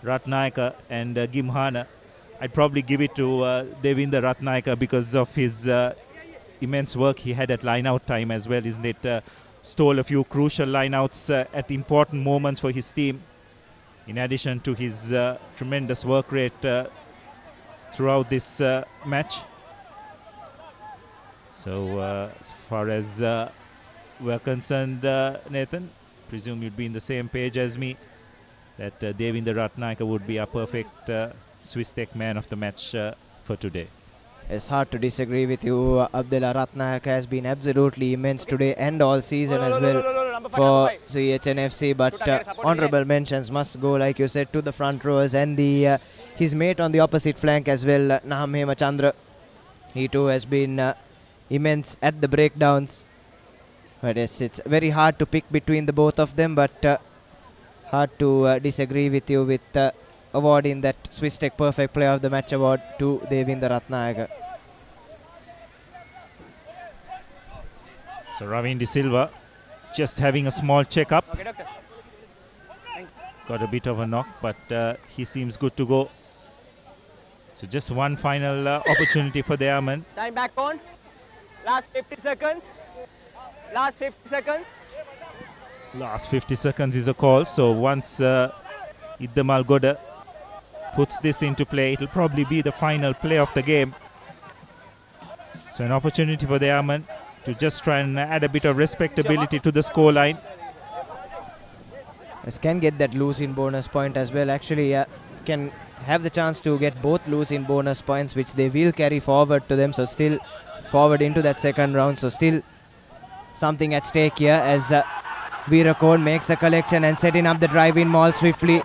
Ratnayaka and Gimhana, I'd probably give it to Devinda Ratnayaka because of his immense work he had at line-out time as well, isn't it? Stole a few crucial line-outs at important moments for his team, in addition to his tremendous work rate throughout this match. So as far as we're concerned, Nathan, presume you'd be in the same page as me, that Devinda Ratnayaka would be a perfect Swiss Tech Man of the Match for today. It's hard to disagree with you. Abdullah Ratnayaka has been absolutely immense today and all season as well for CHNFC, but honorable mentions must go, like you said, to the front rowers and the his mate on the opposite flank as well, Naham Hemachandra. He too has been immense at the breakdowns. But yes, it's very hard to pick between the both of them, but hard to disagree with you with awarding that Swiss Tech Perfect Player of the Match award to Devinda Ratnayaka. So Ravin De Silva just having a small check-up. Got a bit of a knock, but he seems good to go. So just one final opportunity for the Airmen. Time back on. Last 50 seconds. Last 50 seconds. Last 50 seconds is a call. So once Idda Malgoda puts this into play, it'll probably be the final play of the game. So an opportunity for the Airmen to just try and add a bit of respectability to the scoreline. This can get that loose in bonus point as well. Actually, can have the chance to get both loose in bonus points, which they will carry forward to them. So still forward into that second round. So still something at stake here as Veerakon makes a collection and setting up the drive-in maul swiftly.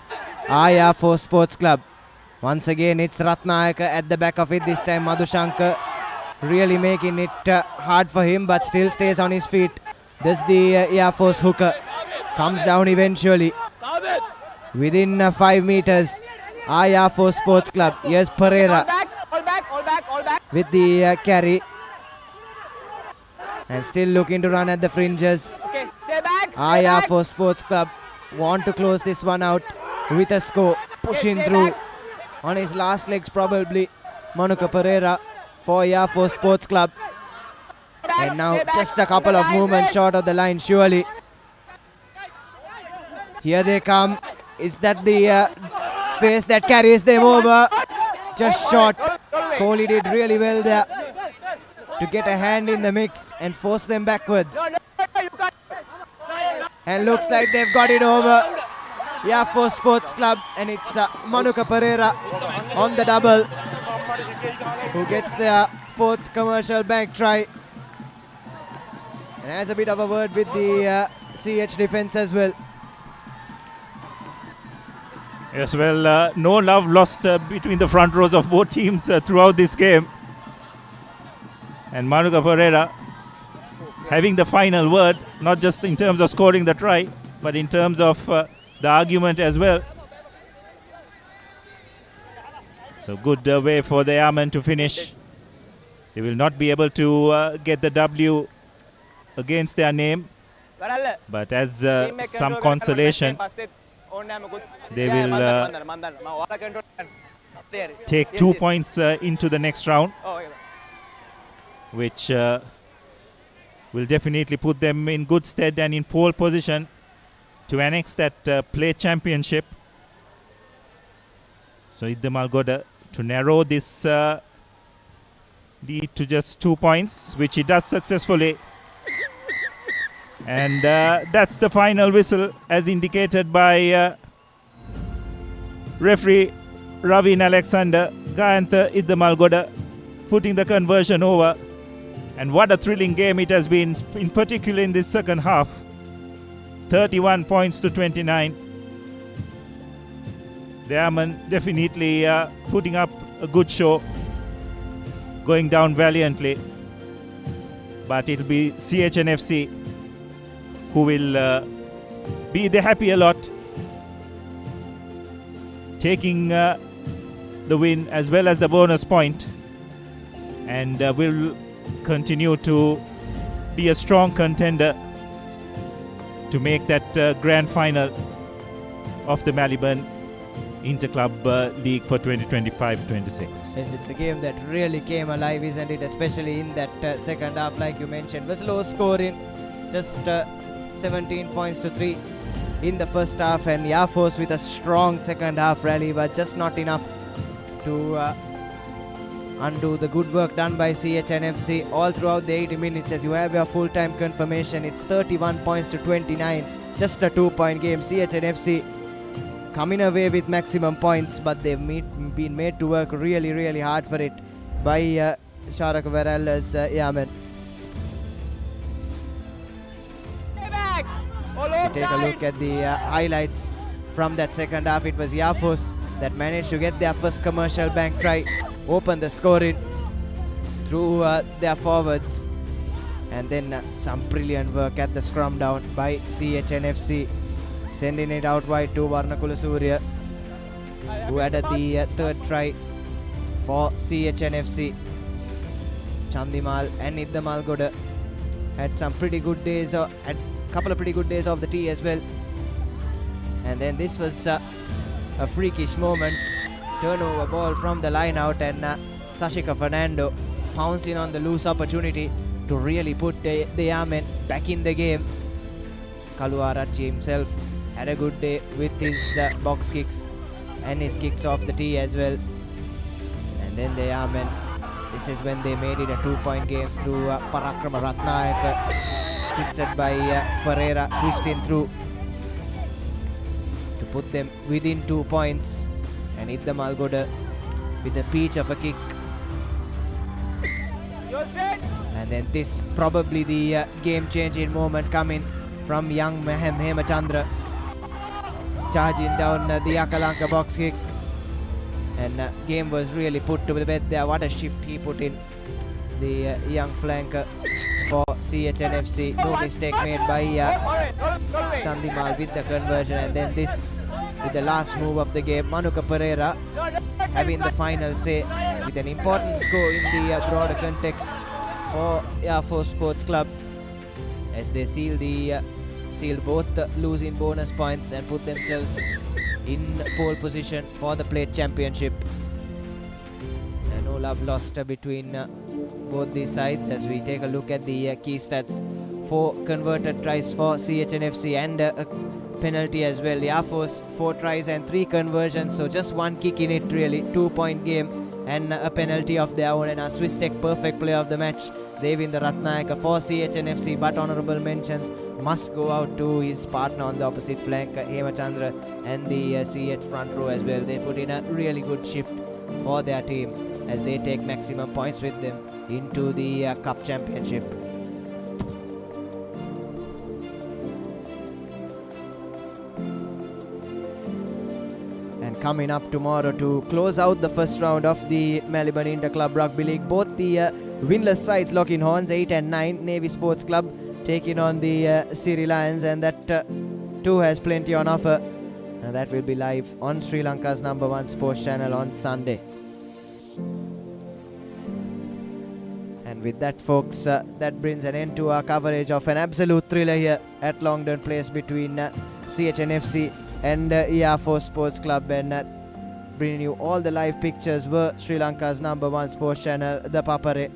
Aya for Sports Club. Once again, it's Ratnayaka at the back of it. This time Madhushankar really making it hard for him, but still stays on his feet. This the Air Force hooker. Comes down eventually. Within 5 meters. Aya for Sports Club. Here's Pereira. All back. With the carry. And still looking to run at the fringes. Okay, stay back. Aya for Sports Club. Want to close this one out with a score. Pushing through. On his last legs probably. Manuka Pereira for Aya for Sports Club. And now just a couple of movements short of the line, surely. Here they come. Is that the face that carries them over? Just short. Kohli did really well there to get a hand in the mix and force them backwards. And looks like they've got it over. for Sports Club, and it's Manuka Pereira on the double who gets their 4th commercial bank try and has a bit of a word with the CH defence as well. Yes, well, no love lost between the front rows of both teams throughout this game. And Manuka Pereira having the final word, not just in terms of scoring the try, but in terms of the argument as well. So good way for the Airmen to finish. They will not be able to get the W against their name, but as some consolation, they will take 2 points into the next round, which will definitely put them in good stead and in pole position to annex that play championship. So Idda Malgoda to narrow this lead to just 2 points, which he does successfully. And that's the final whistle as indicated by referee Ravin Alexander. Gayantha Idda Malgoda putting the conversion over. And what a thrilling game it has been, in particular in this second half. 31 points to 29. The Airmen definitely putting up a good show, going down valiantly. But it'll be CHNFC who will be the happier lot, taking the win as well as the bonus point, and will continue to be a strong contender to make that grand final of the Maliban Inter-Club League for 2025-26. Yes, it's a game that really came alive, isn't it? Especially in that second half, like you mentioned, was low scoring, just 17 points to 3 in the first half, and Yafos with a strong second half rally, but just not enough to undo the good work done by CHNFC all throughout the 80 minutes. As you have your full-time confirmation, it's 31 points to 29, just a 2-point game. CHNFC coming away with maximum points, but they've been made to work really, really hard for it by Sharak Veralla's Yaman. Take a look at the highlights from that second half. It was Yafos that managed to get their first commercial bank try, open the scoring through their forwards, and then some brilliant work at the scrum down by CHNFC, sending it out wide to Varnakula Surya, who added the third try for CHNFC. Chandimal and Idda Malgoda had some pretty good days, had a couple of pretty good days off the tee as well. And then this was a freakish moment, turnover ball from the line out, and Sashika Fernando pouncing on the loose opportunity to really put the Yamen back in the game. Kaluarachi himself had a good day with his box kicks and his kicks off the tee as well. And then the Yamen, this is when they made it a 2-point game through Parakrama Ratnayaka, assisted by Pereira, twisting through to put them within 2 points. And Idda Malgoda with a peach of a kick. And then this probably the game-changing moment coming from young Mahem Hemachandra, charging down the Akalanka box kick. And game was really put to the bed there. What a shift he put in, the young flanker for CHNFC. No mistake made by Chandimal with the conversion. And then this with the last move of the game, Manuka Pereira having the final say with an important score in the broader context for Air Force Sports Club, as they sealed both losing bonus points and put themselves in pole position for the plate championship. And no love lost between both these sides. As we take a look at the key stats, 4 converted tries for CHNFC and a penalty as well. Yafos 4 tries and 3 conversions, so just 1 kick in it really. 2-point game and a penalty of their own, and a Swiss Tech perfect player of the match Devinda Ratnayaka for CHNFC, but honourable mentions must go out to his partner on the opposite flank, Hemachandra, and the CH front row as well. They put in a really good shift for their team as they take maximum points with them into the Cup Championship. And coming up tomorrow to close out the first round of the Maliban Inter-Club Rugby League, both the winless sides locking horns, 8 and 9. Navy Sports Club taking on the Sri Lions, and that too has plenty on offer, and that will be live on Sri Lanka's #1 sports channel on Sunday. And with that, folks, that brings an end to our coverage of an absolute thriller here at Longdon Place between CHNFC and Air Force Sports Club, and bringing you all the live pictures were Sri Lanka's #1 sports channel, ThePapare.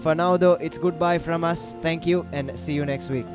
For now though, it's goodbye from us. Thank you and see you next week.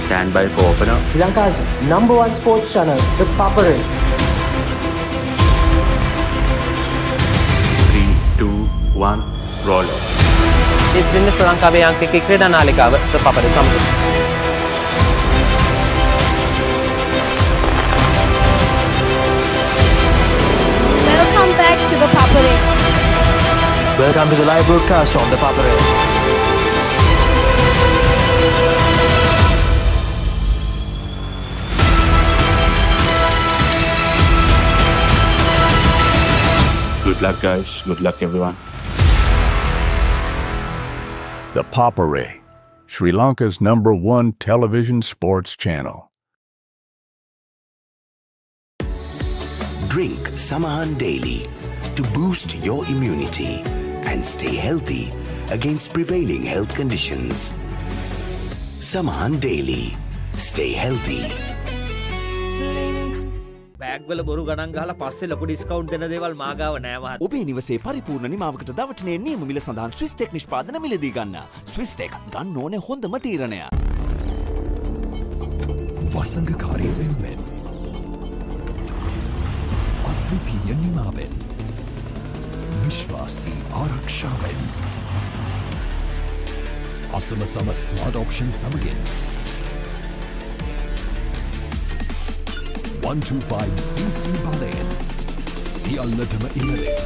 Stand by for opener. Sri Lanka's #1 sports channel, ThePapare. 3, 2, 1, roll off. ඉතින් ශ්‍රී ලංකාවේ අංකික ක්‍රීඩා නාලිකාව ThePapare සමග. Welcome back to ThePapare. Welcome to the live broadcast from ThePapare. Good luck, guys. Good luck, everyone. ThePapare, Sri Lanka's #1 television sports channel. Drink Samahan daily to boost your immunity and stay healthy against prevailing health conditions. Samahan daily. Stay healthy. බෑග්වල බොරු ගණන් ගහලා පස්සේ ලොකු discount දෙන දේවල් මා ගාව නෑ මහත්තයා. ඔබේ නිවසේ පරිපූර්ණ නිමාවකට දවටනේ නියම මිල සඳහන් ස්විස් ටෙක් නිෂ්පාදන මිලදී ගන්න. ස්විස් ටෙක් ගන්න ඕනේ හොඳම තීරණය. වසංගකාරී වෙනුවෙන් අද්විතීය නිමාවෙන් විශ්වාසී ආරක්ෂාවෙන් අසම සම ස්මාර්ට් ඔප්ෂන් සමගින් 125cc බලයෙන් සියල්ලටම ඉහළින්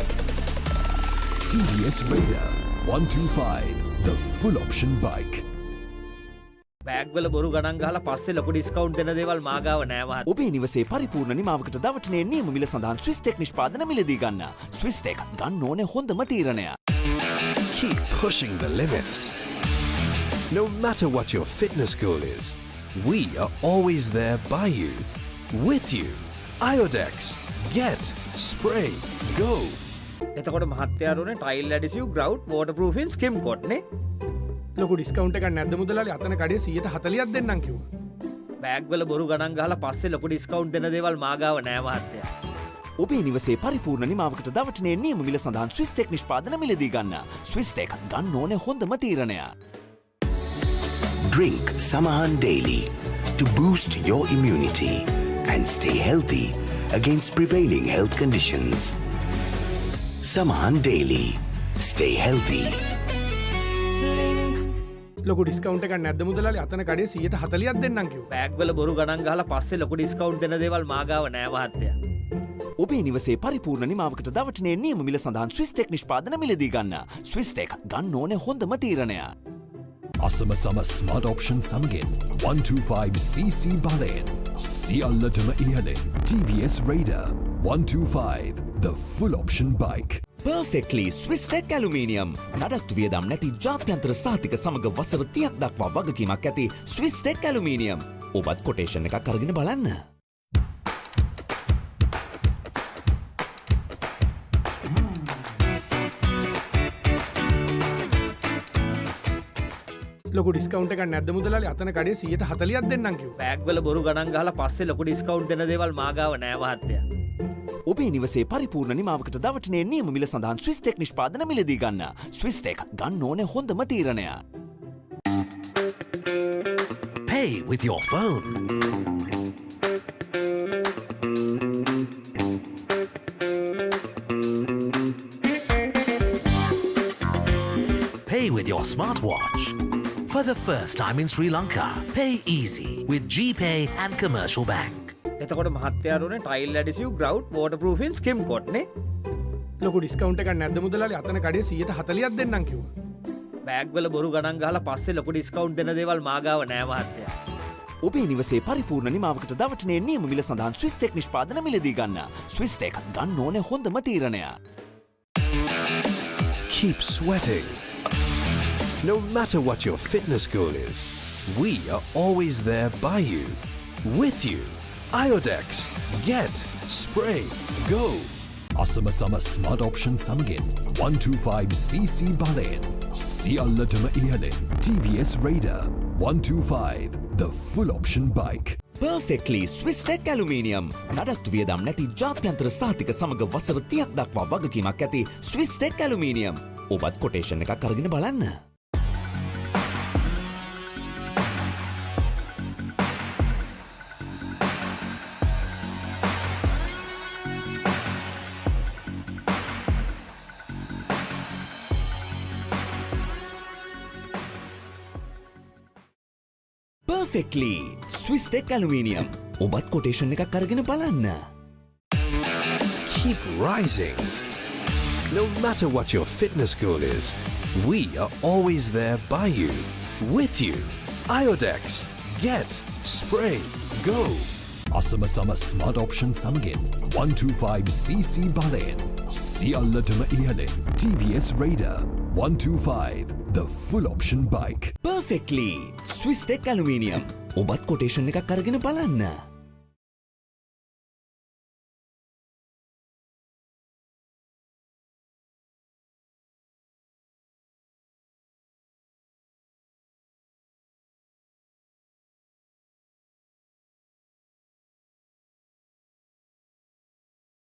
TVS Radar 125, the full option bike. බෑග්වල බොරු ගණන් ගහලා පස්සේ ලොකු ඩිස්කවුන්ට් දෙන දේවල් මාගාව නෑ මහත්තයා. ඔබේ නිවසේ පරිපූර්ණ නිමාවකට දවටනේ නියම මිල සඳහන් ස්විස් ටෙක් නිෂ්පාදන මිලදී ගන්න. ස්විස් ටෙක් ගන්න ඕනේ හොඳම තීරණය. Keep pushing the limits. No matter what your fitness goal is, we are always there by you, with you. Iodex. Get, spray, go. එතකොට මහත්තයාට උනේ ටයිල් ඇඩිසිව් ග්‍රවුට් වෝටර්ප්‍රූෆින් ස්කිම් කොට් නේ. ලොකු ඩිස්කවුන්ට් එකක් නැද්ද මුදලාලි අතන කඩේ 140ක් දෙන්නම් කිව්වා. බෑග්වල බොරු ගණන් ගහලා පස්සේ ලොකු ඩිස්කවුන්ට් දෙන දේවල් මාගාව නෑ මහත්තයා. ඔබේ නිවසේ පරිපූර්ණ නිමාවකට දවටනේ නියම මිල සඳහන් ස්විස් ටෙක් නිෂ්පාදන මිලදී ගන්න. ස්විස් ටෙක් ගන්න ඕනේ හොඳම තීරණය. Drink Samahan daily to boost your immunity and stay healthy against prevailing health conditions. Samahan daily. Stay healthy. ලොකු ඩිස්කවුන්ට් එකක් නැද්ද මුදලාලි අතන කඩේ 140ක් දෙන්නම් කිව්වා. බෑග්වල බොරු ගණන් ගහලා පස්සේ ලොකු ඩිස්කවුන්ට් දෙන දේවල් මාගාව නෑ මහත්තයා. ඔබේ නිවසේ පරිපූර්ණ නිමාවකට දවටනේ නියම මිල සඳහන් ස්විස් ටෙක් නිෂ්පාදන මිලදී ගන්න. ස්විස් ටෙක් ගන්න ඕනේ හොඳම තීරණය. අසම සම ස්මාර්ට් ඔප්ෂන් සමගින් 125cc බලයෙන් සියල්ලටම ඉහළින් TVS Raider 125, the full option bike. Perfectly Swiss Tech Aluminium. නඩත්තු වියදම් නැති ජාත්‍යන්තර සහතික සමග වසර 30ක් දක්වා වගකීමක් ඇති Swiss Tech Aluminium. ඔබත් කොටේෂන් එකක් අරගෙන බලන්න. ලොකු ඩිස්කවුන්ට් එකක් නැද්ද මුදලාලි අතන කඩේ 140ක් දෙන්නම් කිව්වා. බෑග්වල බොරු ගණන් ගහලා පස්සේ ලොකු ඩිස්කවුන්ට් දෙන දේවල් මාගාව නෑ මහත්තයා. ඔබේ නිවසේ පරිපූර්ණ නිමාවකට දවටනේ නියම මිල සඳහන් ස්විස් ටෙක් නිෂ්පාදන මිලදී ගන්න. ස්විස් ටෙක් ගන්න ඕනේ හොඳම තීරණය. Pay with your phone. Pay with your smartwatch. For the first time in Sri Lanka, pay easy with GPay and Commercial Bank. එතකොට මහත්තයාට උනේ ටයිල් ඇඩිසිව් ග්‍රවුට් වෝටර්ප්‍රූෆින් ස්කිම් කොට් නේ. ලොකු ඩිස්කවුන්ට් එකක් නැද්ද මුදලාලි අතන කඩේ 140ක් දෙන්නම් කිව්වා. බෑග්වල බොරු ගණන් ගහලා පස්සේ ලොකු ඩිස්කවුන්ට් දෙන දේවල් මාගාව නෑ මහත්තයා. ඔබේ නිවසේ පරිපූර්ණ නිමාවකට දවටනේ නියම මිල සඳහන් ස්විස් ටෙක් නිෂ්පාදන මිලදී ගන්න. ස්විස් ටෙක් ගන්න ඕනේ හොඳම තීරණය. Keep sweating. No matter what your fitness goal is, we are always there by you, with you. Iodex. Get, spray, go. අසම සම ස්මාර්ට් ඔප්ෂන් සමගින් 125cc බලයෙන් සියල්ලටම ඉහළින් TVS Raider 125, the full option bike. Perfectly Swiss Tech Aluminium. නඩත්තු වියදම් නැති ජාත්‍යන්තර සහතික සමග වසර 30ක් දක්වා වගකීමක් ඇති Swiss Tech Aluminium. ඔබත් කොටේෂන් එකක් අරගෙන බලන්න. Perfectly Swiss Tech Aluminium. ඔබත් කොටේෂන් එකක් අරගෙන බලන්න. Keep rising. No matter what your fitness goal is, we are always there by you, with you. Iodex. Get, spray, go. අසම සම ස්මාර්ට් ඔප්ෂන් සමගින් 125cc බලයෙන් සියල්ලටම ඉහළින් TVS Raider 125, the full option bike. Perfectly Swiss Tech Aluminium. ඔබත් quotation එකක් අරගෙන බලන්න.